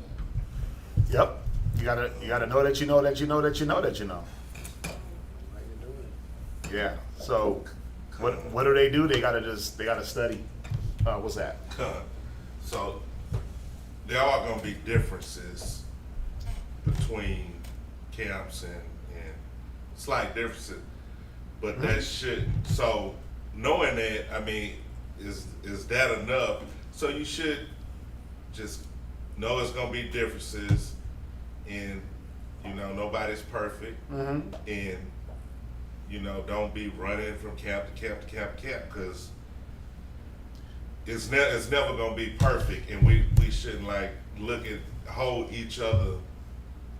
Yep. You gotta know that you know that you know that you know that you know. Yeah. So What do? They gotta study. What's that? So there are going to be differences between camps and slight differences, but that should. So knowing that, I mean, is that enough? So you should just know it's going to be differences, and nobody's perfect, and don't be running from camp to camp to camp to camp, because it's never gonna be perfect, and we shouldn't hold each other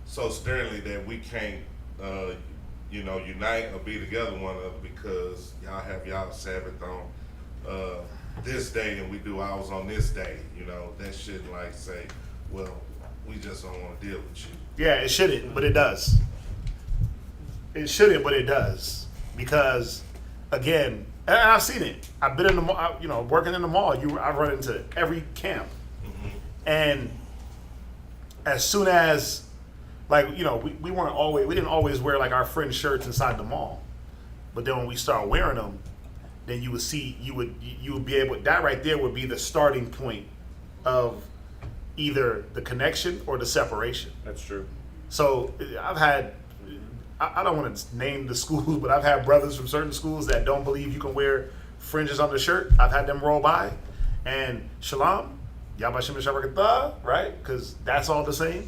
so sternly that we can't unite or be together one another because y'all have y'all Sabbath on this day and we do ours on this day. That shouldn't say, well, we just don't want to deal with you. Yeah, it shouldn't, but it does. It shouldn't, but it does, because again, and I've seen it. I've been in the mall, working in the mall. I've run into every camp, and as soon as, we didn't always wear our friend shirts inside the mall, but then when we start wearing them, then you would be able. That right there would be the starting point of either the connection or the separation. That's true. So I've had. I don't want to name the schools, but I've had brothers from certain schools that don't believe you can wear fringes on the shirt. I've had them roll by, and shalom, yabashim shabakatah, right? Because that's all the same,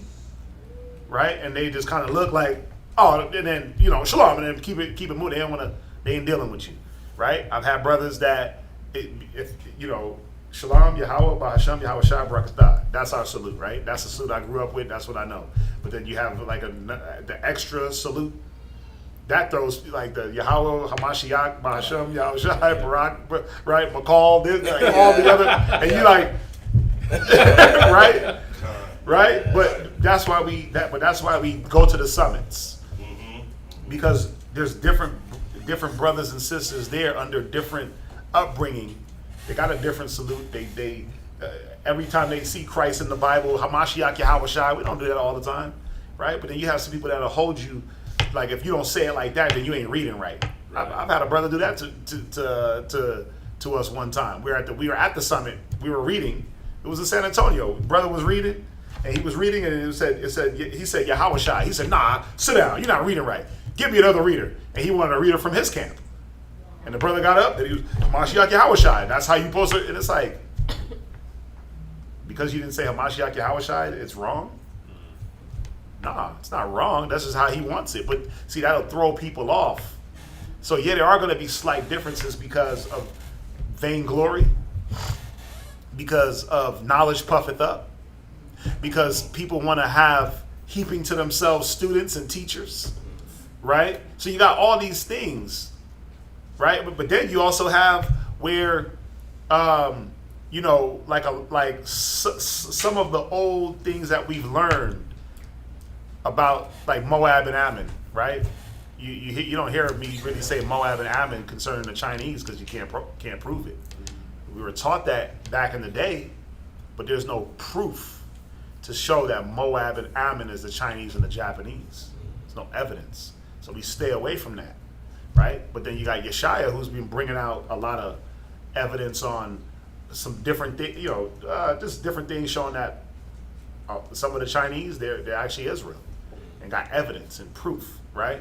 right? And they just kind of look like, oh, and then shalom, and then keep it moving. They ain't dealing with you, right? I've had brothers that, shalom, Yahweh, Bahasham, Yahweh Shai, Barakatah. That's our salute, right? That's the salute I grew up with. That's what I know. But then you have the extra salute. That throws the Yahweh, Hamashiach, Bahasham, Yahweh Shai, Barak, right? McCall, all the other, and you right? Right? But that's why we go to the summits. Because there's different brothers and sisters there under different upbringing. They got a different salute. They every time they see Christ in the Bible, Hamashiach Yahweh Shai, we don't do that all the time, right? But then you have some people that'll hold you, if you don't say it like that, then you ain't reading right. I've had a brother do that to us one time. We were at the summit. We were reading. It was in San Antonio. Brother was reading, and he was reading, and he said Yahweh Shai. He said, nah, sit down. You're not reading right. Give me another reader. And he wanted a reader from his camp. And the brother got up, and he was Hamashiach Yahweh Shai. That's how you post it. And it's because you didn't say Hamashiach Yahweh Shai, it's wrong? Nah, it's not wrong. That's just how he wants it. But see, that'll throw people off. So yeah, there are going to be slight differences because of vainglory, because of knowledge puffeth up, because people want to have heaping to themselves students and teachers, right? So you got all these things, right? But then you also have where, some of the old things that we've learned about Moab and Ammon, right? You don't hear me really say Moab and Ammon concerning the Chinese because you can't prove it. We were taught that back in the day, but there's no proof to show that Moab and Ammon is the Chinese and the Japanese. There's no evidence. So we stay away from that, right? But then you got Yeshaya, who's been bringing out a lot of evidence on some different things, just different things showing that some of the Chinese, they're actually Israel, and got evidence and proof, right?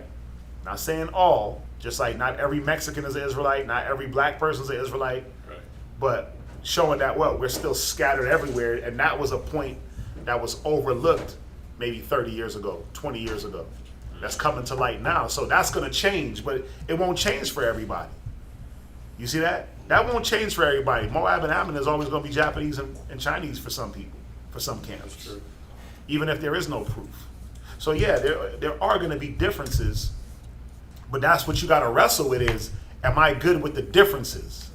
Not saying all, just like not every Mexican is an Israelite, not every black person is an Israelite, Right. but showing that, we're still scattered everywhere, and that was a point that was overlooked maybe 30 years ago, 20 years ago. That's coming to light now. So that's going to change, but it won't change for everybody. You see that? That won't change for everybody. Moab and Ammon is always going to be Japanese and Chinese for some people, for some camps. That's true. Even if there is no proof. So yeah, there are going to be differences, but that's what you got to wrestle with is, am I good with the differences?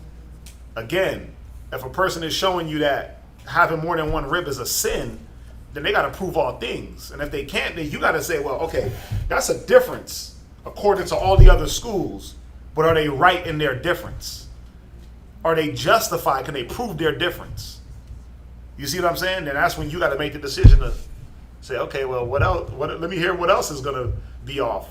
Again, if a person is showing you that having more than one rib is a sin, then they got to prove all things. And if they can't, then you got to say, well, okay, that's a difference according to all the other schools, but are they right in their difference? Are they justified? Can they prove their difference? You see what I'm saying? Then that's when you got to make the decision to say, okay, well, what else? Let me hear what else is going to be off.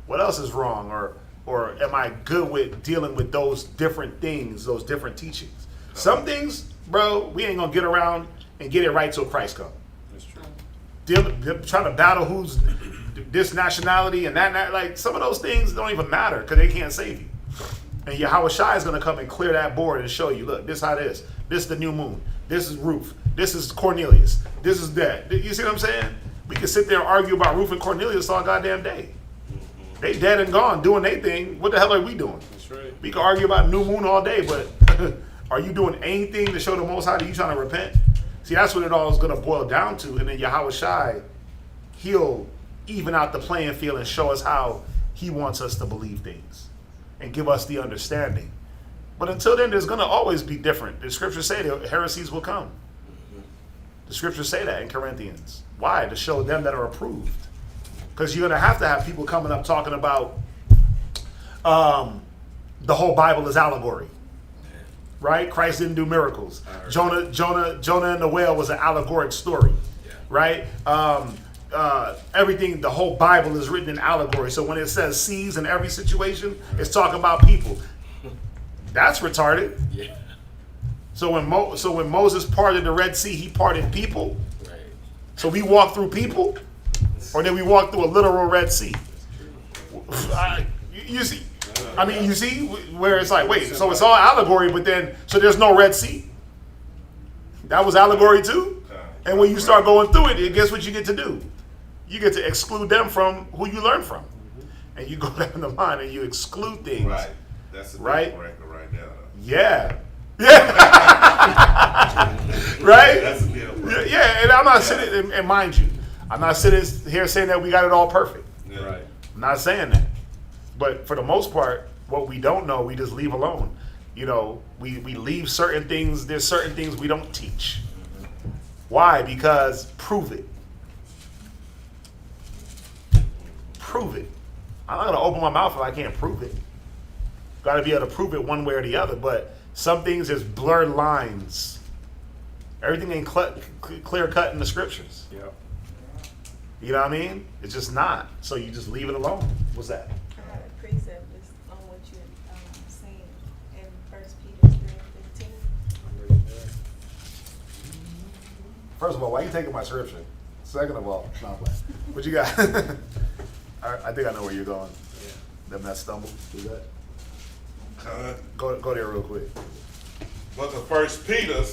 What else is wrong? Or or am I good with dealing with those different things, those different teachings? Some things, bro, we ain't gonna get around and get it right till Christ comes. That's true. Trying to battle who's this nationality and that, like some of those things don't even matter because they can't save you. And Yahweh Shai is going to come and clear that board and show you, look, this how it is. This is the new moon. This is Ruth. This is Cornelius. This is that. You see what I'm saying? We can sit there and argue about Ruth and Cornelius all goddamn day. They dead and gone doing their thing. What the hell are we doing? That's right. We can argue about new moon all day, but are you doing anything to show the Most High that you trying to repent? See, that's what it all is going to boil down to. And then Yahweh Shai, he'll even out the playing field and show us how he wants us to believe things and give us the understanding. But until then, there's going to always be different. The scriptures say that heresies will come. The scriptures say that in Corinthians. Why? To show them that are approved. Because you're going to have people coming up talking about the whole Bible is allegory. Right? Christ didn't do miracles. Jonah and the whale was an allegoric story. Right? Everything, the whole Bible is written in allegory. So when it says seas in every situation, it's talking about people. That's retarded. Yeah. So when Moses parted the Red Sea, he parted people. Right. So we walk through people, or then we walk through a literal Red Sea. You see, I mean, you see where it's like, wait, so it's all allegory, but then so there's no Red Sea. That was allegory too. And when you start going through it, guess what you get to do? You get to exclude them from who you learn from, and you go down the line and you exclude things. Right. That's the Right? deal breaker right there. Yeah. Yeah. Right? That's a deal breaker. Yeah, and I'm not sitting, and mind you, I'm not sitting here saying that we got it all perfect. Yeah. Right. I'm not saying that. But for the most part, what we don't know, we just leave alone. You know, we leave certain things, there's certain things we don't teach. Why? Because prove it. Prove it. I'm not going to open my mouth if I can't prove it. Got to be able to prove it one way or the other. But some things is blurred lines. Everything ain't clear cut in the scriptures. Yep. You know what I mean? It's just not. So you just leave it alone. What's that? I had a precept just on what you saying in 1 Peter 3:15. First of all, why are you taking my scripture? Second of all, no, I'm playing. What you got? I think I know where you're going. Them that stumble. Who's that? Go there real quick. Book of 1 Peter,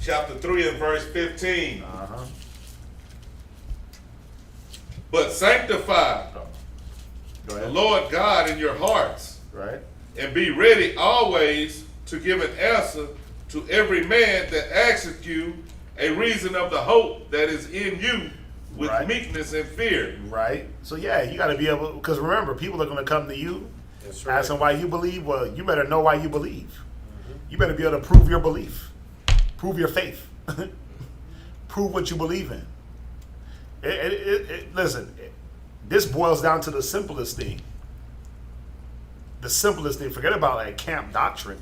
chapter 3 and verse 15. Uh-huh. But sanctify Go the ahead. Lord God in your hearts, Right? and be ready always to give an answer to every man that asketh you a reason of the hope that is in you with Right. meekness and fear. Right? So yeah, you got to be able, because remember, people are going to come to you That's right. asking why you believe. Well, you better know why you believe. You better be able to prove your belief. Prove your faith. Prove what you believe in. Listen, this boils down to the simplest thing. The simplest thing. Forget about like camp doctrine.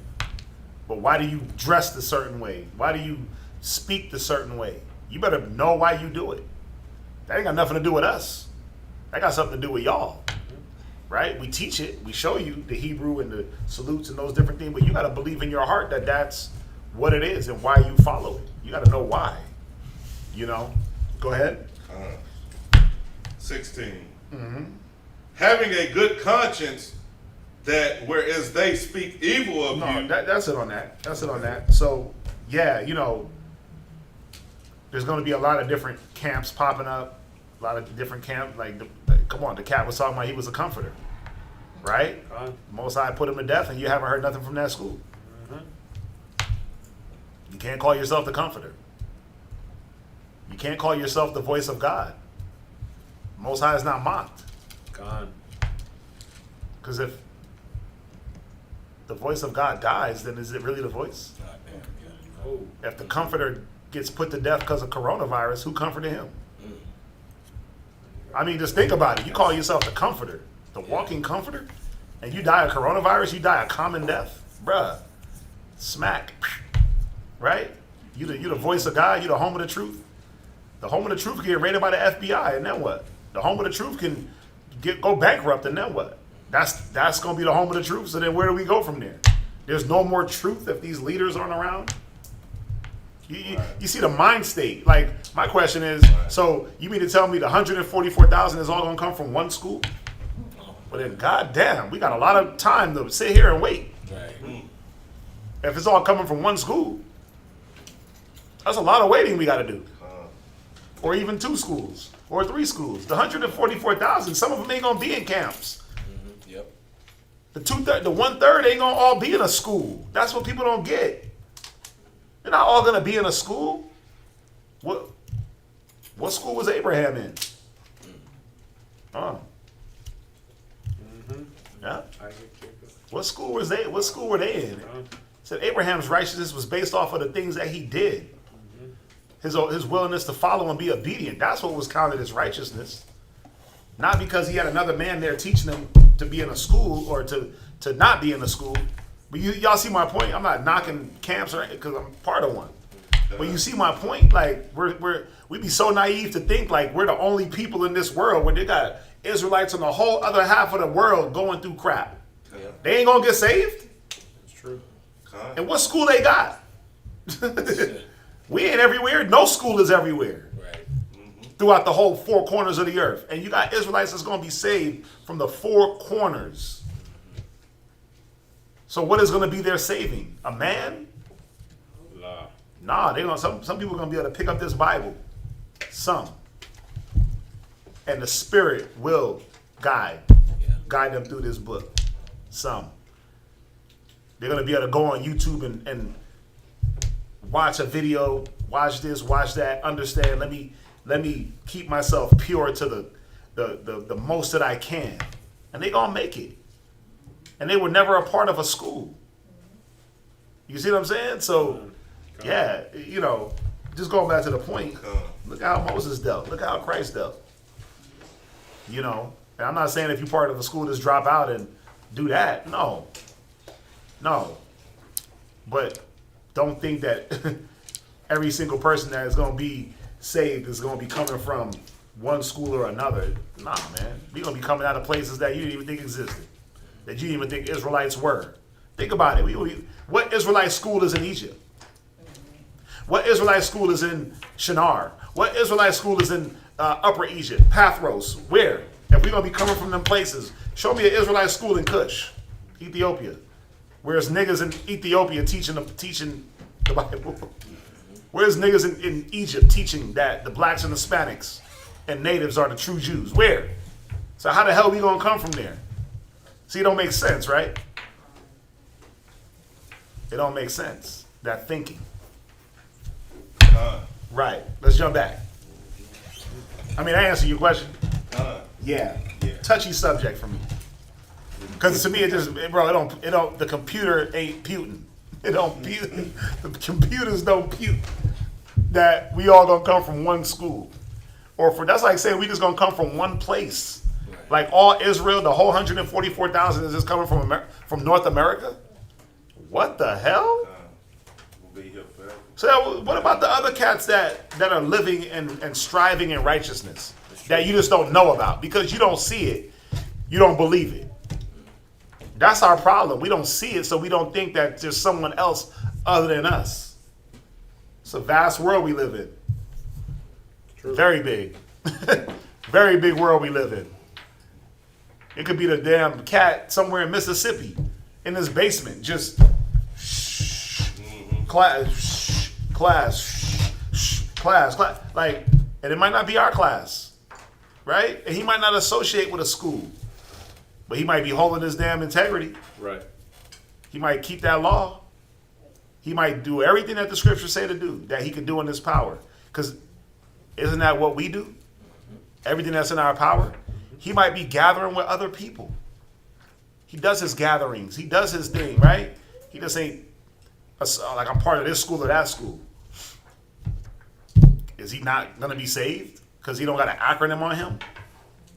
But why do you dress the certain way? Why do you speak the certain way? You better know why you do it. That ain't got nothing to do with us. That got something to do with y'all. Right? We teach it. We show you the Hebrew and the salutes and those different things. But you got to believe in your heart that that's what it is and why you follow it. You got to know why. You know? Go ahead. 16. Mm-hmm. Having a good conscience, that whereas they speak evil of No, you, that's it on that. That's it on that. So, yeah, you know, there's going to be a lot of different camps popping up. A lot of different camps. Come on, the cat was talking about he was a comforter. Right? Most High put him to death, and you haven't heard nothing from that school. You can't call yourself the comforter. You can't call yourself the voice of God. Most High is not mocked. Gone. Because if the voice of God dies, then is it really the voice? Oh. If the comforter gets put to death because of coronavirus, who comforted him? I mean, just think about it. You call yourself the comforter, the walking comforter, and you die of coronavirus, you die a common death. Bruh, smack. Right? You the voice of God, you the home of the truth. The home of the truth can get raided by the FBI, and then what? The home of the truth can go bankrupt, and then what? That's going to be the home of the truth. So then where do we go from there? There's no more truth if these leaders aren't around. You see the mind state. Like, my question is, so you mean to tell me the 144,000 is all going to come from one school? Well, then, goddamn, we got a lot of time to sit here and wait. Right. If it's all coming from one school, that's a lot of waiting we got to do. Or even 2 schools or 3 schools. The 144,000, some of them ain't going to be in camps. Yep. The 1/3 ain't going to all be in a school. That's what people don't get. They're not all going to be in a school. What school was Abraham in? Oh. Yeah. What school was they? What school were they in? Said Abraham's righteousness was based off of the things that he did. His willingness to follow and be obedient. That's what was counted as righteousness. Not because he had another man there teaching him to be in a school or to not be in a school. But y'all see my point. I'm not knocking camps or because I'm part of one. But you see my point. Like we be so naive to think like we're the only people in this world where they got Israelites on the whole other half of the world going through crap. Yeah. They ain't gonna get saved. It's true. And what school they got? We ain't everywhere. No school is everywhere. Right. Throughout the whole 4 corners of the earth. And you got Israelites that's going to be saved from the 4 corners. So what is going to be their saving? A man? Nah, they gonna some people are going to be able to pick up this Bible. Some. And the Spirit will guide them through this book. Some. They're going to be able to go on YouTube and watch a video, watch this, watch that, understand. Let me keep myself pure to the most that I can. And they gonna make it. And they were never a part of a school. You see what I'm saying? So, yeah, just going back to the point, look how Moses dealt. Look how Christ dealt. And I'm not saying if you're part of a school, just drop out and do that. No. But don't think that every single person that is going to be saved is going to be coming from one school or another. Nah, man. We're going to be coming out of places that you didn't even think existed, that you didn't even think Israelites were. Think about it. What Israelite school is in Egypt? What Israelite school is in Shinar? What Israelite school is in Upper Egypt? Pathros? Where? If we're going to be coming from them places, show me an Israelite school in Cush, Ethiopia. Where's niggas in Ethiopia teaching the Bible? Where's niggas in Egypt teaching that the blacks and Hispanics and natives are the true Jews? Where? So how the hell are we going to come from there? See, it don't make sense, right? It don't make sense, that thinking. Right. Let's jump back. I answered your question. Yeah. Touchy subject for me. Because to me, it don't, the computer ain't putin'. It don't pute. The computers don't pute that we all gonna come from one school. That's like saying we just gonna come from one place. Right. Like all Israel, the whole 144,000 is just coming from North America? What the hell? We'll be here forever. So what about the other cats that are living and striving in righteousness that you just don't know about? Because you don't see it, you don't believe it. That's our problem. We don't see it, so we don't think that there's someone else other than us. It's a vast world we live in. True. Very big. Very big world we live in. It could be the damn cat somewhere in Mississippi in his basement, just class. Like, and it might not be our class, right? And he might not associate with a school. But he might be holding his damn integrity. Right. He might keep that law. He might do everything that the scriptures say to do, that he can do in his power. Because isn't that what we do? Everything that's in our power? He might be gathering with other people. He does his gatherings. He does his thing, right? He just ain't like I'm part of this school or that school. Is he not going to be saved? Because he don't got an acronym on him?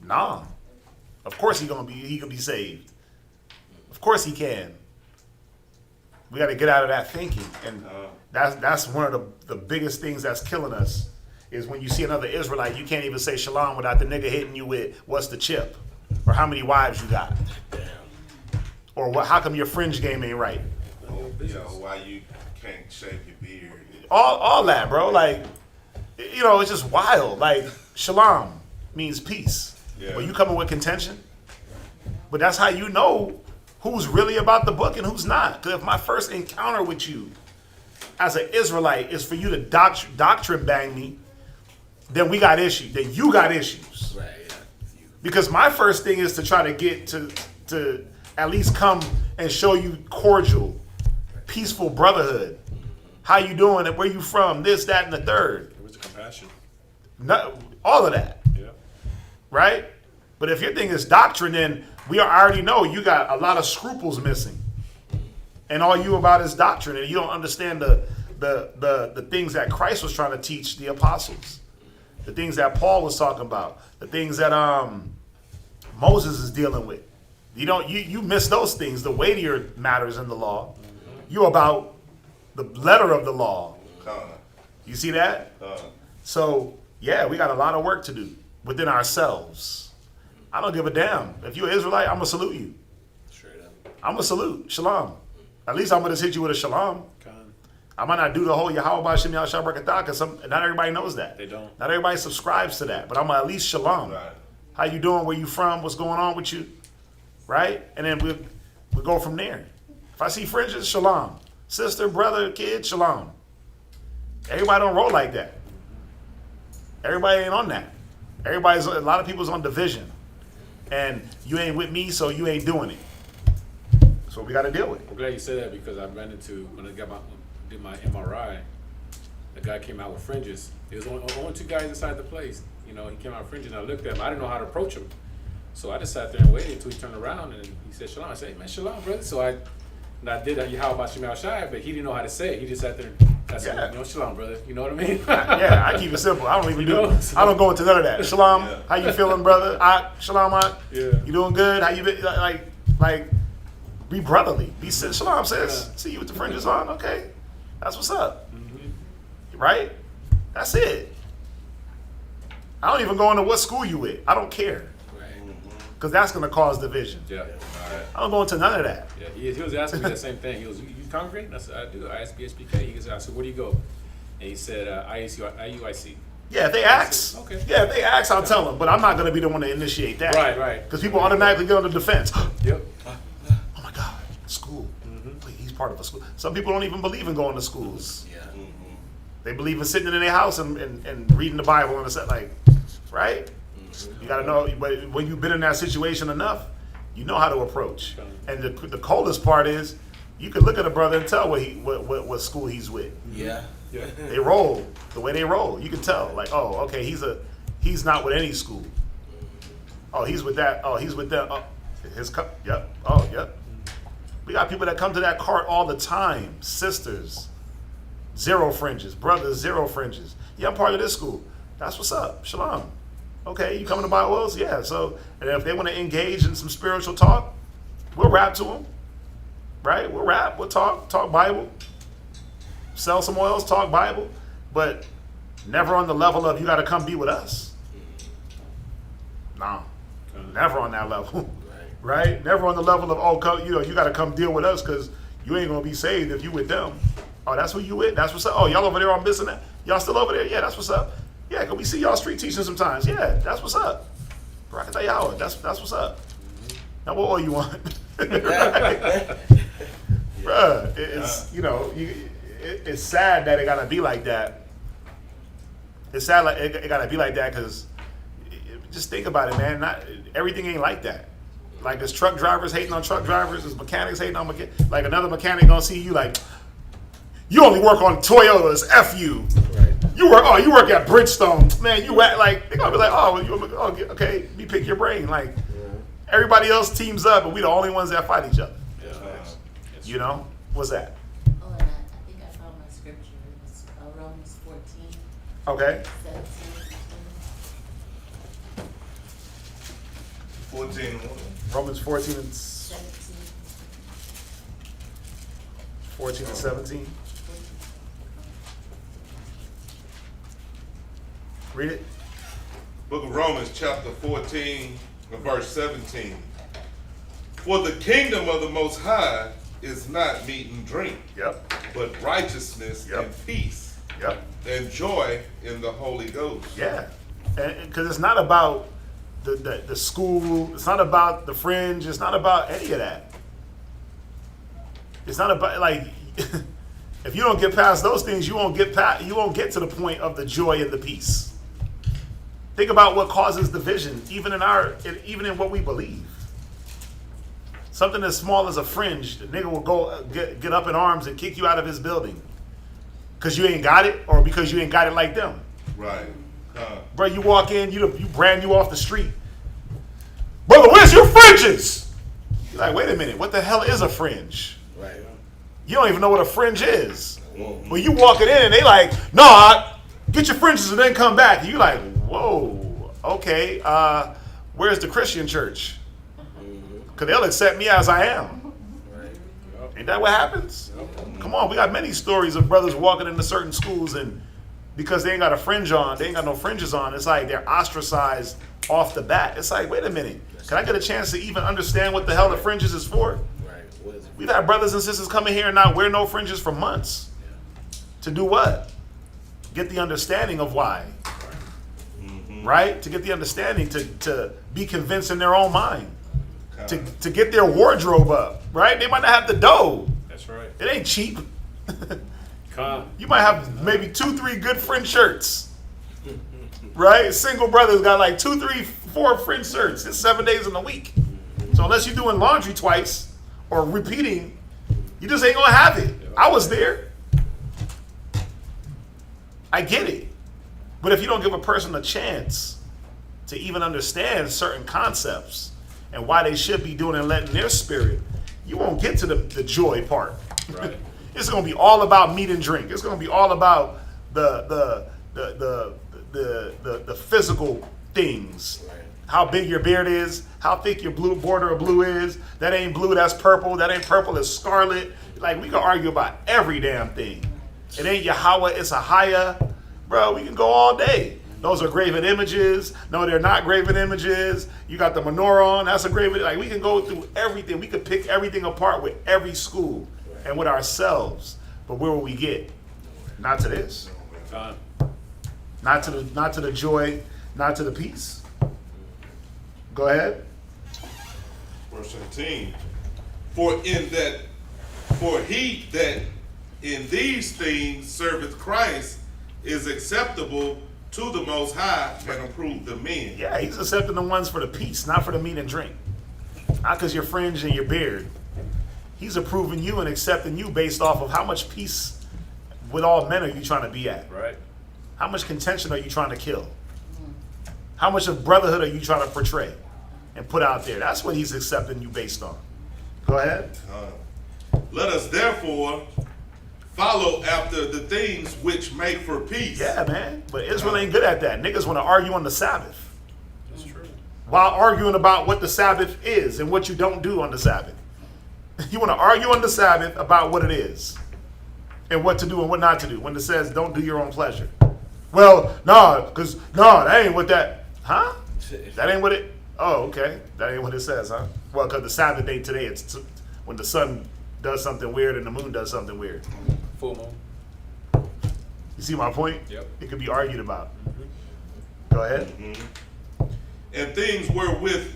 Nah. Of course he can be saved. Of course he can. We got to get out of that thinking. And that's one of the biggest things that's killing us is when you see another Israelite, you can't even say shalom without the nigga hitting you with, what's the chip? or how many wives you got, Damn. or what? How come your fringe game ain't right? You know, why you can't shave your beard. All that, bro. Like, you know, it's just wild. Like, shalom means peace. Yeah. But you coming with contention. But that's how you know who's really about the book and who's not. Because if my first encounter with you as an Israelite is for you to doctrine bang me, then we got issues. Then you got issues. Right, yeah. Because my first thing is to try to get to at least come and show you cordial, peaceful brotherhood. How you doing? And where you from? This, that, and the third. It was the compassion. All of that. Yeah. Right? But if your thing is doctrine, then we already know you got a lot of scruples missing. And all you about is doctrine. And you don't understand the things that Christ was trying to teach the apostles. The things that Paul was talking about. The things that Moses is dealing with. You miss those things, the weightier matters in the law. You about the letter of the law. You see that? So, yeah, we got a lot of work to do within ourselves. I don't give a damn. If you're an Israelite, I'm going to salute you. Straight up. I'm going to salute. Shalom. At least I'm going to hit you with a shalom. I might not do the whole Yahweh Shem Yahshua Barakatah because not everybody knows that. They don't. Not everybody subscribes to that. But I'm going to at least shalom. Right. How you doing? Where you from? What's going on with you? Right? And then we'll go from there. If I see fringes, shalom. Sister, brother, kid, shalom. Everybody don't roll like that. Everybody ain't on that. A lot of people's on division. And you ain't with me, so you ain't doing it. That's what we got to deal with. I'm glad you said that because I ran into, when I did my MRI, the guy came out with fringes. There was only two guys inside the place. You know, he came out with fringes and I looked at him. I didn't know how to approach him. So I just sat there and waited until he turned around and he said, shalom. I said, hey man, shalom, brother. So I did Yahweh Shem Yahshua, but he didn't know how to say it. He just sat there and I said, you know, shalom, brother. You know what I mean? Yeah, I keep it simple. I don't even I don't go into none of that. Shalom, Yeah. how you feeling, brother? Shalom, Yeah. you doing good? How you been? Like, be brotherly. Be shalom, sis. Yeah. See you with the fringes on? Okay. That's what's up. Right? That's it. I don't even go into what school you with. I don't care. Because that's going to cause division. Yeah. All right. I don't go into none of that. Yeah. He was asking me the same thing. He was, you congregate? And I said, I do. I asked BSBK. I said, where do you go? And he said, IUIC. Yeah, if they ask. Okay. Yeah, if they ask, I'll tell them. But I'm not going to be the one to initiate that. Right. Because people automatically get on the defense. Yep. Oh my God, school. Wait, he's part of a school. Some people don't even believe in going to schools. Yeah. They believe in sitting in their house and reading the Bible and it's like, right? You got to know, but when you've been in that situation enough, you know how to approach. And the coldest part is, you can look at a brother and tell what school he's with. Yeah. They roll the way they roll. You can tell, like, oh, okay, he's not with any school. Oh, he's with that. Oh, he's with that. Oh, yep. Oh, yep. We got people that come to that cart all the time. Sisters, 0 fringes. Brothers, 0 fringes. Yeah, I'm part of this school. That's what's up. Shalom. Okay, you coming to Bible Wells? Yeah. So, and if they want to engage in some spiritual talk, we'll rap to them. Right? We'll rap. We'll talk Bible. Sell some oils, talk Bible. But never on the level of you got to come be with us. No. Never on that level. Right? Never on the level of, you got to come deal with us because you ain't going to be saved if you with them. Oh, that's who you with? That's what's up. Oh, y'all over there on missing that? Y'all still over there? Yeah, that's what's up. Yeah, can we see y'all street teaching sometimes? Yeah, that's what's up. Barakatah, that's what's up. Now what oil you want? Right? Bruh, it's sad that it gotta be like that. It's sad like it gotta be like that because just think about it, man. Not everything ain't like that. Like there's truck drivers hating on truck drivers, there's mechanics hating on mechanics. Like another mechanic gonna see you like, you only work on Toyotas, F you. Right. You work at Bridgestone, man. You act like they're gonna be like, okay, you pick your brain. Like everybody else teams up, but we the only ones that fight each other. Yeah. You know what's that? Oh, and I think I found my scripture. It was Romans 14, Okay. 17. 14. Romans 14 and 17. 14 and 17. Read it. Book of Romans, chapter 14, verse 17. For the kingdom of the Most High is not meat and drink, Yep. but righteousness Yep. and peace Yep. and joy in the Holy Ghost. Yeah. And because it's not about the school, it's not about the fringe, it's not about any of that. It's not about, like, if you don't get past those things, you won't get to the point of the joy and the peace. Think about what causes division, even in what we believe. Something as small as a fringe, the nigga will go get up in arms and kick you out of his building because you ain't got it, or because you ain't got it like them. Right. Bro, you walk in, you brand new off the street. Brother, where's your fringes? You're like, wait a minute, what the hell is a fringe? Right. You don't even know what a fringe is. Well, you walking in and they like, nah, get your fringes and then come back. And you like, whoa, okay, where's the Christian church? Because they'll accept me as I am. Ain't that what happens? Come on, we got many stories of brothers walking into certain schools and because they ain't got a fringe on, they ain't got no fringes on, it's like they're ostracized off the bat. It's like, wait a minute, can I get a chance to even understand what the hell the fringes is for? We've had brothers and sisters come in here and not wear no fringes for months. To do what? Get the understanding of why. Right? To get the understanding, to be convinced in their own mind. To get their wardrobe up. Right? They might not have the dough. That's right. It ain't cheap. Come. You might have maybe 2-3 good fringe shirts. Right? Single brothers got like 2, 3, 4 fringe shirts. It's 7 days in a week. So unless you're doing laundry twice or repeating, you just ain't gonna have it. I was there. I get it. But if you don't give a person a chance to even understand certain concepts and why they should be doing and letting their spirit, you won't get to the joy part. Right. It's gonna be all about meat and drink. It's gonna be all about the physical things. How big your beard is, how thick your blue border of blue is. That ain't blue, that's purple. That ain't purple, it's scarlet. Like, we can argue about every damn thing. It ain't Yahweh, it's Ahaya. Bro, we can go all day. Those are graven images. No, they're not graven images. You got the menorah on, that's a graven. Like, we can go through everything. We could pick everything apart with every school and with ourselves. But where will we get? Not to this. Come. Not to the joy, not to the peace. Go ahead. Verse 17. For he that in these things serveth Christ is acceptable to the Most High and approve the men. Yeah, he's accepting the ones for the peace, not for the meat and drink. Not because your fringe and your beard. He's approving you and accepting you based off of how much peace with all men are you trying to be at? Right. How much contention are you trying to kill? How much of brotherhood are you trying to portray and put out there? That's what he's accepting you based on. Go ahead. Let us therefore follow after the things which make for peace. Yeah, man. But Israel ain't good at that. Niggas want to argue on the Sabbath. That's true. While arguing about what the Sabbath is and what you don't do on the Sabbath. You want to argue on the Sabbath about what it is and what to do and what not to do when it says don't do your own pleasure. Well, that ain't what that, huh? That ain't what it, oh, okay. That ain't what it says, huh? Well, because the Sabbath day today, it's when the sun does something weird and the moon does something weird. Full moon. You see my point? Yep. It could be argued about. Go ahead. And things wherewith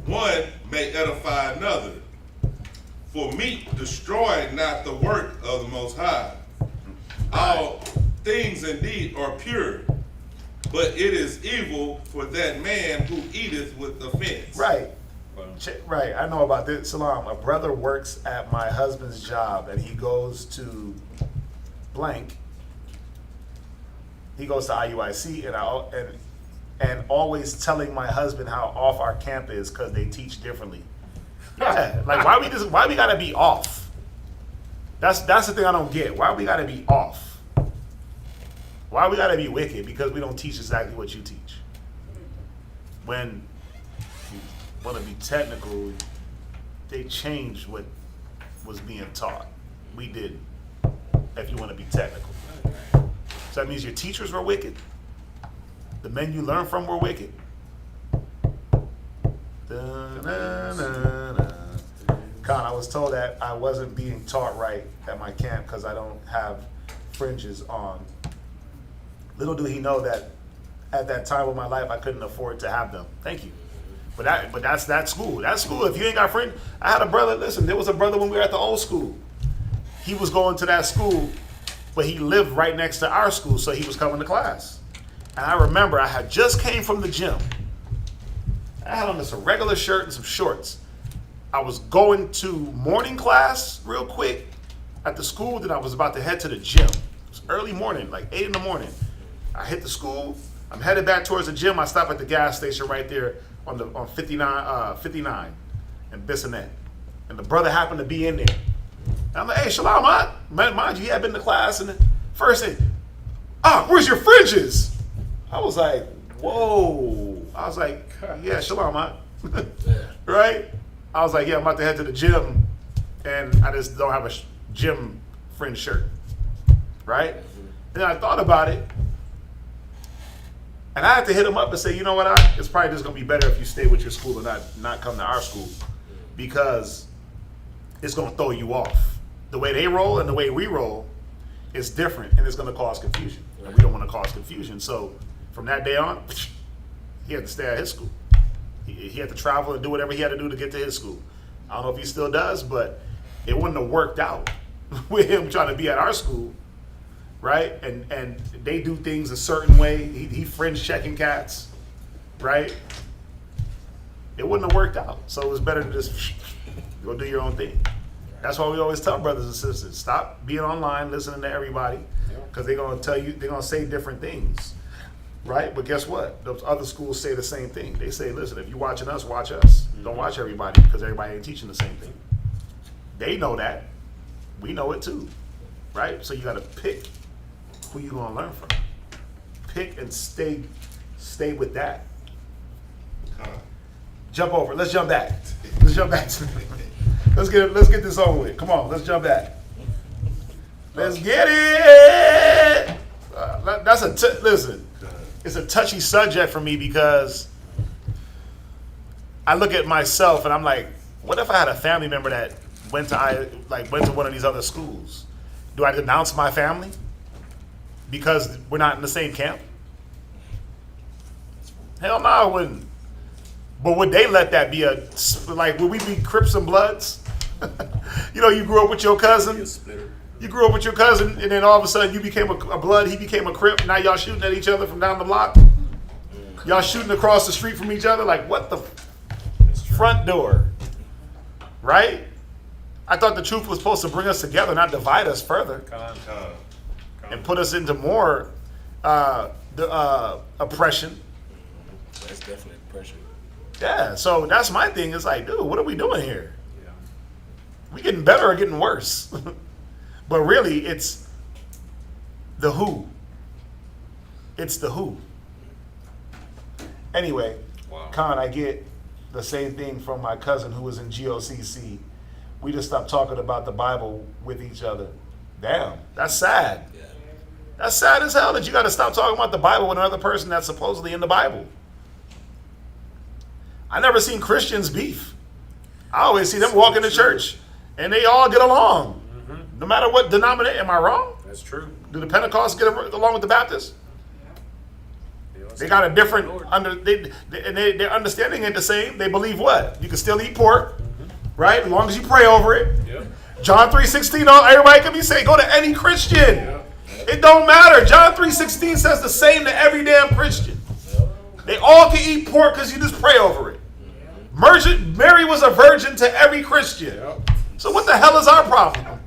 one may edify another. For meat destroy not the work of the Most High. All things indeed are pure, but it is evil for that man who eateth with offense. Right. Right, I know about this. Salam, a brother works at my husband's job and he goes to blank. He goes to IUIC and always telling my husband how off our camp is because they teach differently. Yeah, like why we gotta be off? That's the thing I don't get. Why we gotta be off? Why we gotta be wicked because we don't teach exactly what you teach? When you want to be technical, they changed what was being taught. We didn't. If you want to be technical, so that means your teachers were wicked. The men you learn from were wicked. Da-na-na-na. Con, I was told that I wasn't being taught right at my camp because I don't have fringes on. Little do he know that at that time of my life I couldn't afford to have them. Thank you. But that's that school. That school, if you ain't got fringe, I had a brother, listen, there was a brother when we were at the old school. He was going to that school, but he lived right next to our school, so he was coming to class. And I remember I had just came from the gym. I had on just a regular shirt and some shorts. I was going to morning class real quick at the school, then I was about to head to the gym. It was early morning, like 8 in the morning. I hit the school, I'm headed back towards the gym. I stop at the gas station right there on 59 and Bissonnette. And the brother happened to be in there. And I'm like, hey, Shalom, mind you, he had been to class, and the first thing, where's your fringes? I was like, whoa. I was like, yeah, Shalom, right? I was like, yeah, I'm about to head to the gym, and I just don't have a gym fringe shirt, right? And then I thought about it, and I had to hit him up and say, you know what, it's probably just going to be better if you stay with your school and not come to our school, because it's going to throw you off. The way they roll and the way we roll is different, and it's going to cause confusion. And we don't want to cause confusion. So from that day on, he had to stay at his school. He had to travel and do whatever he had to do to get to his school. I don't know if he still does, but it wouldn't have worked out with him trying to be at our school, right? And they do things a certain way. He fringe checking cats, right? It wouldn't have worked out. So it was better to just go do your own thing. That's why we always tell brothers and sisters, stop being online, listening to everybody, because they're going to tell you, they're going to say different things, right? But guess what? Those other schools say the same thing. They say, listen, if you're watching us, watch us. Don't watch everybody, because everybody ain't teaching the same thing. They know that. We know it too, right? So you got to pick who you're going to learn from. Pick and stay with that. Jump over. Let's jump back. Let's jump back. Let's get this over with. Come on, let's jump back. Let's get it. Listen. It's a touchy subject for me because I look at myself and I'm like, what if I had a family member that went to one of these other schools? Do I denounce my family because we're not in the same camp? Hell no, I wouldn't. But would they let that be would we be Crips and Bloods? You grew up with your cousin. You grew up with your cousin, and then all of a sudden you became a Blood, he became a Crip. Now y'all shooting at each other from down the block. Y'all shooting across the street from each other. Like, what the front door? Right? I thought the truth was supposed to bring us together, not divide us further. And put us into more oppression. That's definitely oppression. Yeah, so that's my thing. It's like, dude, what are we doing here? Yeah. We getting better or getting worse? But really, it's the who. It's the who. Anyway, wow. Con, I get the same thing from my cousin who was in GOCC. We just stopped talking about the Bible with each other. Damn, that's sad. Yeah. That's sad as hell that you got to stop talking about the Bible with another person that's supposedly in the Bible. I never seen Christians beef. I always see them walk into church and they all get along. No matter what denomination. Am I wrong? That's true. Do the Pentecosts get along with the Baptists? They got a different, their understanding ain't the same. They believe what? You can still eat pork, right? As long as you pray over it. Yep. John 3:16, everybody can be saved. Go to any Christian. Yep. It don't matter. John 3:16 says the same to every damn Christian. They all can eat pork because you just pray over it. Mary was a virgin to every Christian. So what the hell is our problem?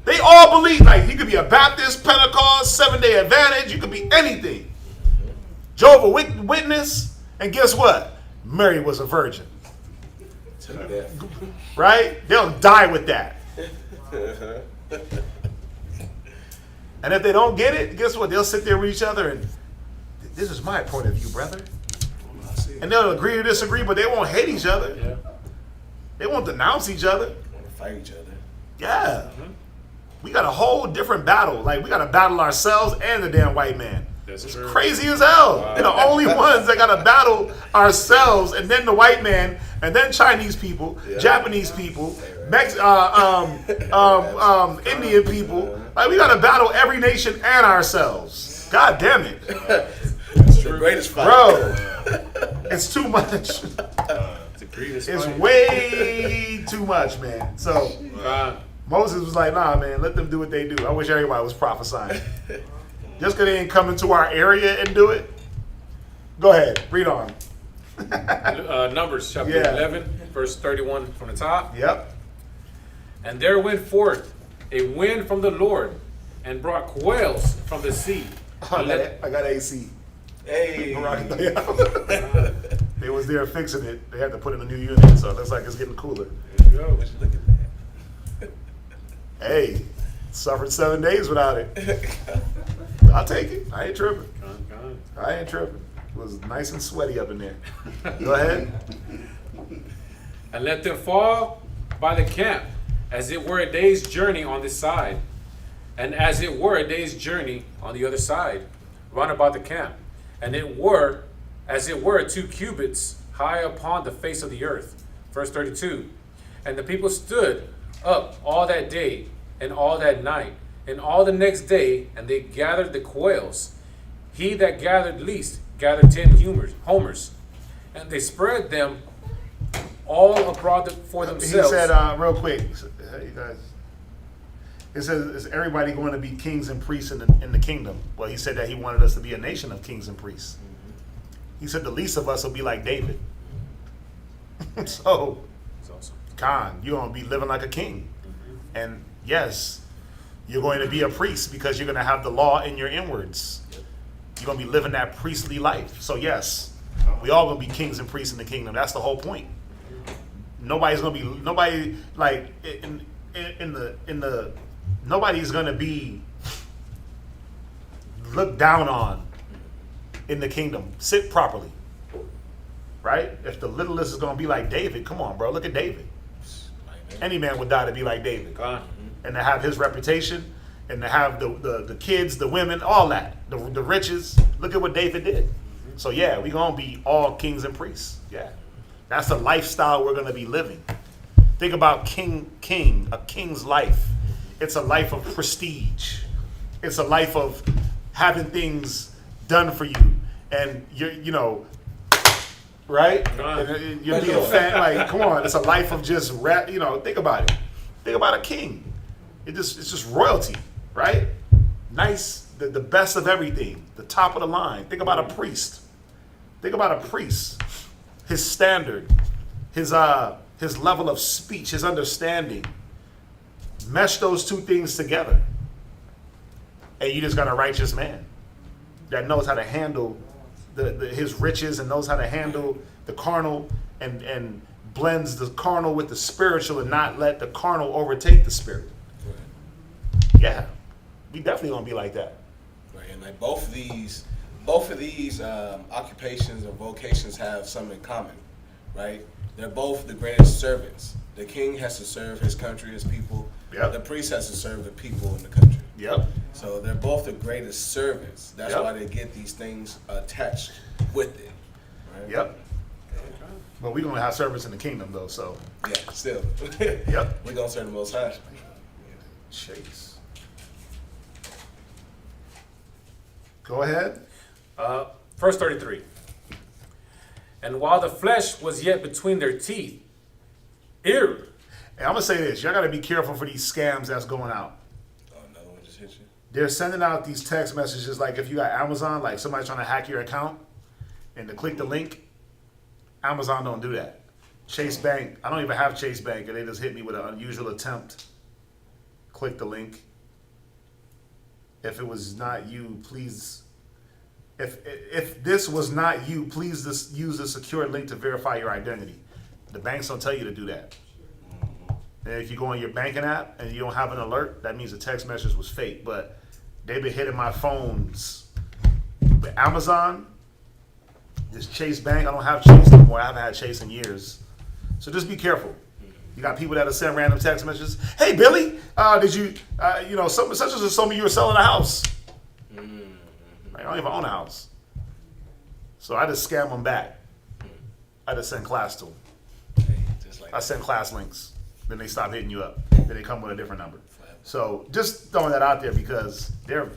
They all believe, like, you could be a Baptist, Pentecost, Seventh-day Adventist, you could be anything. Jehovah's Witness, and guess what? Mary was a virgin. Right? They'll die with that. And if they don't get it, guess what? They'll sit there with each other and, this is my point of view, brother. And they'll agree or disagree, but they won't hate each other. Yeah. They won't denounce each other. They want to fight each other. Yeah. We got a whole different battle. Like, we got to battle ourselves and the damn white man. That's It's true. crazy as hell. Wow. We're the only ones that gotta battle ourselves, and then the white man, and then Chinese people, Japanese people, Indian people. Like we gotta battle every nation and ourselves. God damn it, It's the greatest fight. bro! It's too much. It's the greatest It's fight. way too much, man. So Uh, Moses was like, "Nah, man, let them do what they do." I wish everybody was prophesying. Just because they ain't come into our area and do it. Go ahead, read on. Numbers chapter Yeah. 11, verse 31 from the top. Yep. And there went forth a wind from the Lord, and brought quails from the sea. I And let- got AC. Hey. They was there fixing it. They had to put in a new unit, so it looks like it's getting cooler. There you go. Look at that. Hey, suffered 7 days without it. I'll take it. I ain't tripping. Con. I ain't tripping. It was nice and sweaty up in there. Go ahead. And let them fall by the camp, as it were a day's journey on this side, and as it were a day's journey on the other side, round about the camp. And it were, as it were, 2 cubits high upon the face of the earth. Verse 32. And the people stood up all that day, and all that night, and all the next day, and they gathered the quails. He that gathered least gathered 10 homers, and they spread them all abroad for themselves. He said, real quick, hey, you guys. It says, is everybody going to be kings and priests in the kingdom? Well, he said that he wanted us to be a nation of kings and priests. He said the least of us will be like David. So, That's awesome. Khan, you're going to be living like a king. And yes, you're going to be a priest because you're going to have the law in your inwards. You're going to be living that priestly life. So yes, we all going to be kings and priests in the kingdom. That's the whole point. Nobody's going to be, nobody like nobody's going to be looked down on in the kingdom. Sit properly. Right? If the littlest is going to be like David, come on, bro. Look at David. Any man would die to be like David. Con. And to have his reputation, and to have the kids, the women, all that, the riches. Look at what David did. So yeah, we're gonna be all kings and priests. Yeah, that's the lifestyle we're gonna be living. Think about a king's life. It's a life of prestige. It's a life of having things done for you, and right? And you're being fan. Like, come on, it's a life of just rap. Think about it. Think about a king. It's just royalty, right? Nice, the best of everything, the top of the line. Think about a priest. Think about a priest. His standard, his level of speech, his understanding. Mesh those two things together, and you just got a righteous man that knows how to handle his riches and knows how to handle the carnal and blends the carnal with the spiritual and not let the carnal overtake the spirit. Yeah, we definitely gonna be like that. Right, and like both of these occupations or vocations have something in common, right? They're both the greatest servants. The king has to serve his country, his people. Yep. The priest has to serve the people in the country. Yep. So they're both the greatest servants. That's Yep. why they get these things attached with it. Right? Yep. But we're gonna have service in the kingdom though, so Yeah, still. Yep. We're gonna serve the Most High. Chase. Go ahead. Verse 33. And while the flesh was yet between their teeth, And I'm gonna say this: y'all gotta be careful for these scams that's going out. Oh, another one just hit you. They're sending out these text messages like if you got Amazon, like somebody's trying to hack your account, and to click the link. Amazon don't do that. Chase Bank, I don't even have Chase Bank, and they just hit me with an unusual attempt. Click the link. If it was not you, please. If this was not you, please just use a secure link to verify your identity. The banks don't tell you to do that. And if you go on your banking app and you don't have an alert, that means the text message was fake. But they've been hitting my phones. But Amazon, this Chase Bank, I don't have Chase anymore. I haven't had Chase in years. So just be careful. You got people that'll send random text messages. Hey, Billy, did you, such and such told me you were selling a house. Like, I don't even own a house. So I just scam them back. I just send class to them. Just like I send class links. Then they stop hitting you up. Then they come with a different number. So just throwing that out there because they are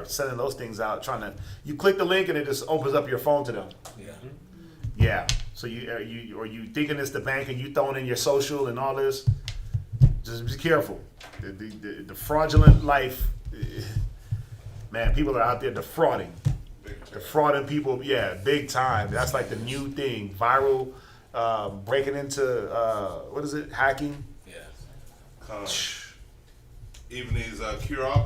sending those things out, trying to. You click the link and it just opens up your phone to them. yeah. Yeah. So you thinking it's the bank and you throwing in your social and all this. Just be careful. The fraudulent life, man. People are out there defrauding people. Yeah, big time. That's like the new thing. Viral, breaking into what is it? Hacking. Yeah. Even these QR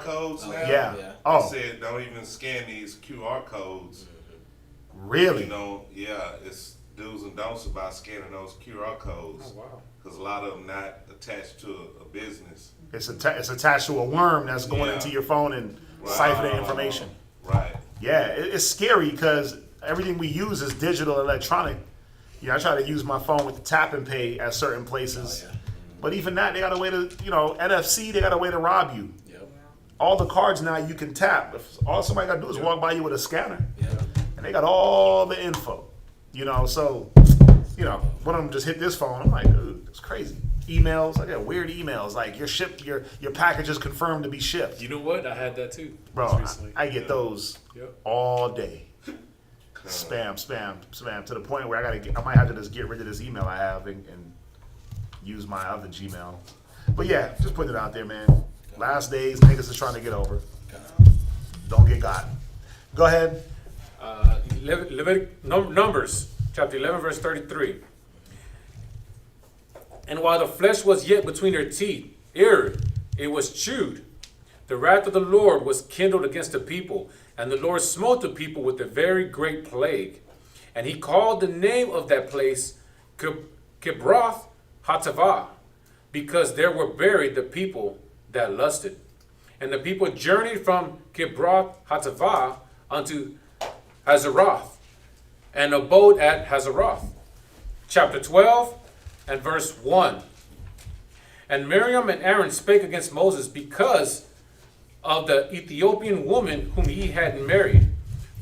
codes now. Yeah. Yeah. Oh, They said don't even scan these QR codes. really? You know, yeah, it's do's and don'ts about scanning those QR codes. Oh, wow. Because a lot of them not attached to a business. It's attached to a worm that's going Yeah. into your phone and siphoning information. Right. Yeah, it's scary because everything we use is digital, electronic. I try to use my phone with the tap and pay at certain places. Oh, yeah. But even that, they got a way to, NFC, they got a way to rob you. Yep. All the cards now you can tap. All somebody got to do is walk by you with a scanner. Yeah. And they got all the info. So, one of them just hit this phone. I'm like, dude, it's crazy. Emails, I got weird emails. Like your package is confirmed to be shipped. You know what? I had that too. Bro, just recently. I get those Yep. all day. Spam, to the point where I might have to just get rid of this email I have and use my other Gmail. But yeah, just putting it out there, man. Last days, niggas is trying to get over. Don't get got. Go ahead. Numbers, chapter 11, verse 33. And while the flesh was yet between her teeth, ere it was chewed, the wrath of the Lord was kindled against the people, and the Lord smote the people with a very great plague. And he called the name of that place Kibroth Hattaavah, because there were buried the people that lusted. And the people journeyed from Kibroth Hattaavah unto Hazeroth, and abode at Hazeroth. Chapter 12 and verse 1. And Miriam and Aaron spake against Moses because of the Ethiopian woman whom he had married.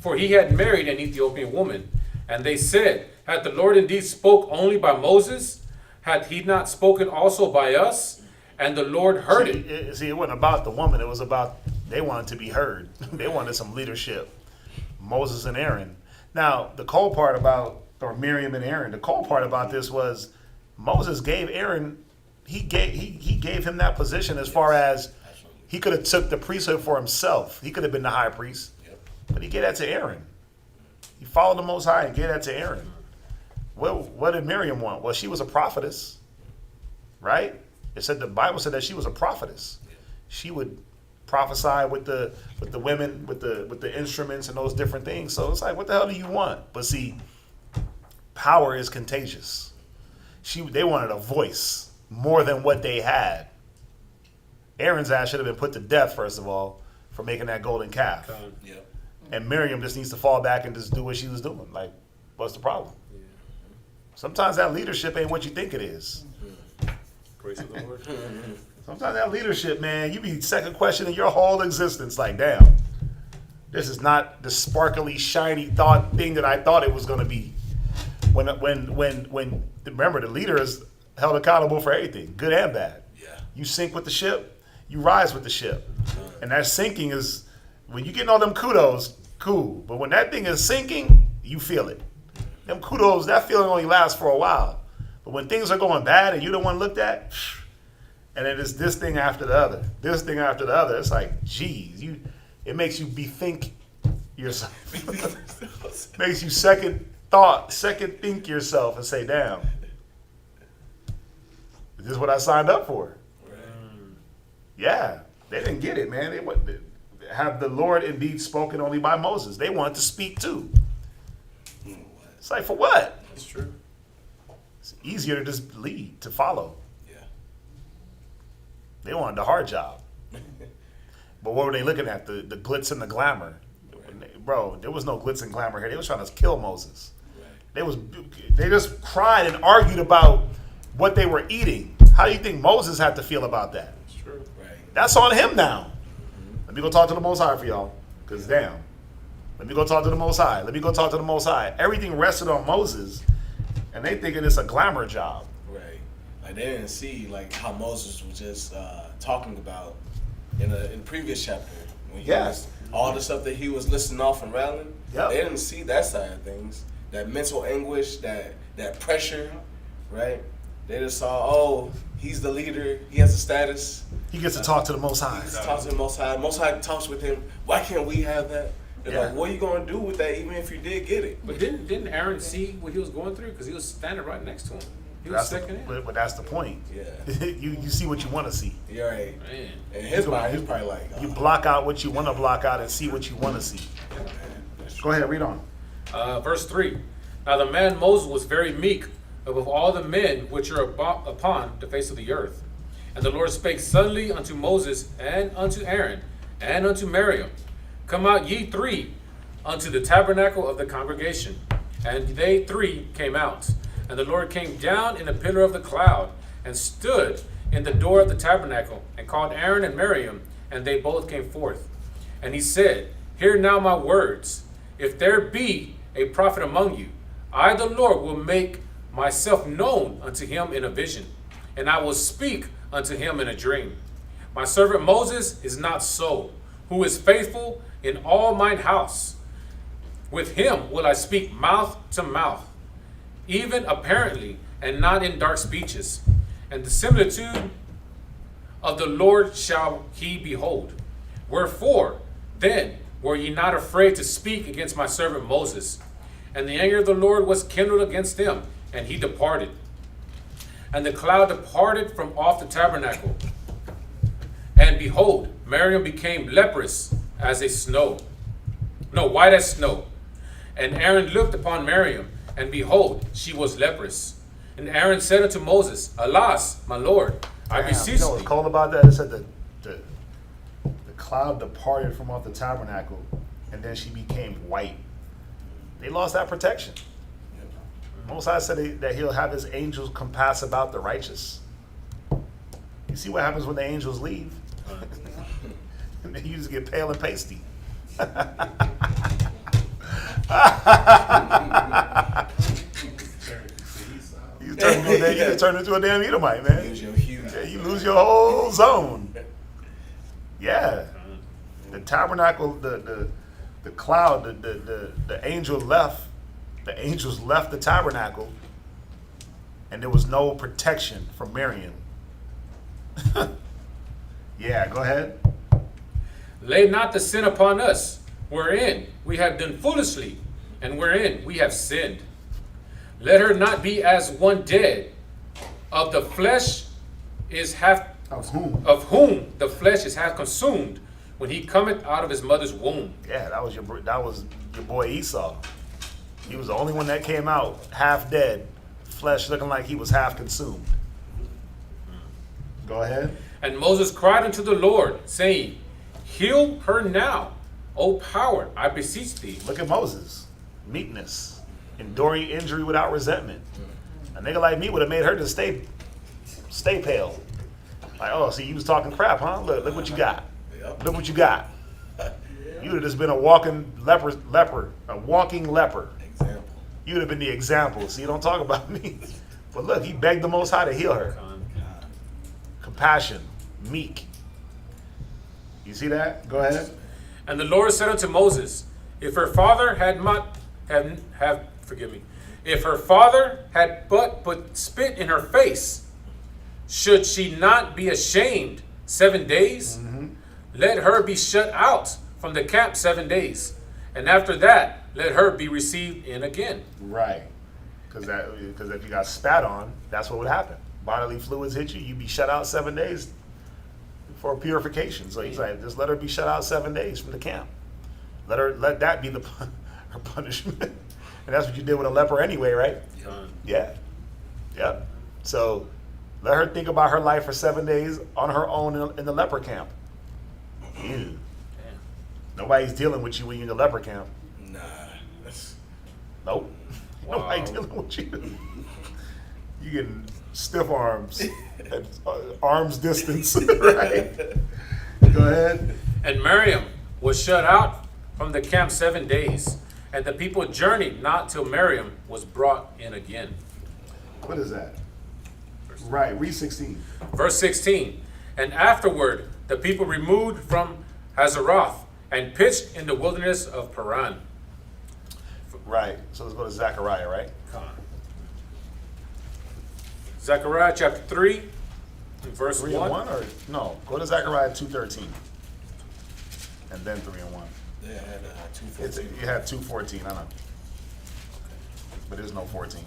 For he had married an Ethiopian woman. And they said, Had the Lord indeed spoke only by Moses? Hath he not spoken also by us? And the Lord heard it. It wasn't about the woman. It was about they wanted to be heard. They wanted some leadership. Moses and Aaron. Now, the cold part about, or Miriam and Aaron, the cold part about this was Moses gave Aaron, he gave him that position as far as he could have took the priesthood for himself. He could have been the high priest. Yep. But he gave that to Aaron. He followed the Most High and gave that to Aaron. What did Miriam want? Well, she was a prophetess, right? The Bible said that she was a prophetess. She would prophesy with the women, with the instruments and those different things. So it's like, what the hell do you want? But see, power is contagious. They wanted a voice more than what they had. Aaron's ass should have been put to death, first of all, for making that golden calf. Yep. And Miriam just needs to fall back and just do what she was doing. Like, what's the problem? Sometimes that leadership ain't what you think it is. Praise the Lord. Sometimes that leadership, man, you be second questioning your whole existence. Like, damn, this is not the sparkly, shiny thing that I thought it was going to be. When remember, the leader is held accountable for everything, good and bad. Yeah. You sink with the ship, you rise with the ship. And that sinking is, when you getting all them kudos, cool. But when that thing is sinking, you feel it. Them kudos, that feeling only lasts for a while. But when things are going bad and you're the one looked at, and it is this thing after the other, this thing after the other, it's like, geez, it makes you bethink yourself. Makes you second think yourself and say, damn, is this what I signed up for? Right. Yeah, they didn't get it, man. Have the Lord indeed spoken only by Moses? They wanted to speak too. It's like, for what? That's true. It's easier to just lead, to follow. Yeah. They wanted the hard job. But what were they looking at? The glitz and the glamour. Bro, there was no glitz and glamour here. They was trying to kill Moses. Right. They just cried and argued about what they were eating. How do you think Moses had to feel about that? It's true. Right. That's on him now. Let me go talk to the Most High for y'all. Because damn. Let me go talk to the Most High. Let me go talk to the Most High. Everything rested on Moses. And they thinking it's a glamour job. Right. Like they didn't see like how Moses was just talking about in the previous chapter when he was, all the stuff that he was listing off and rattling. Yep. They didn't see that side of things, that mental anguish, that pressure, right? They just saw, oh, he's the leader, he has a status. He gets to talk to the Most High. He talks to the Most High. Most High talks with him. Why can't we have that? They're like, what are you gonna do with that? Even if you did get it. But didn't Aaron see what he was going through? Because he was standing right next to him. He was second in. But that's the point. Yeah. you see what you want to see. You're right. Man. In his mind, he's probably like, You block out what you want to block out and see what you want to see. Go ahead, read on. Verse 3. Now the man Moses was very meek above all the men which are upon the face of the earth. And the Lord spake suddenly unto Moses and unto Aaron and unto Miriam, Come out ye three unto the tabernacle of the congregation. And they three came out. And the Lord came down in a pillar of the cloud and stood in the door of the tabernacle and called Aaron and Miriam, and they both came forth. And he said, Hear now my words. If there be a prophet among you, I, the Lord, will make myself known unto him in a vision, and I will speak unto him in a dream. My servant Moses is not so, who is faithful in all mine house. With him will I speak mouth to mouth, even apparently, and not in dark speeches. And the similitude of the Lord shall he behold. Wherefore, then, were ye not afraid to speak against my servant Moses? And the anger of the Lord was kindled against him, and he departed. And the cloud departed from off the tabernacle. And behold, Miriam became leprous as a snow. No, white as snow. And Aaron looked upon Miriam, and behold, she was leprous. And Aaron said unto Moses, Alas, my Lord, I beseech You know what's thee. cold about that? It said the cloud departed from off the tabernacle, and then she became white. They lost that protection. Most High said that he'll have his angels compass about the righteous. You see what happens when the angels leave? You just get pale and pasty. You turn into a damn Edomite, man. Lose your hue. Yeah, you lose your whole zone. Yeah. The tabernacle, the cloud, the angel left. The angels left the tabernacle, and there was no protection from Miriam. Yeah, go ahead. Lay not the sin upon us, wherein we have done foolishly, and wherein we have sinned. Let her not be as one dead, of the flesh is half Of whom? of whom the flesh is half consumed, when he cometh out of his mother's womb. Yeah, that was your boy Esau. He was the only one that came out half dead, flesh looking like he was half consumed. Go ahead. And Moses cried unto the Lord, saying, Heal her now, O power, I beseech thee. Look at Moses. Meekness. Enduring injury without resentment. A nigga like me would have made her just stay pale. Like, oh, see, you was talking crap, huh? Look what you got. Look what you got. You would have just been a walking leper, a walking leper. Example. You would have been the example. See, don't talk about me. But look, he begged the Most High to heal her. Compassion, meek. You see that? Go ahead. And the Lord said unto Moses, If her father had if her father had but put spit in her face, should she not be ashamed 7 days? Mm-hmm. Let her be shut out from the camp 7 days, and after that let her be received in again. Right. Because if you got spat on, that's what would happen. Bodily fluids hit you, you'd be shut out 7 days for purification. So he's like, just let her be shut out 7 days from the camp. Let that be her punishment. And that's what you did with a leper anyway, right? Yeah. Yep. So let her think about her life for 7 days on her own in the leper camp. Ew. Nobody's dealing with you when you're in the leper camp. Nah. That's... Nope. Wow. Nobody dealing with you. You getting stiff arms, at arm's distance. Right? Go ahead. And Miriam was shut out from the camp 7 days, and the people journeyed not till Miriam was brought in again. What is that? Right, read 16. Verse 16. And afterward the people removed from Hazeroth and pitched in the wilderness of Paran. Right, so let's go to Zechariah, right? Zechariah chapter 3, verse 3 1. and 1, or no? Go to Zechariah 2:13, and then 3 and 1. They had It's, 214. you had 2:14, I know, but there's no 14.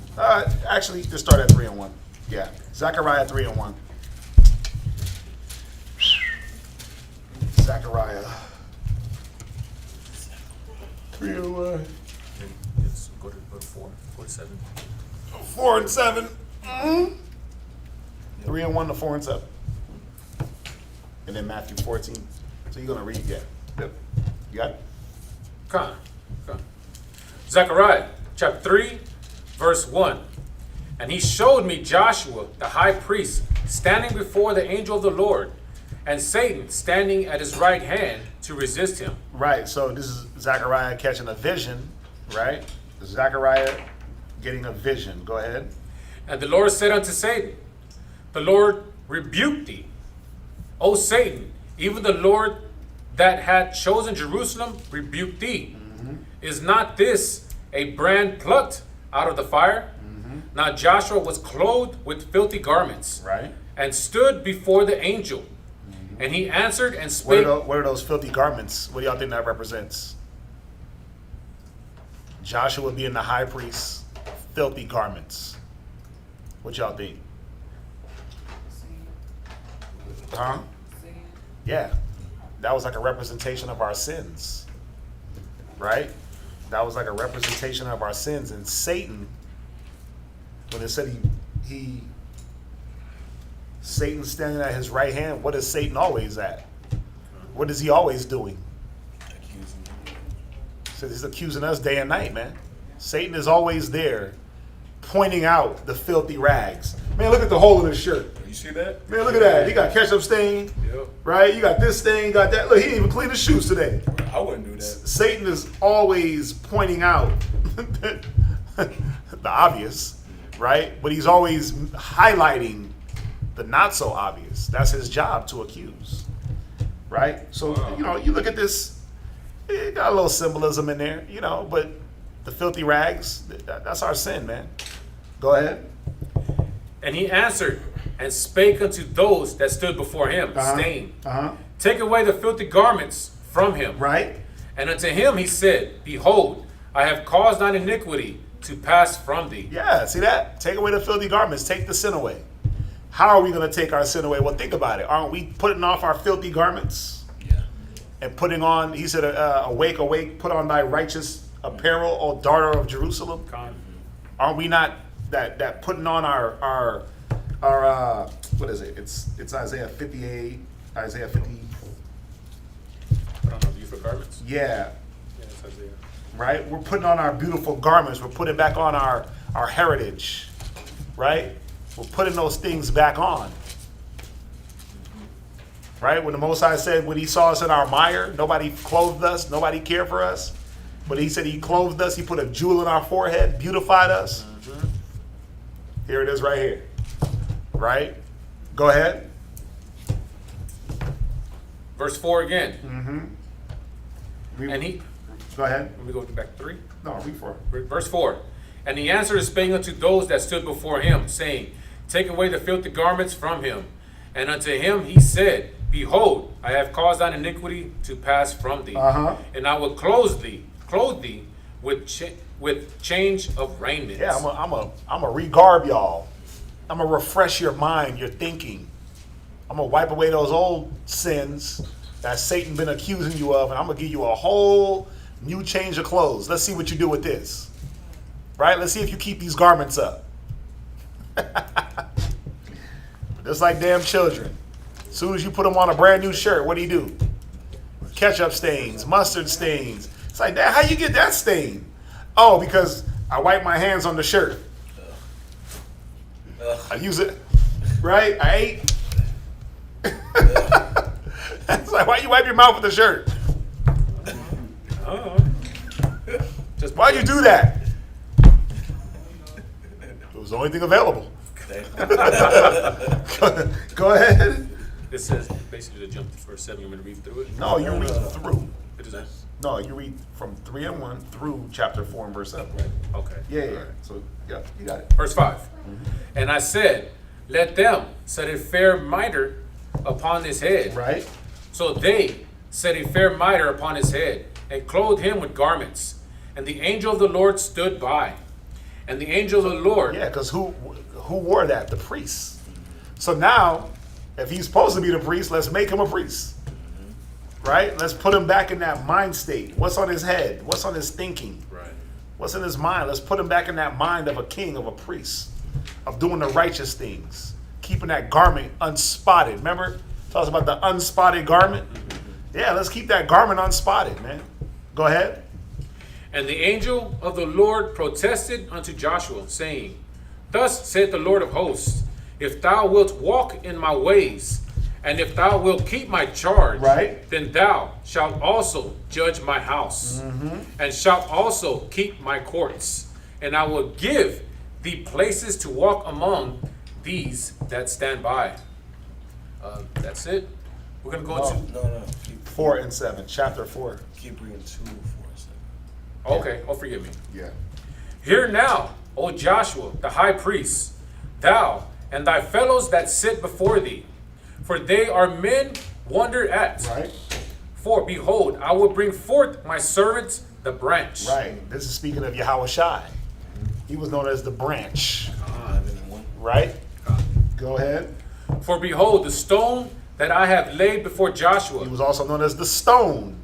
Actually, just start at 3 and 1. Yeah, Zechariah 3 and 1. Zechariah 3 and 1. Let's go to 4, 4 to 7. 4 and 7. 3 and 1 to 4 and 7. And then Matthew 14. So you're gonna read, yeah. Yep. You got it? Come on. Zechariah chapter 3, verse 1. And he showed me Joshua, the high priest, standing before the angel of the Lord, and Satan standing at his right hand to resist him. Right, so this is Zechariah catching a vision, right? Zechariah getting a vision. Go ahead. And the Lord said unto Satan, the Lord rebuked thee, O Satan, even the Lord that had chosen Jerusalem rebuked thee. Is not this a brand plucked out of the fire? Now Joshua was clothed with filthy garments, Right. and stood before the angel. And he answered and What spake. are those filthy garments? What do y'all think that represents? Joshua being the high priest, filthy garments. What y'all think? Huh? Yeah. That was like a representation of our sins. Right? That was like a representation of our sins. And Satan, when it said Satan's standing at his right hand, what is Satan always at? What is he always doing? So he's accusing us day and night, man. Satan is always there, pointing out the filthy rags. Man, look at the hole in his shirt. You see that? Man, look at that. He got ketchup stain, Yep. right? You got this stain, got that. Look, he didn't even clean his shoes today. I wouldn't do that. Satan is always pointing out the obvious, right? But he's always highlighting the not so obvious. That's his job, to accuse, right? So, you look at this, it got a little symbolism in there, but the filthy rags, that's our sin, man. Go ahead. And he answered and spake unto those that stood before him, saying, Take away the filthy garments from him. Right? And unto him he said, Behold, I have caused thine iniquity to pass from thee. Yeah, see that? Take away the filthy garments. Take the sin away. How are we going to take our sin away? Well, think about it. Aren't we putting off our filthy garments? Yeah. And putting on, he said, awake, awake, put on thy righteous apparel, O daughter of Jerusalem. Aren't we not that putting on our what is it? It's Isaiah 58, Isaiah 50. Put on the beautiful garments. Yeah, Yeah, it's Isaiah. right? We're putting on our beautiful garments. We're putting back on our heritage, right? We're putting those things back on. Right? When the Most High said, when he saw us in our mire, nobody clothed us, nobody cared for us. But he said he clothed us, he put a jewel in our forehead, beautified us. Here it is right here. Right? Go ahead. Verse 4 again. Read- And he, Go ahead. let me go back 3. No, read for it. Verse 4. And he answered and spake unto those that stood before him, saying, Take away the filthy garments from him. And unto him he said, Behold, I have caused thine iniquity to pass from thee, and I will clothe thee with change of raiment. Yeah, I'm a regarb y'all. I'm gonna refresh your mind, your thinking. I'm gonna wipe away those old sins that Satan been accusing you of, and I'm gonna give you a whole new change of clothes. Let's see what you do with this. Right? Let's see if you keep these garments up. Just like damn children. As soon as you put them on a brand new shirt, what do? Ketchup stains, mustard stains. It's like, Dad, how you get that stain? Oh, because I wiped my hands on the shirt. I use it, right? I ate. It's like, why you wipe your mouth with the shirt? Just Why'd you do that? It was the only thing available. Go ahead. It says basically to jump to verse 7. You want me to read through it? No, you read through. What is that? No, you read from 3 and 1 through chapter 4 and verse 7. Right? Okay. Yeah. So, yeah, you got it. Verse 5. And I said, let them set a fair mitre upon his head. Right? So they set a fair mitre upon his head, and clothed him with garments. And the angel of the Lord stood by. And the angel of the Lord... Yeah, because who wore that? The priest. So now, if he's supposed to be the priest, let's make him a priest. Right? Let's put him back in that mind state. What's on his head? What's on his thinking? Right. What's in his mind? Let's put him back in that mind of a king, of a priest, of doing the righteous things, keeping that garment unspotted. Remember? Tell us about the unspotted garment. Yeah, let's keep that garment unspotted, man. Go ahead. And the angel of the Lord protested unto Joshua, saying, Thus saith the Lord of hosts, if thou wilt walk in my ways, and if thou wilt keep my charge, right, then thou shalt also judge my house, and shalt also keep my courts. And I will give thee places to walk among these that stand by. That's it. We're going to go to... No. 4 and 7, chapter 4. Keep reading 2, 4, and 7. Okay, oh, forgive me. Yeah. Hear now, O Joshua, the high priest, thou and thy fellows that sit before thee, for they are men wondered at. Right. For behold, I will bring forth my servant, the branch. Right. This is speaking of Yahweh Shai. He was known as the branch. Right? Go ahead. For behold, the stone that I have laid before Joshua. He was also known as the stone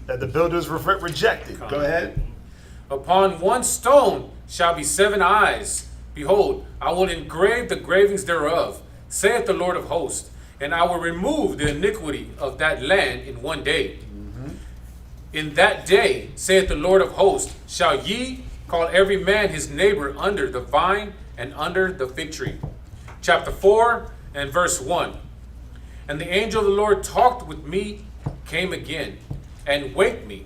that the builders rejected. Go ahead. Upon one stone shall be 7 eyes. Behold, I will engrave the gravings thereof, saith the Lord of hosts, and I will remove the iniquity of that land in one day. In that day, saith the Lord of hosts, shall ye call every man his neighbor under the vine and under the fig tree. Chapter 4 and verse 1. And the angel of the Lord talked with me, came again, and waked me,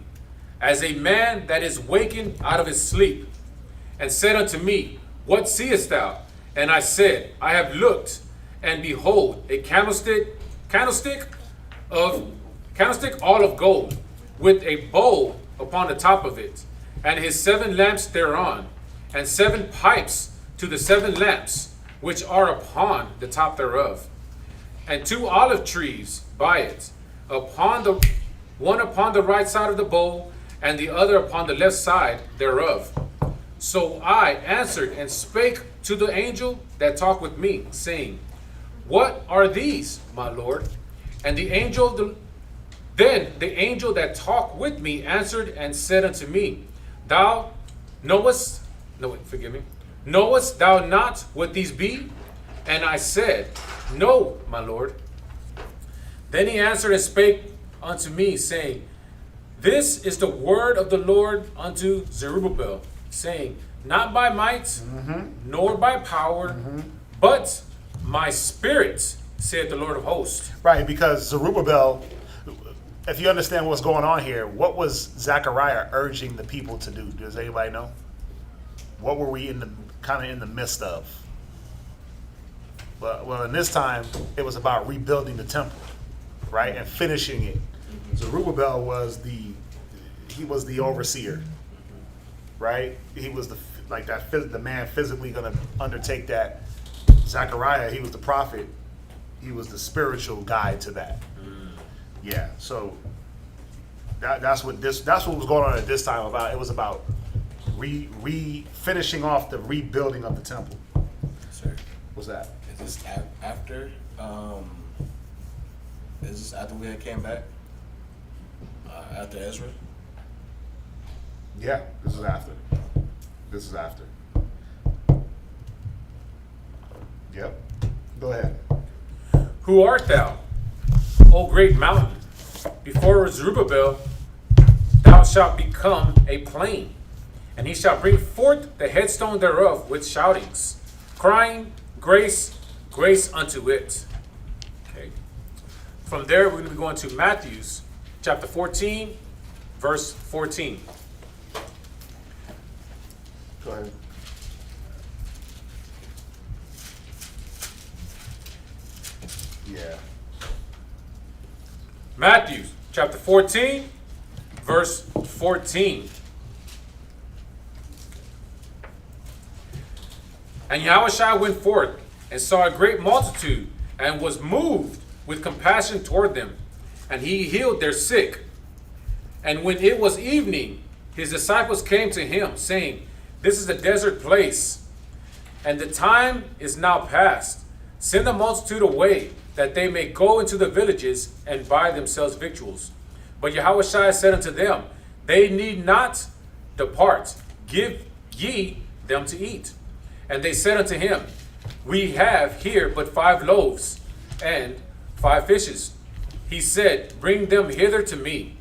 as a man that is wakened out of his sleep, and said unto me, What seest thou? And I said, I have looked, and behold, a candlestick all of gold, with a bowl upon the top of it, and his 7 lamps thereon, and 7 pipes to the 7 lamps which are upon the top thereof, and 2 olive trees by it, one upon the right side of the bowl, and the other upon the left side thereof. So I answered and spake to the angel that talked with me, saying, What are these, my Lord? And then the angel that talked with me answered and said unto me, Knowest thou not what these be? And I said, No, my Lord. Then he answered and spake unto me, saying, This is the word of the Lord unto Zerubbabel, saying, Not by might, nor by power, but my spirit, saith the Lord of hosts. Right, because Zerubbabel, if you understand what's going on here, what was Zechariah urging the people to do? Does anybody know? What were we in the midst of? Well, in this time, it was about rebuilding the temple, right, and finishing it. Zerubbabel was the overseer, right? He was the man physically going to undertake that. Zechariah, he was the prophet. He was the spiritual guide to that. Yeah. So that's what was going on at this time about. It was about finishing off the rebuilding of the temple. Sir, What's that? is this after? Is this after we had came back? After Ezra? Yeah, this is after. Yep. Go ahead. Who art thou, O great mountain? Before Zerubbabel thou shalt become a plain, and he shall bring forth the headstone thereof with shoutings, crying, grace, grace unto it. Okay. From there, we're going to be going to Matthew chapter 14, verse 14. Go ahead. Yeah. Matthew chapter 14, verse 14. And Yahushua went forth and saw a great multitude and was moved with compassion toward them. And he healed their sick. And when it was evening, his disciples came to him, saying, This is a desert place, and the time is now past. Send the multitude away, that they may go into the villages and buy themselves victuals. But Yahushua said unto them, They need not depart. Give ye them to eat. And they said unto him, We have here but 5 loaves and 5 fishes. He said, Bring them hither to me.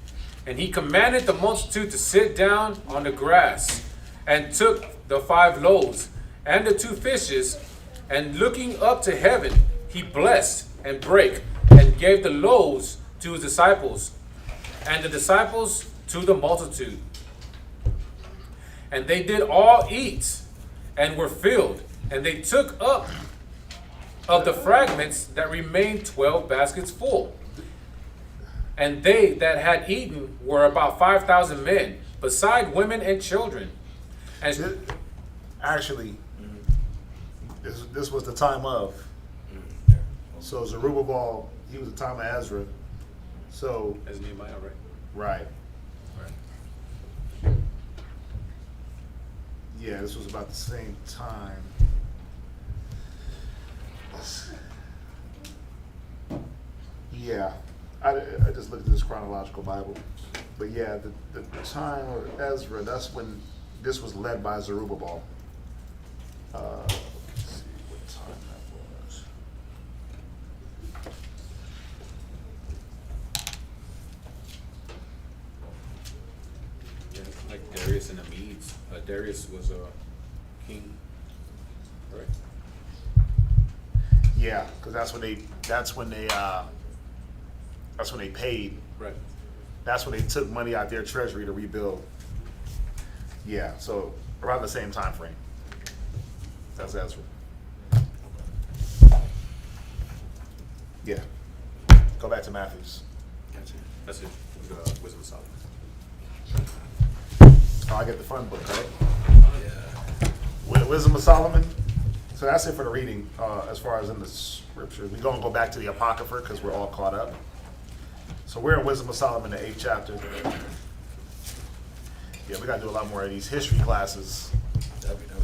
And he commanded the multitude to sit down on the grass, and took the 5 loaves and the 2 fishes, and looking up to heaven, he blessed and brake, and gave the loaves to his disciples, and the disciples to the multitude. And they did all eat, and were filled, and they took up of the fragments that remained 12 baskets full. And they that had eaten were about 5,000 men, beside women and children. And Actually, this was the time of. So Zerubbabel, he was the time of Ezra. So As Nehemiah, right? right. Yeah, this was about the same time. Yeah, I just looked at this chronological Bible, but yeah, the time of Ezra, that's when this was led by Zerubbabel. Let's see what time that was. Yeah, like Darius and the Medes. Darius was a king, right? Yeah, because that's when they paid. Right. That's when they took money out their treasury to rebuild. Yeah, so around the same time frame. That's Ezra. Yeah. Go back to Matthews. Gotcha. That's it. Wisdom of Solomon. Oh, I get the fun book, right? Yeah. Wisdom of Solomon. So that's it for the reading as far as in the scriptures. We're going to go back to the Apocrypha because we're all caught up. So we're in Wisdom of Solomon, the 8th chapter. Yeah, we got to do a lot more of these history classes. That'd be dope.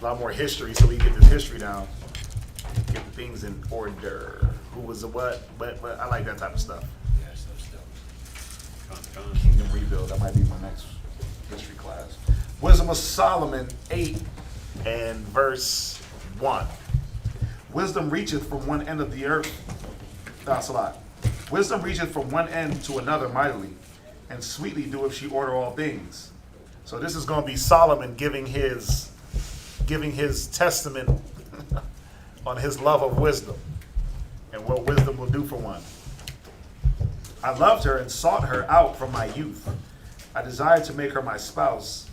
A lot more history so we can get this history down. Get the things in order. Who was the what? But I like that type of stuff. Yeah, some stuff. Kingdom Rebuild. That might be my next history class. Wisdom of Solomon 8 and verse 1. Wisdom reacheth from one end of the earth. That's a lot. Wisdom reacheth from one end to another mightily, and sweetly doeth she order all things. So this is going to be Solomon giving his testament on his love of wisdom and what wisdom will do for one. I loved her and sought her out from my youth. I desired to make her my spouse,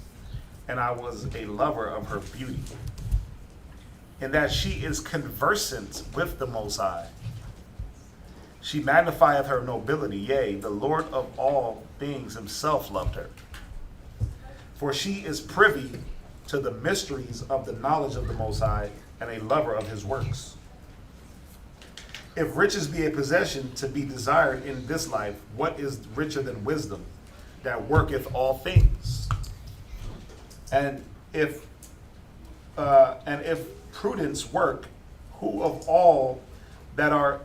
and I was a lover of her beauty. In that she is conversant with the Most High. She magnifieth her nobility, yea, the Lord of all things himself loved her. For she is privy to the mysteries of the knowledge of the Most High, and a lover of his works. If riches be a possession to be desired in this life, what is richer than wisdom that worketh all things? And if prudence work, who of all that are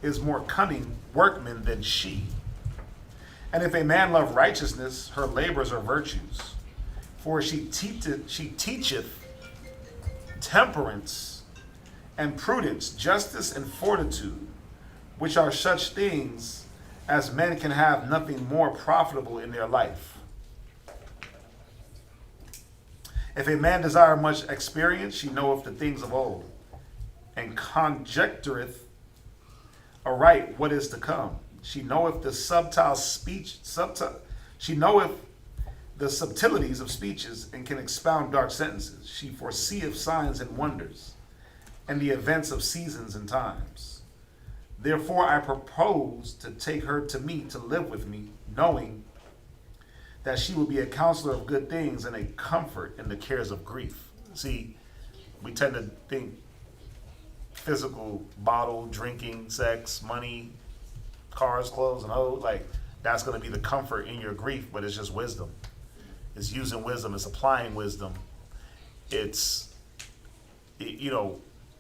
is more cunning workman than she? And if a man love righteousness, her labors are virtues. For she teacheth temperance and prudence, justice and fortitude, which are such things as men can have nothing more profitable in their life. If a man desire much experience, she knoweth the things of old, and conjectureth aright what is to come. She knoweth the she knoweth the subtleties of speeches, and can expound dark sentences. She foreseeth signs and wonders, and the events of seasons and times. Therefore I propose to take her to me to live with me, knowing that she will be a counselor of good things and a comfort in the cares of grief. See, we tend to think physical, bottle, drinking, sex, money, cars, clothes, and like that's going to be the comfort in your grief, but it's just wisdom. It's using wisdom. It's applying wisdom.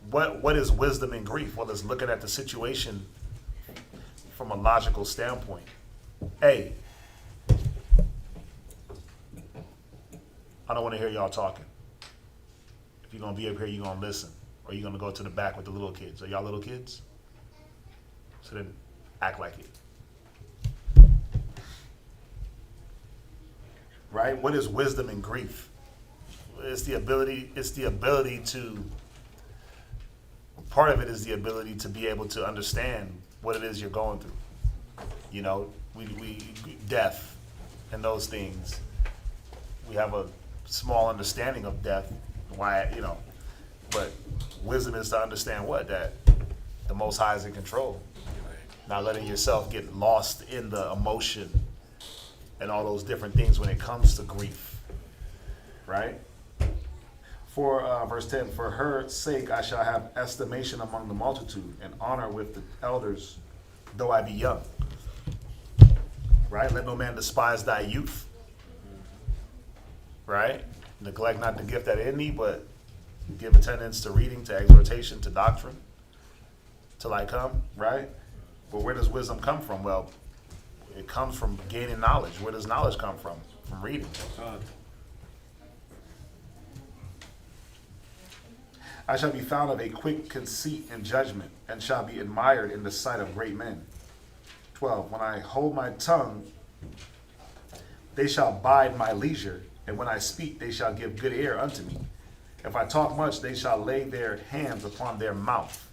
What is wisdom in grief? Well, it's looking at the situation from a logical standpoint. Hey, I don't want to hear y'all talking. If you're going to be up here, you're going to listen. Or you're going to go to the back with the little kids. Are y'all little kids? So then act like it. Right? What is wisdom in grief? It's the ability to, part of it is the ability to be able to understand what it is you're going through. You know, we death and those things. We have a small understanding of death, but wisdom is to understand that the Most High is in control. Not letting yourself get lost in the emotion and all those different things when it comes to grief, right? For verse 10, for her sake I shall have estimation among the multitude, and honor with the elders, though I be young. Right? Let no man despise thy youth. Right? Neglect not the gift that in thee, but give attendance to reading, to exhortation, to doctrine, till I come. Right? But where does wisdom come from? Well, it comes from gaining knowledge. Where does knowledge come from? From reading. I shall be found of a quick conceit and judgment, and shall be admired in the sight of great men. 12. When I hold my tongue, they shall bide my leisure, and when I speak, they shall give good ear unto me. If I talk much, they shall lay their hands upon their mouth.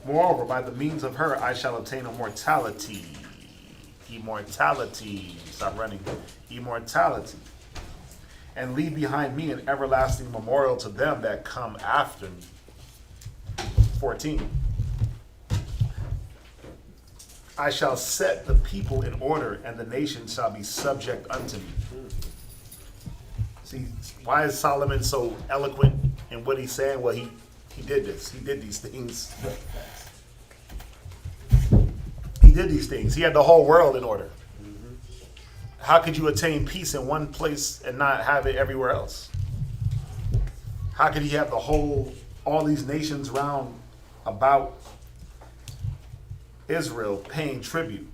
Moreover, by the means of her, I shall obtain immortality. Stop running. Immortality. And leave behind me an everlasting memorial to them that come after me. 14. I shall set the people in order, and the nations shall be subject unto me. See, why is Solomon so eloquent in what he's saying? Well, he did this. He did these things. He did these things. He had the whole world in order. How could you attain peace in one place and not have it everywhere else? How could he have all these nations round about Israel paying tribute?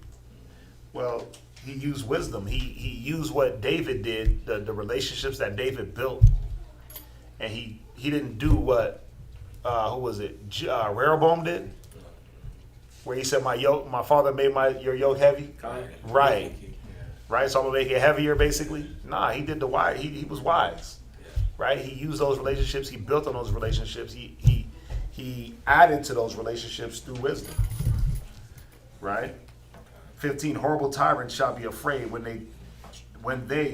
Well, he used wisdom. He used what David did, the relationships that David built, and he didn't do what who was it? Rehoboam did, where he said, my father made your yoke heavy. Right, so I'm gonna make it heavier, basically. Nah, he did the wise. He was wise, right? He used those relationships. He built on those relationships. He added to those relationships through wisdom, right? 15. Horrible tyrants shall be afraid when they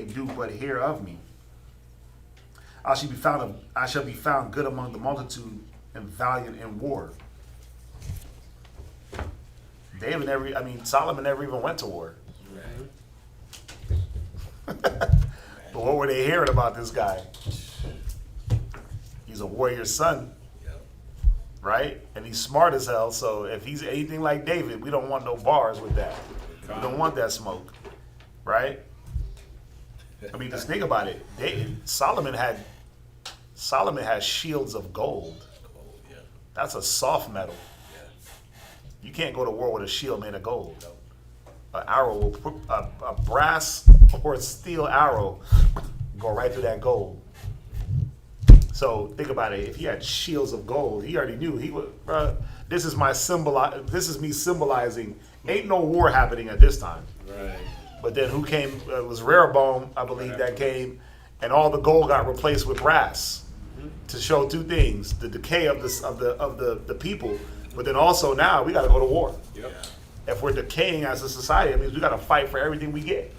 do but hear of me. I shall be found good among the multitude and valiant in war. Solomon never even went to war. But what were they hearing about this guy? He's a warrior's son, right? And he's smart as hell, so if he's anything like David, we don't want no bars with that. We don't want that smoke, right? Just think about it. Solomon had shields of gold. That's a soft metal. You can't go to war with a shield made of gold. An arrow, a brass or a steel arrow, go right through that gold. So think about it. If he had shields of gold, he already knew he would. This is me symbolizing. Ain't no war happening at this time. Right. But then who came? It was Rehoboam, I believe, that came and all the gold got replaced with brass to show two things: the decay of the people, but then also now we got to go to war. Yep. If we're decaying as a society, it means we got to fight for everything we get.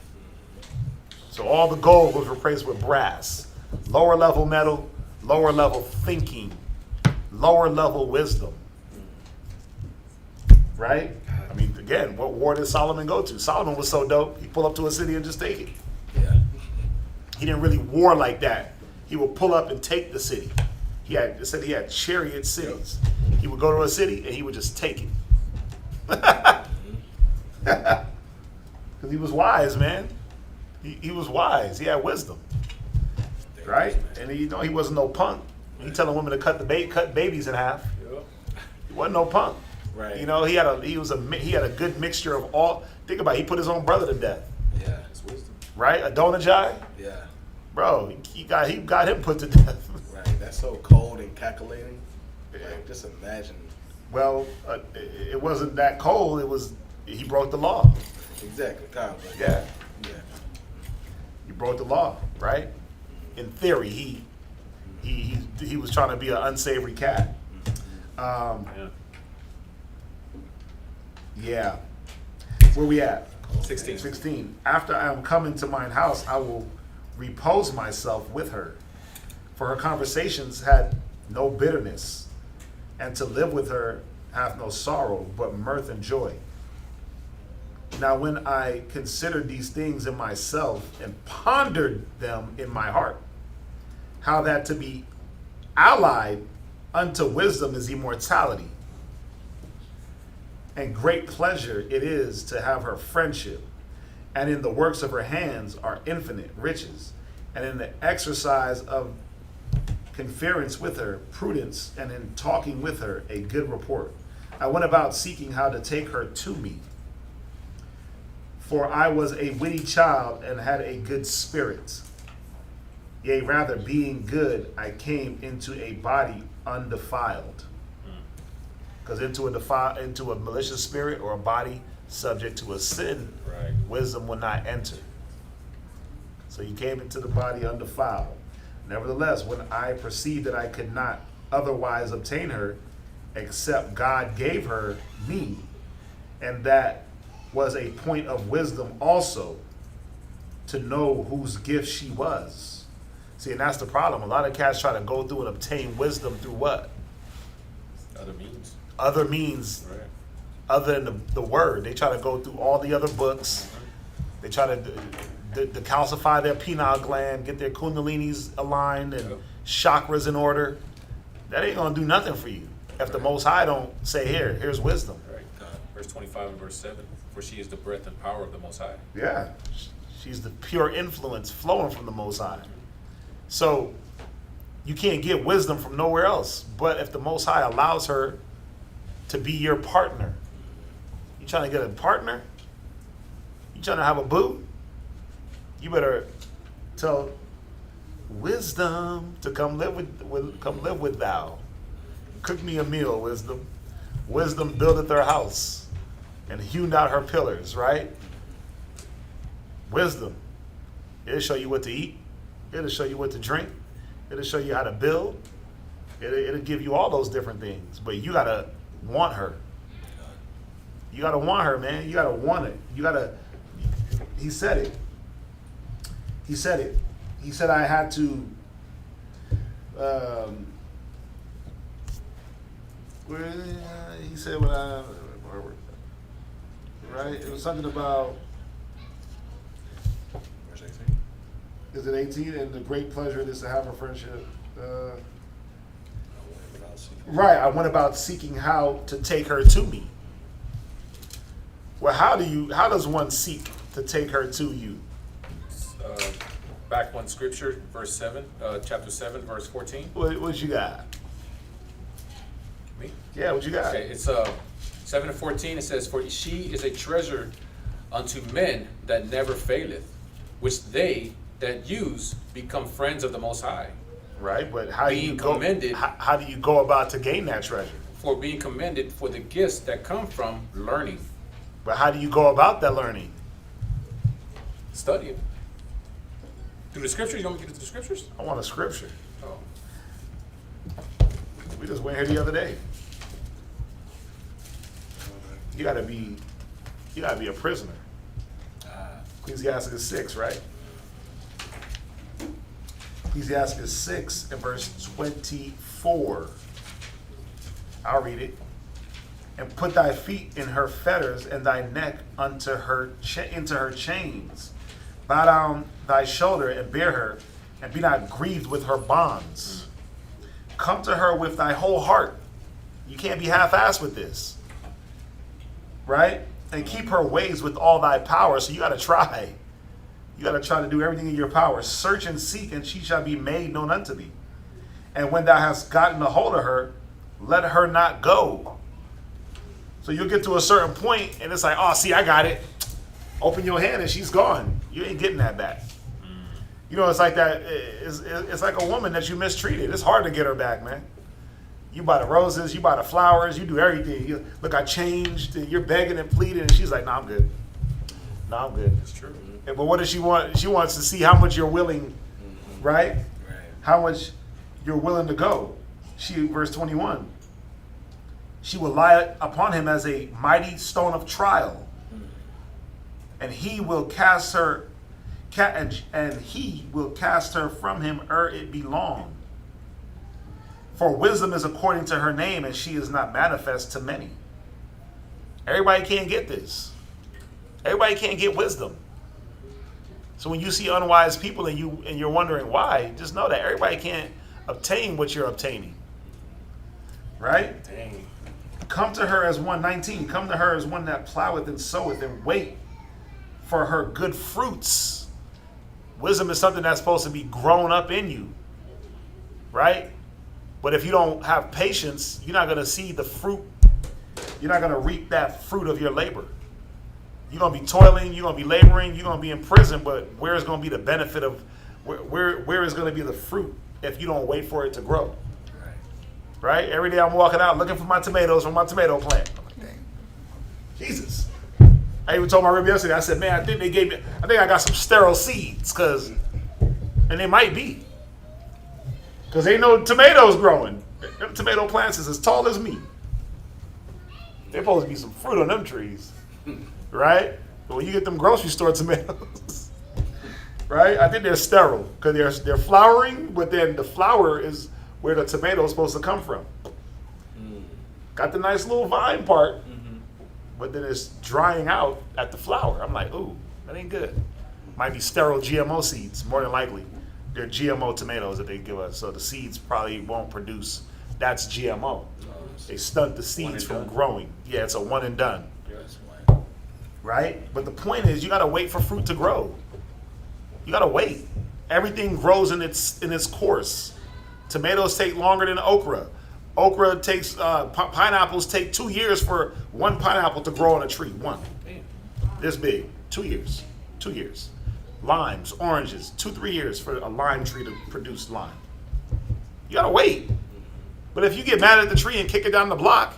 So all the gold was replaced with brass, lower level metal, lower level thinking, lower level wisdom. Right? I mean, again, what war did Solomon go to? Solomon was so dope, he pull up to a city and just take it. Yeah. He didn't really war like that. He would pull up and take the city. It said he had chariot cities. He would go to a city and he would just take it. Because he was wise, man. He was wise. He had wisdom. Right? And he wasn't no punk. He telling women to cut babies in half. Yep. He wasn't no punk. Right. You know, he had a good mixture of all. Think about it. He put his own brother to death. Yeah. It's wisdom. Right? Adonijah, Yeah. bro, he got him put to death. Right. That's so cold and calculating. Like, just imagine. Well, it wasn't that cold. He broke the law. Exactly. Kind of. Yeah, Yeah. he broke the law, right? In theory, he was trying to be an unsavory cat. Yeah. Yeah. Where we at? 16. 16. After I am come into mine house, I will repose myself with her. For her conversations had no bitterness, and to live with her hath no sorrow, but mirth and joy. Now when I considered these things in myself and pondered them in my heart, how that to be allied unto wisdom is immortality, and great pleasure it is to have her friendship, and in the works of her hands are infinite riches, and in the exercise of conference with her prudence, and in talking with her a good report. I went about seeking how to take her to me, for I was a witty child and had a good spirit. Yea, rather, being good, I came into a body undefiled. Because into a malicious spirit or a body subject to a sin, Right. wisdom will not enter. So you came into the body undefiled. Nevertheless, when I perceived that I could not otherwise obtain her, except God gave her me, and that was a point of wisdom also, to know whose gift she was. See, and that's the problem. A lot of cats try to go through and obtain wisdom through what? Other means. Other means Right. other than the word. They try to go through all the other books. They try to calcify their pineal gland, get their kundalinis aligned and Yep. chakras in order. That ain't gonna do nothing for you if the Most High don't say, here's wisdom. Right. Verse 25 and verse 7. For she is the breath and power of the Most High. Yeah, she's the pure influence flowing from the Most High. So you can't get wisdom from nowhere else. But if the Most High allows her to be your partner, you trying to get a partner? You trying to have a boo? You better tell wisdom to come live with thou. Cook me a meal, wisdom. Wisdom buildeth her house and hewn out her pillars, right? Wisdom. It'll show you what to eat. It'll show you what to drink. It'll show you how to build. It'll give you all those different things. But you got to want her. You got to want her, man. You got to want it. He said it. He said it. He said I had to, he said when right? It was something about, Verse 18. is it 18? And the great pleasure it is to have a friendship. Right, I went about seeking how to take her to me. Well, how does one seek to take her to you? Back one scripture, verse 7, chapter 7, verse 14. What you got? Me? Yeah, what you got? Okay, it's 7 and 14. It says, for she is a treasure unto men that never faileth, which they that use become friends of the Most High. Right, but how do Being you go? commended- How do you go about to gain that treasure? For being commended for the gifts that come from learning, But how do you go about that learning? studying. Through the scriptures? You want me to get to the scriptures? I want a scripture. Oh. We just went here the other day. You gotta be a prisoner. Ecclesiastes 6, right? Ecclesiastes 6 and verse 24. I'll read it. And put thy feet in her fetters and thy neck into her chains. Bow down thy shoulder and bear her, and be not grieved with her bonds. Come to her with thy whole heart. You can't be half-assed with this. Right? And keep her ways with all thy power. So you got to try. You got to try to do everything in your power. Search and seek, and she shall be made known unto thee. And when thou hast gotten a hold of her, let her not go. So you'll get to a certain point, and it's like, oh, see, I got it. Open your hand, and she's gone. You ain't getting that back. You know, it's like that. It's like a woman that you mistreated. It's hard to get her back, man. You buy the roses, you buy the flowers, you do everything. You, look, I changed, and you're begging and pleading, and she's like, no, I'm good. No, I'm good. That's true. But what does she want? She wants to see how much you're willing, right? How much you're willing to go. Verse 21. She will lie upon him as a mighty stone of trial, and he will cast her, and he will cast her from him ere it be long. For wisdom is according to her name, and she is not manifest to many. Everybody can't get this. Everybody can't get wisdom. So when you see unwise people and you're wondering why, just know that everybody can't obtain what you're obtaining. Right? Dang. Come to her as one, 19. Come to her as one that ploweth and soweth, and wait for her good fruits. Wisdom is something that's supposed to be grown up in you. Right? But if you don't have patience, you're not going to see the fruit. You're not going to reap that fruit of your labor. You're going to be toiling, you're going to be laboring, you're going to be in prison, but where is going to be the benefit of, where is going to be the fruit if you don't wait for it to grow? Right? Every day I'm walking out looking for my tomatoes from my tomato plant. I'm like, dang. Jesus. I even told my rib yesterday, I said, man, I think I got some sterile seeds, and they might be. Because ain't no tomatoes growing. Them tomato plants is as tall as me. There's supposed to be some fruit on them trees. Right? But when you get them grocery store tomatoes, right? I think they're sterile because they're flowering, but then the flower is where the tomato is supposed to come from. Got the nice little vine part, but then it's drying out at the flower. I'm like, ooh, that ain't good. Might be sterile GMO seeds, more than likely. They're GMO tomatoes that they give us, so the seeds probably won't produce. That's GMO. They stunt the seeds from growing. Yeah, it's a one and done. Right? But the point is, you got to wait for fruit to grow. You got to wait. Everything grows in its course. Tomatoes take longer than okra. Okra takes, pineapples take 2 years for one pineapple to grow on a tree. One. This big. 2 years. 2 years. Limes, oranges, 2-3 years for a lime tree to produce lime. You got to wait. But if you get mad at the tree and kick it down the block,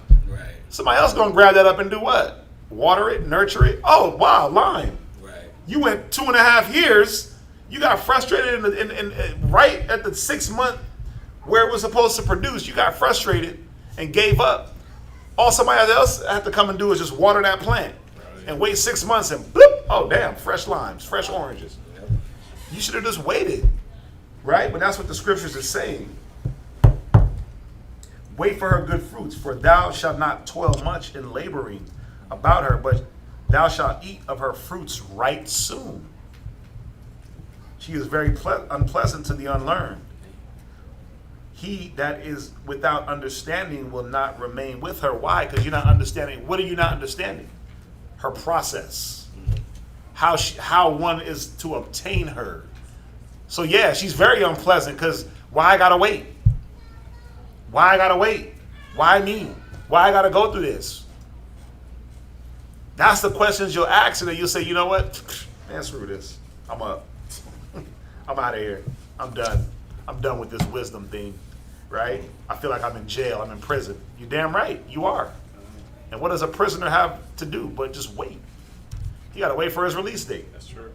somebody else going to grab that up and do what? Water it, nurture it. Oh, wow, lime. Right. You went 2.5 years. You got frustrated right at the 6 month where it was supposed to produce. You got frustrated and gave up. All somebody else had to come and do is just water that plant and wait 6 months and bloop, oh, damn, fresh limes, fresh oranges. You should have just waited, right? But that's what the scriptures is saying. Wait for her good fruits, for thou shalt not toil much in laboring about her, but thou shalt eat of her fruits right soon. She is very unpleasant to the unlearned. He that is without understanding will not remain with her. Why? Because you're not understanding. What are you not understanding? Her process. How one is to obtain her. So yeah, she's very unpleasant because why I gotta wait? Why I gotta wait? Why me? Why I gotta go through this? That's the questions you'll ask, and then you'll say, you know what? Man, screw this. I'm up. I'm out of here. I'm done. I'm done with this wisdom thing, right? I feel like I'm in jail. I'm in prison. You're damn right. You are. And what does a prisoner have to do but just wait? You got to wait for his release date. That's true.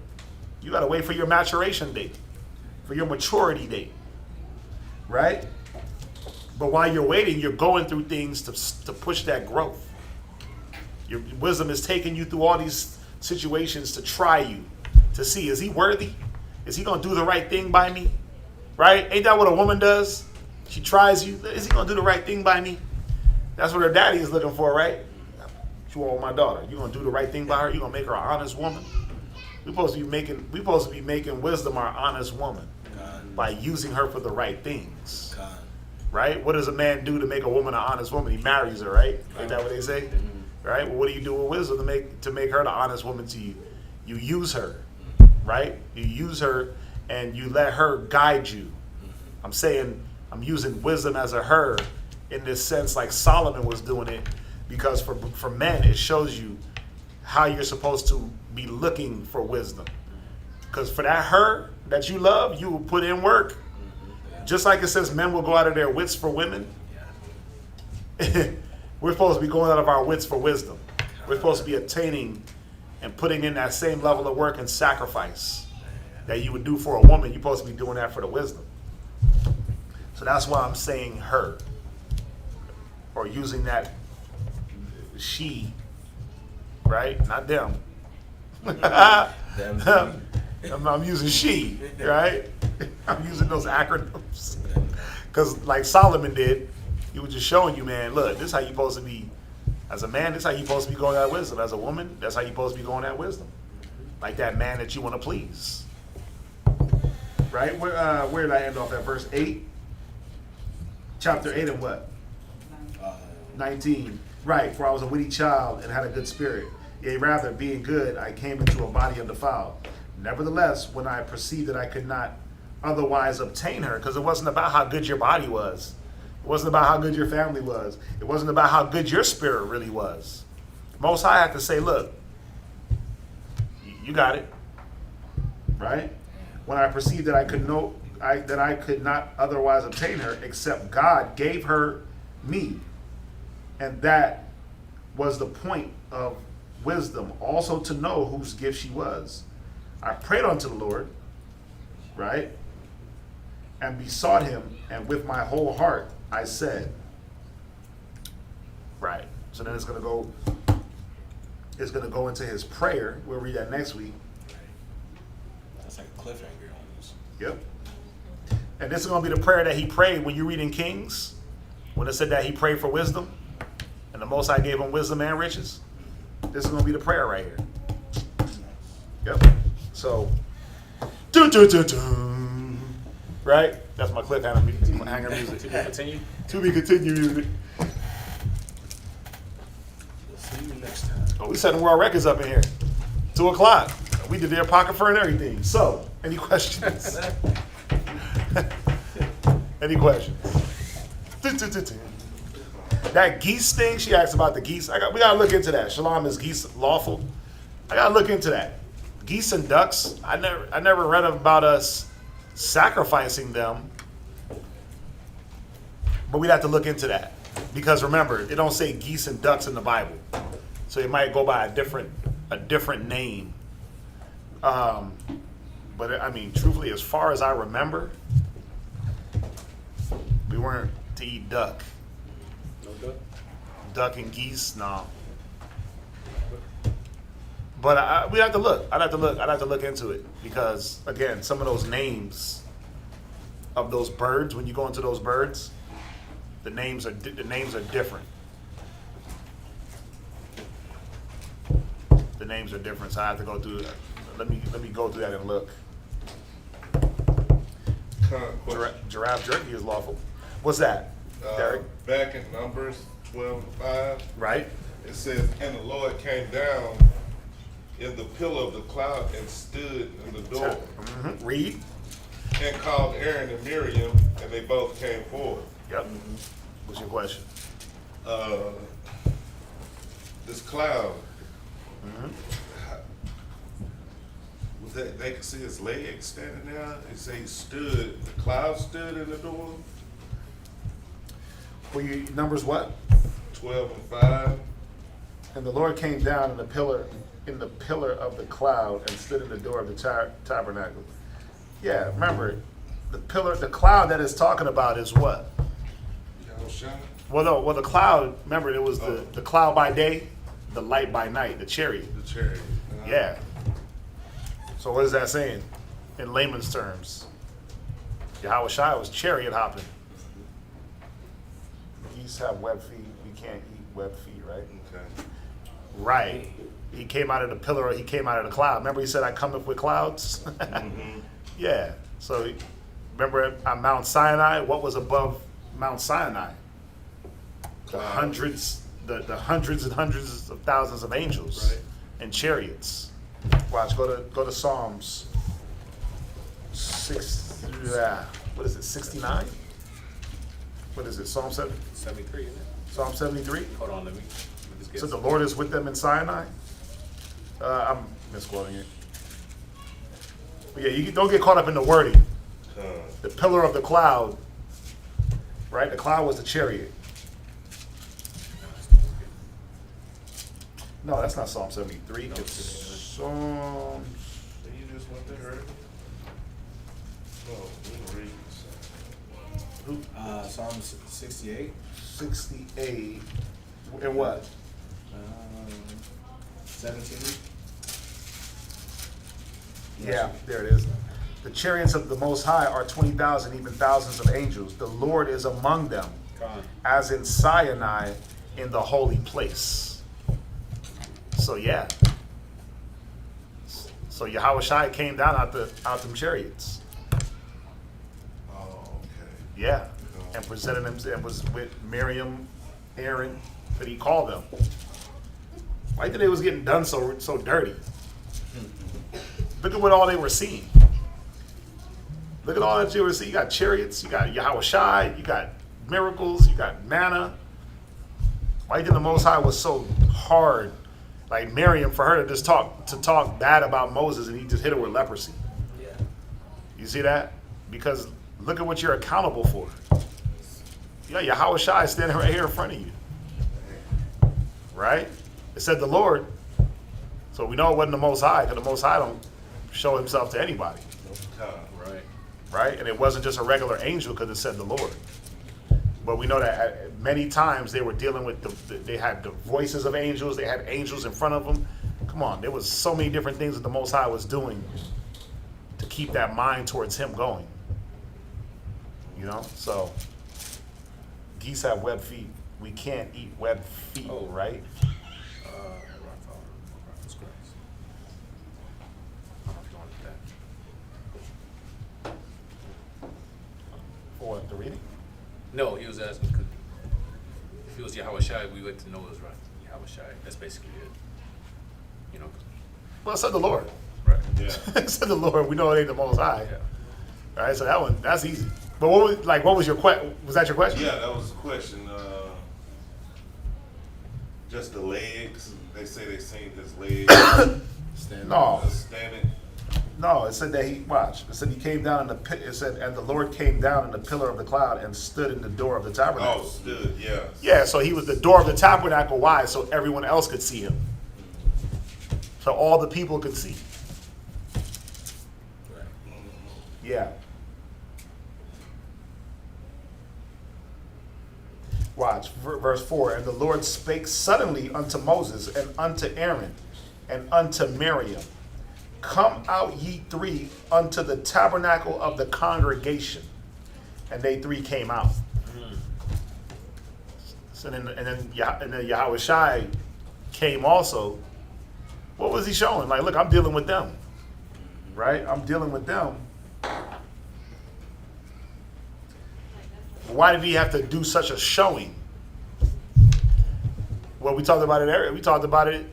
You got to wait for your maturation date. for your maturity date, right? But while you're waiting, you're going through things to push that growth. Your wisdom is taking you through all these situations to try you, to see, is he worthy? Is he going to do the right thing by me? Right? Ain't that what a woman does? She tries you. Is he going to do the right thing by me? That's what her daddy is looking for, right? You want my daughter. You going to do the right thing by her? You going to make her an honest woman? We're supposed to be making wisdom our honest woman by using her for the right things. Right? What does a man do to make a woman an honest woman? He marries her, right? Ain't that what they say? Right? Well, what do you do with wisdom to make her the honest woman to you? You use her, right? You use her and you let her guide you. I'm saying I'm using wisdom as a her in this sense, like Solomon was doing it, because for men it shows you how you're supposed to be looking for wisdom. Because for that her that you love, you will put in work. Just like it says men will go out of their wits for women. We're supposed to be going out of our wits for wisdom. We're supposed to be attaining and putting in that same level of work and sacrifice that you would do for a woman. You're supposed to be doing that for the wisdom. So that's why I'm saying her, or using that she, right? Not them. I'm using she, right? I'm using those acronyms. Because like Solomon did, he was just showing you, man, look, this is how you're supposed to be. As a man, this is how you're supposed to be going at wisdom. As a woman, that's how you're supposed to be going at wisdom. Like that man that you want to please. Right? Where did I end off at? Verse 8? Chapter 8 and what? 19. Right, for I was a witty child and had a good spirit. Yea, rather, being good, I came into a body undefiled. Nevertheless, when I perceived that I could not otherwise obtain her, because it wasn't about how good your body was. It wasn't about how good your family was. It wasn't about how good your spirit really was. Most High had to say, look, you got it. Right? When I perceived that I could not otherwise obtain her, except God gave her me. And that was the point of wisdom, also to know whose gift she was. I prayed unto the Lord, right? And besought him, and with my whole heart I said, right. So then it's gonna go into his prayer. We'll read that next week. That's like a cliffhanger almost. Yep. And this is gonna be the prayer that he prayed when you read in Kings, when it said that he prayed for wisdom, and the Most High gave him wisdom and riches. This is gonna be the prayer right here. Yep. So, right? That's my cliffhanger music. To be continued. To be continued music. We'll see you next time. Oh, we setting world records up in here. 2 o'clock. We did the apocrypha and everything. So, any questions? Any questions? That geese thing, she asked about the geese. We gotta look into that. Shalom, is geese lawful? I gotta look into that. Geese and ducks. I never read about us sacrificing them, but we'd have to look into that, because remember, it don't say geese and ducks in the Bible, so it might go by a different name. But I mean, truthfully, as far as I remember, we weren't to eat duck. No duck? Duck and geese, no. But we'd have to look. I'd have to look into it, because again, some of those names of those birds, when you go into those birds, the names are different. The names are different, so I have to go through. Let me go through that and look. Giraffe jerky is lawful. What's that, Derek? Back in Numbers 12:5, Right. it says, "And the Lord came down in the pillar of the cloud and stood in the door, Mm-hmm. Read. and called Aaron and Miriam, and they both came forward." Yep. What's your question? This cloud, Mm-hmm. was that they could see his legs standing there? They say he stood. The cloud stood in the door. For you, Numbers what? 12:5. And the Lord came down in the pillar of the cloud and stood in the door of the tabernacle. Yeah, remember, the cloud that it's talking about is what? Well, no, the cloud, remember, it was the cloud by day, the light by night, the chariot. The chariot. Yeah. So what is that saying in layman's terms? Yahweh Shai was chariot hopping. Geese have web feet. We can't eat web feet, right? Okay. Right. He came out of the pillar. He came out of the cloud. Remember, he said, "I come up with clouds." Mm-hmm. Yeah. So remember on Mount Sinai, what was above Mount Sinai? The hundreds and hundreds of thousands of angels Right. and chariots. Watch. Go to Psalms 6. What is it? 69. What is it? Psalm 7. 73, isn't it? Psalm 73. Hold on, let me just get So the Lord is with them in Sinai. I'm misquoting it. But yeah, you don't get caught up in the wording. The pillar of the cloud, right? The cloud was the chariot. No, that's not Psalm 73. It's Psalm. You just went there, right? Oh, we can read this. Psalm 68. 68. And what? 17. Yeah, there it is. The chariots of the Most High are 20,000, even thousands of angels. The Lord is among them, as in Sinai, in the holy place. So yeah. So Yahweh Shai came down out them chariots. Oh, okay. Yeah, and presented him and was with Miriam, Aaron, that he called them. Why did they was getting done so dirty? Look at what all they were seeing. Look at all that you were seeing. You got chariots, you got Yahweh Shai, you got miracles, you got manna. Why did the Most High was so hard, like Miriam, for her to just talk bad about Moses, and he just hit her with leprosy? Yeah. You see that? Because look at what you're accountable for. Yeah, Yahweh Shai is standing right here in front of you. Right? It said the Lord. So we know it wasn't the Most High, because the Most High don't show himself to anybody. Right. Right? And it wasn't just a regular angel, because it said the Lord. But we know that many times they were dealing with, they had the voices of angels, they had angels in front of them. Come on, there was so many different things that the Most High was doing to keep that mind towards him going. You know? So, geese have web feet. We can't eat web feet, right? For what, the reading? No, he was asking, could, if it was Yahweh Shai, we went to Noah's right. Yahweh Shai, that's basically it. You know? Well, it said the Lord. Right. Yeah. It said the Lord. We know it ain't the Most High. Yeah. All right, so that's easy. But what was your question? Was that your question? Yeah, that was the question. Just the legs. They say they seen his legs. No. Standing. No, it said that it said he came down in the pit. It said, and the Lord came down in the pillar of the cloud and stood in the door of the tabernacle. Oh, stood, yeah. Yeah, so he was the door of the tabernacle. Why? So everyone else could see him. So all the people could see. Yeah. Watch, verse 4. And the Lord spake suddenly unto Moses and unto Aaron and unto Miriam. Come out ye three unto the tabernacle of the congregation. And they three came out. So then Yahweh Shai came also. What was he showing? Like, look, I'm dealing with them. Right? I'm dealing with them. Why did he have to do such a showing? Well, we talked about it earlier. We talked about it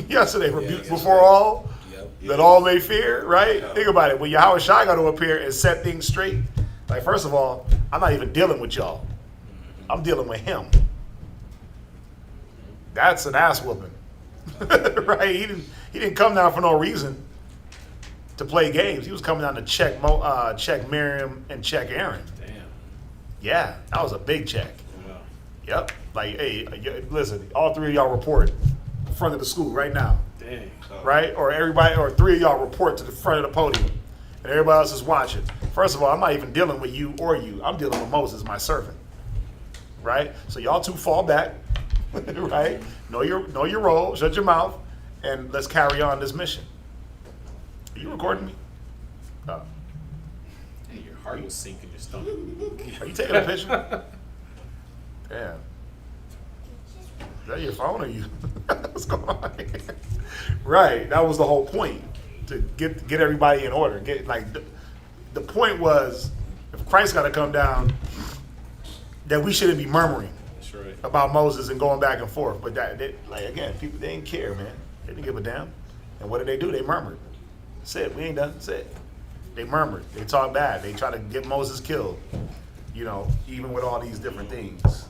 yesterday. Rebuke before all, that all may fear, right? Yeah. Think about it. When Yahweh Shai got to appear and set things straight, like, first of all, I'm not even dealing with y'all. I'm dealing with him. That's an ass whooping. Right? He didn't come down for no reason to play games. He was coming down to check Miriam and check Aaron. Yeah, that was a big check. Wow. Yep. Like, hey, listen, all three of y'all report in front of the school right now. Dang. Right? Or everybody, or three of y'all report to the front of the podium. And everybody else is watching. First of all, I'm not even dealing with you or you. I'm dealing with Moses, my servant. Right? So y'all two fall back. Right? Know your role, shut your mouth, and let's carry on this mission. Are you recording me? Hey, your heart was sinking your stomach. Are you taking a picture? Damn. Is that your phone or you? What's going on here? Right. That was the whole point. To get everybody in order. The point was, if Christ got to come down, that we shouldn't be murmuring That's right. about Moses and going back and forth. But again, people, they didn't care, man. They didn't give a damn. And what did they do? They murmured. That's it. We ain't done. That's it. They murmured. They talked bad. They tried to get Moses killed. Even with all these different things.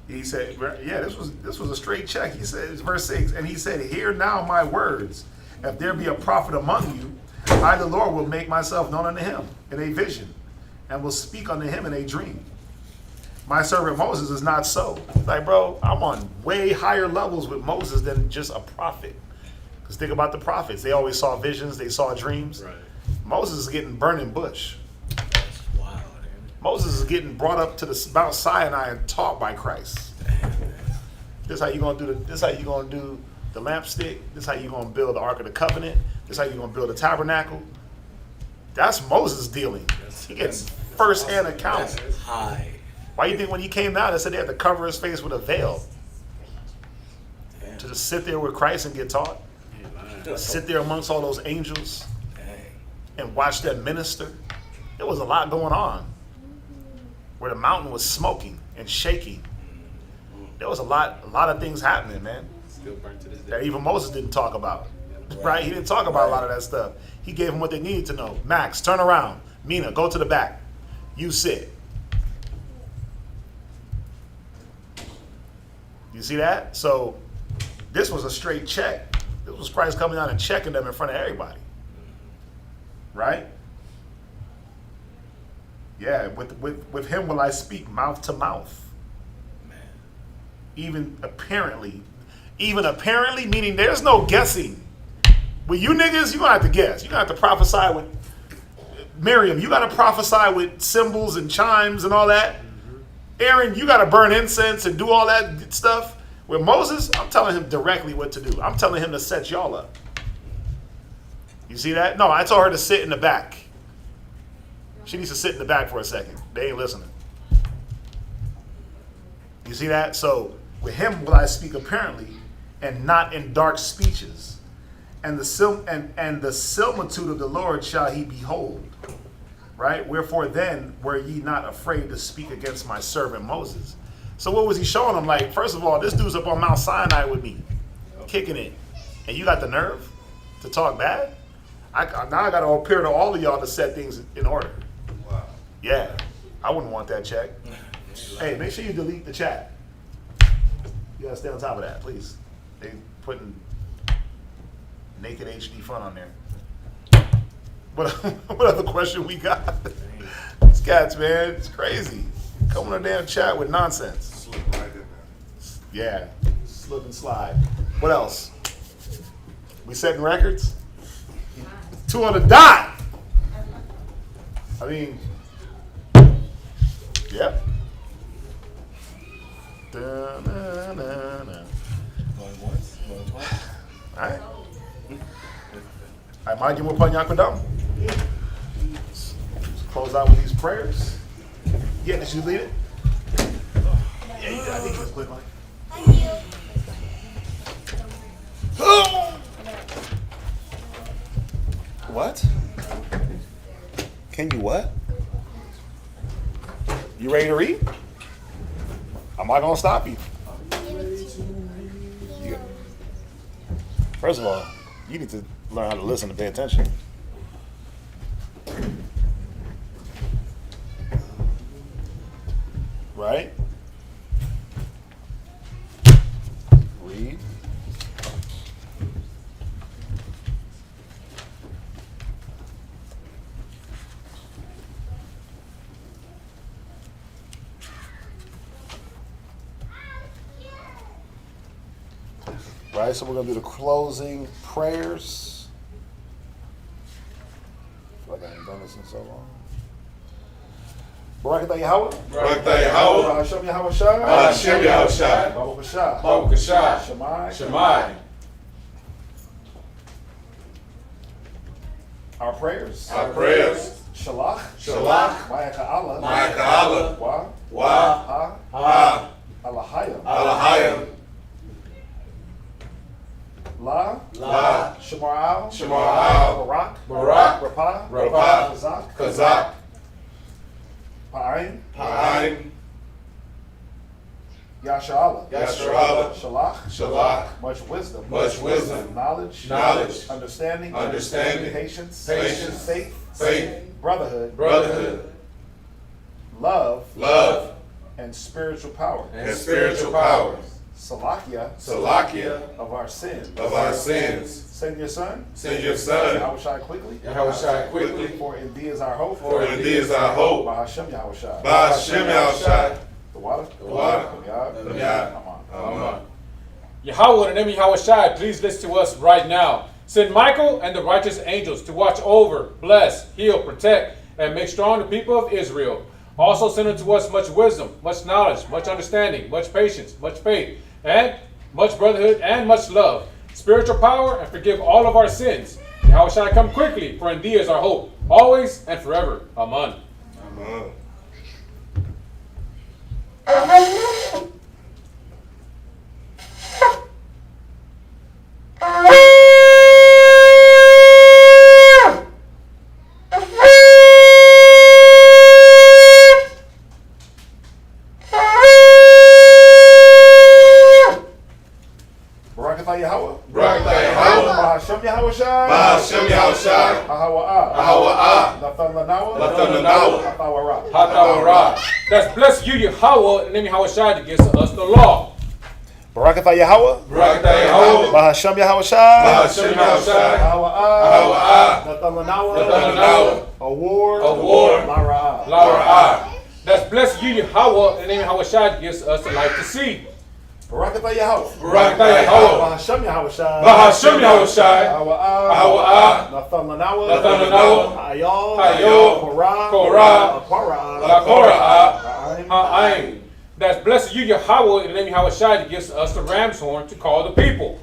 He said, yeah, this was a straight check. He said, verse 6, and he said, hear now my words. If there be a prophet among you, I, the Lord, will make myself known unto him in a vision, and will speak unto him in a dream. My servant Moses is not so. Like, bro, I'm on way higher levels with Moses than just a prophet. Because think about the prophets. They always saw visions. They saw dreams. Right. Moses is getting burning bush. That's wild, man. Moses is getting brought up to the Mount Sinai and taught by Christ. This how you gonna do the lampstick. This how you gonna build the Ark of the Covenant. This how you gonna build the tabernacle. That's Moses dealing. He getting first-hand accounts. That's high. Why you think when he came down, they said they had to cover his face with a veil Damn. to just sit there with Christ and get taught? Sit there amongst all those angels Dang. and watch them minister. There was a lot going on where the mountain was smoking and shaking. There was a lot of things happening, man, Still burnt to this day. that even Moses didn't talk about. Right? He didn't talk about a lot of that stuff. He gave them what they needed to know. Max, turn around. Mina, go to the back. You sit. You see that? So this was a straight check. This was Christ coming down and checking them in front of everybody. Right? Yeah, with him will I speak mouth to mouth. Even apparently, meaning there's no guessing. With you niggas, you're going to have to guess. You're going to have to prophesy with Miriam. You got to prophesy with cymbals and chimes and all that. Aaron, you got to burn incense and do all that stuff. With Moses, I'm telling him directly what to do. I'm telling him to set y'all up. You see that? No, I told her to sit in the back. She needs to sit in the back for a second. They ain't listening. You see that? So with him will I speak apparently, and not in dark speeches. And the similitude of the Lord shall he behold. Right? Wherefore then were ye not afraid to speak against my servant Moses? So what was he showing them? Like, first of all, this dude's up on Mount Sinai with me, kicking it. And you got the nerve to talk bad? Now I got to appear to all of y'all to set things in order. Wow. Yeah, I wouldn't want that check. Hey, make sure you delete the chat. You got to stay on top of that, please. They putting naked HD fun on there. What other question we got? These cats, man, it's crazy. Come on a damn chat with nonsense. Slip right in there. Yeah, slip and slide. What else? We setting records? 2 on the dot. I mean, yep. Da-na-na-na. Going once, going twice. All right. I might give upon Yakadam. Close out with these prayers. Yeah, did you lead it? Yeah, you did. I think you just click on it. What? Can you what? You ready to read? I'm not gonna stop you. First of all, you need to learn how to listen and pay attention. Right? Read. Right, so we're going to do the closing prayers. I feel like I ain't done us in so long. Barakatah Yahweh. Barakatah Yahweh. Bahashem Yahweh Shai. Bahashem Yahweh Shai. Baruch Kashai. Baruch Kashai. Shemai. Shemai. Our prayers. Our prayers. Shalach. Shalach. Maya Ka'ala. Maya Ka'ala. Wa. Wa. Ha. Ha. Alahayim. Alahayim. La. La. Shemar'al. Shemar'al. Barak. Barak. Rapah. Rapah. Kazak. Kazak. Pa'ayin. Pa'ayin. Yashar'ala. Yashar'ala. Shalach. Shalach. Much wisdom. Much wisdom. Knowledge. Knowledge. Understanding. Understanding. Patience. Patience. Faith. Faith. Brotherhood. Brotherhood. Love. Love. And spiritual power. And spiritual power. Salakia. Salakia. Of our sins. Of our sins. Send your son. Send your son. Yahushai quickly. Yahushai quickly. For in thee is our hope. For in thee is our hope. Bahashem Yahushai. Bahashem Yahushai. The water. The water. Yad. Yad. Amen. Yahweh, in the name of Yahweh Shai, please listen to us right now. Send Michael and the righteous angels to watch over, bless, heal, protect, and make strong the people of Israel. Also send unto us much wisdom, much knowledge, much understanding, much patience, much faith, and much brotherhood and much love, spiritual power, and forgive all of our sins. Yahweh Shai, come quickly, for in thee is our hope, always and forever. Amen. Amen. Barakatah Yahweh. Barakatah Yahweh. Bahashem Yahushai. Bahashem Yahushai. Ahawa'ah. Ahawa'ah. Nathan Lanawa. Nathan Lanawa. Hatawara. Hatawara. That's bless you, Yahweh, in the name of Yahweh Shai, that gives us the law. Barakatah Yahweh. Barakatah Yahweh. Bahashem Yahushai. Bahashem Yahushai. Ahawa'ah. Ahawa'ah. Nathan Lanawa. Nathan Lanawa. Award. Award. Lara'ah. Lara'ah. That's bless you, Yahweh, in the name of Yahweh Shai, that gives us the life to see. Barakatah Yahweh. Barakatah Yahweh. Bahashem Yahushai. Bahashem Yahushai. Ahawa'ah. Ahawa'ah. Nathan Lanawa. Nathan Lanawa. Hayol. Hayol. Korah. Korah. Akorah. Akorah. Ha'ayin. That's blessed you, Yahweh, in the name of Yahweh Shai, that gives us the ram's horn to call the people.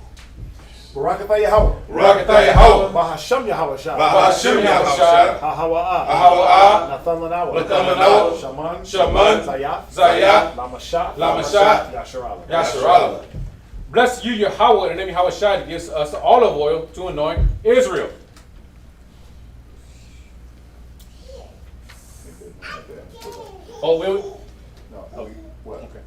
Barakatah Yahweh. Barakatah Yahweh. Bahashem Yahushai. Bahashem Yahushai. Ahawa'ah. Ahawa'ah. Nathan Lanawa. Nathan Lanawa. Shaman. Shaman. Zayah. Zayah. Lamashah. Lamashah. Yasharala. Yasharala. Bless you, Yahweh, in the name of Yahweh Shai, that gives us the olive oil to anoint Israel. Oh, wait. No. What? Okay.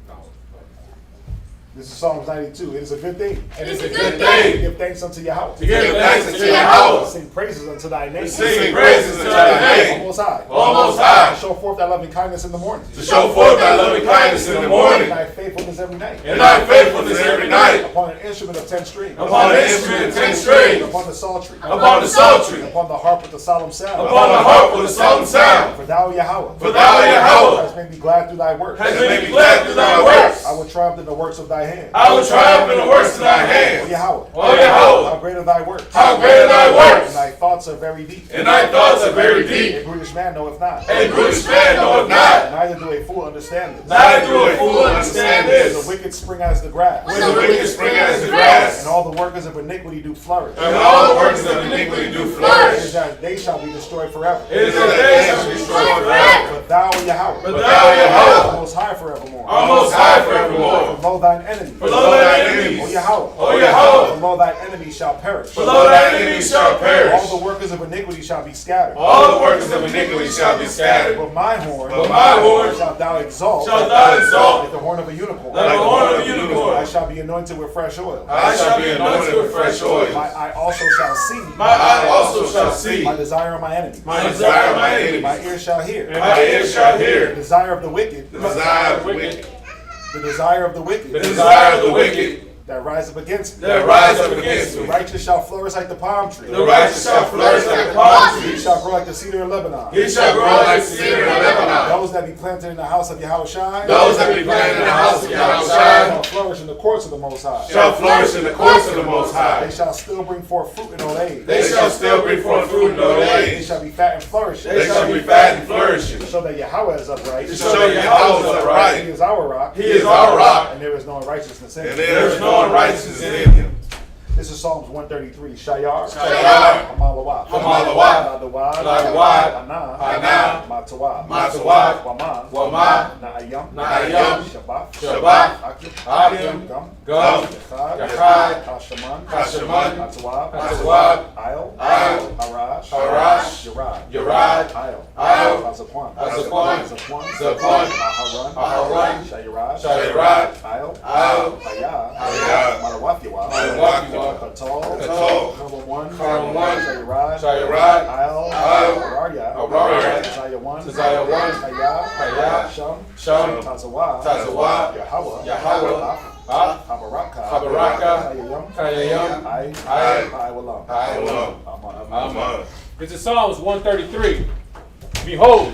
This is Psalms 92. It is a good thing. It is a good thing To give thanks unto Yahweh. to give thanks unto Yahweh. Sing praises unto thy name. Sing praises unto thy name. Almost high. Almost high. Show forth thy loving kindness in the morning. To show forth thy loving kindness in the morning. And thy faithfulness every night. And thy faithfulness every night. Upon an instrument of 10 strings. Upon the instrument of 10 strings. Upon the psaltery. Upon the psaltery. Upon the harp with the solemn sound. Upon the harp with a solemn sound. For thou, Yahweh. For thou, Yahweh, hast made me glad through thy works. hast made me glad through thy works. I will triumph in the works of thy hand. I will triumph in the works of thy O hands. Yahweh. O Yahweh. How great are thy works. How great are thy works. And thy thoughts are very deep. And thy thoughts are very A deep. brutish man knoweth not. A brutish man knoweth not. Neither do a fool understand this. Neither do a fool understand The this. wicked spring as the grass. When the wicked spring as the grass. And all the workers of iniquity do flourish. And all the works of iniquity do It flourish. is that they shall be destroyed forever. It is that they shall be destroyed forever. But thou, Yahweh. But thou, Yahweh, Most high forevermore. are most high forevermore. Below thine enemies. Below thine O enemies. Yahweh. O Yahweh. Below thy enemies shall perish. Below thine enemies shall perish. All the workers of iniquity shall be scattered. All the workers of iniquity shall be scattered. But my horn. But my horn shalt thou exalt. shalt thou exalt. Like the horn of a unicorn. Like the horn of a I unicorn. shall be anointed with fresh oil. I shall be anointed with fresh oil. My eye also shall see. My eye also shall see. My desire of my enemies. My desire of my enemies. My ear shall hear. My ears shall The hear. desire of the wicked. The desire of the wicked. The desire of the wicked. The desire of the wicked. that rise up against me. that rise up against The me. righteous shall flourish like the palm tree. The righteous shall flourish like the palm He tree. shall grow like the cedar in Lebanon. He shall grow like the cedar of Lebanon. Those that be planted in the house of Yahushua Those that be planted in the house of Yahushua shall flourish in the courts of the Most High. shall flourish in the courts of the Most They High. shall still bring forth fruit in old age. They shall still bring forth fruit in old They age. shall be fat and flourishing. They shall be fat and flourishing. To show that Yahweh is upright. To show that Yahweh is He upright. is our rock. He is our rock. And there is no unrighteousness in And him. there is no unrighteousness in him. This is Psalms 133. Shayar. Shayar. Hamalawat. Hamalawat. Ladawad. Ladawad. Hana. Hana. Matawad. Matawad. Waman. Waman. Na'ayam. Na'ayam. Shabbat. Shabbat. Akim. Akim. Gum. Gum. Yachad. Yachad. Hashaman. Hashaman. Atawab. Atawab. Ayel. Ayel. Harash. Harash. Yerad. Yerad. Ayel. Ayel. Hazapon. Hazapon. Zapon. Zapon. Aharon. Aharon. Shayirad. Shayirad. Ayel. Ayel. Hayah. Hayah. Malawakiwa. Malawakiwa. Katol. Katol. Carbon 1. Carbon 1. Shayirad. Shayirad. Ayel. Ayel. Ararya. Ararya. Tazaya 1. Tazaya 1. Hayah. Hayah. Sham. Sham. Tazawa. Tazawa. Yahweh. Yahweh. Habaraka. Habaraka. Hayayam. Hayayam. Ay. Ay. Ha'awalam. Ha'awalam. Amen. Amen. This is Psalms 133. Behold,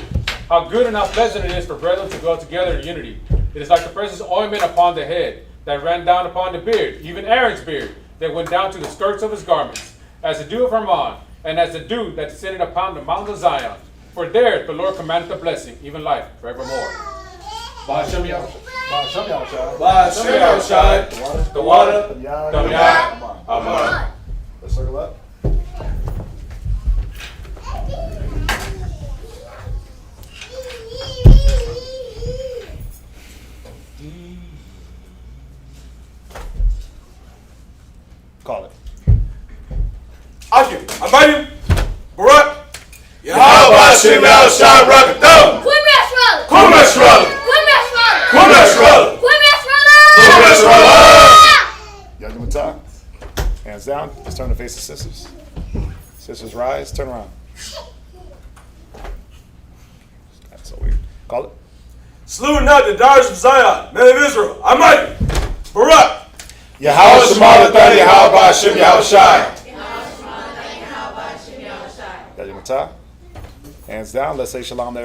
how good and how pleasant it is for brethren to dwell together in unity. It is like the precious ointment upon the head, that ran down upon the beard, even Aaron's beard, that went down to the skirts of his garments, as the dew of Hermon, and as the dew that descended upon the mount of Zion. For there the Lord commanded the blessing, even life forevermore. Ba'ashem Yahushua. Ba'ashem Yahushua. The water. The Yah. The Yah. Amen. Amen. Let's circle up. Call it. Akim. Amayim. Barak. Yahweh Hashem Yahushua Rakatham. Kumash Rala. Kumash Rala. Kumash Rala. Yadumatah. Hands down. Let's turn to face the sisters. Sisters rise. Turn around. That's so weird. Call it. Slew not the daughters of Zion, men of Israel. Amayim. Barak. Yahweh Shemalathan Yahweh Hashem Yahushua. Yadumatah. Hands down. Let's say shalom there.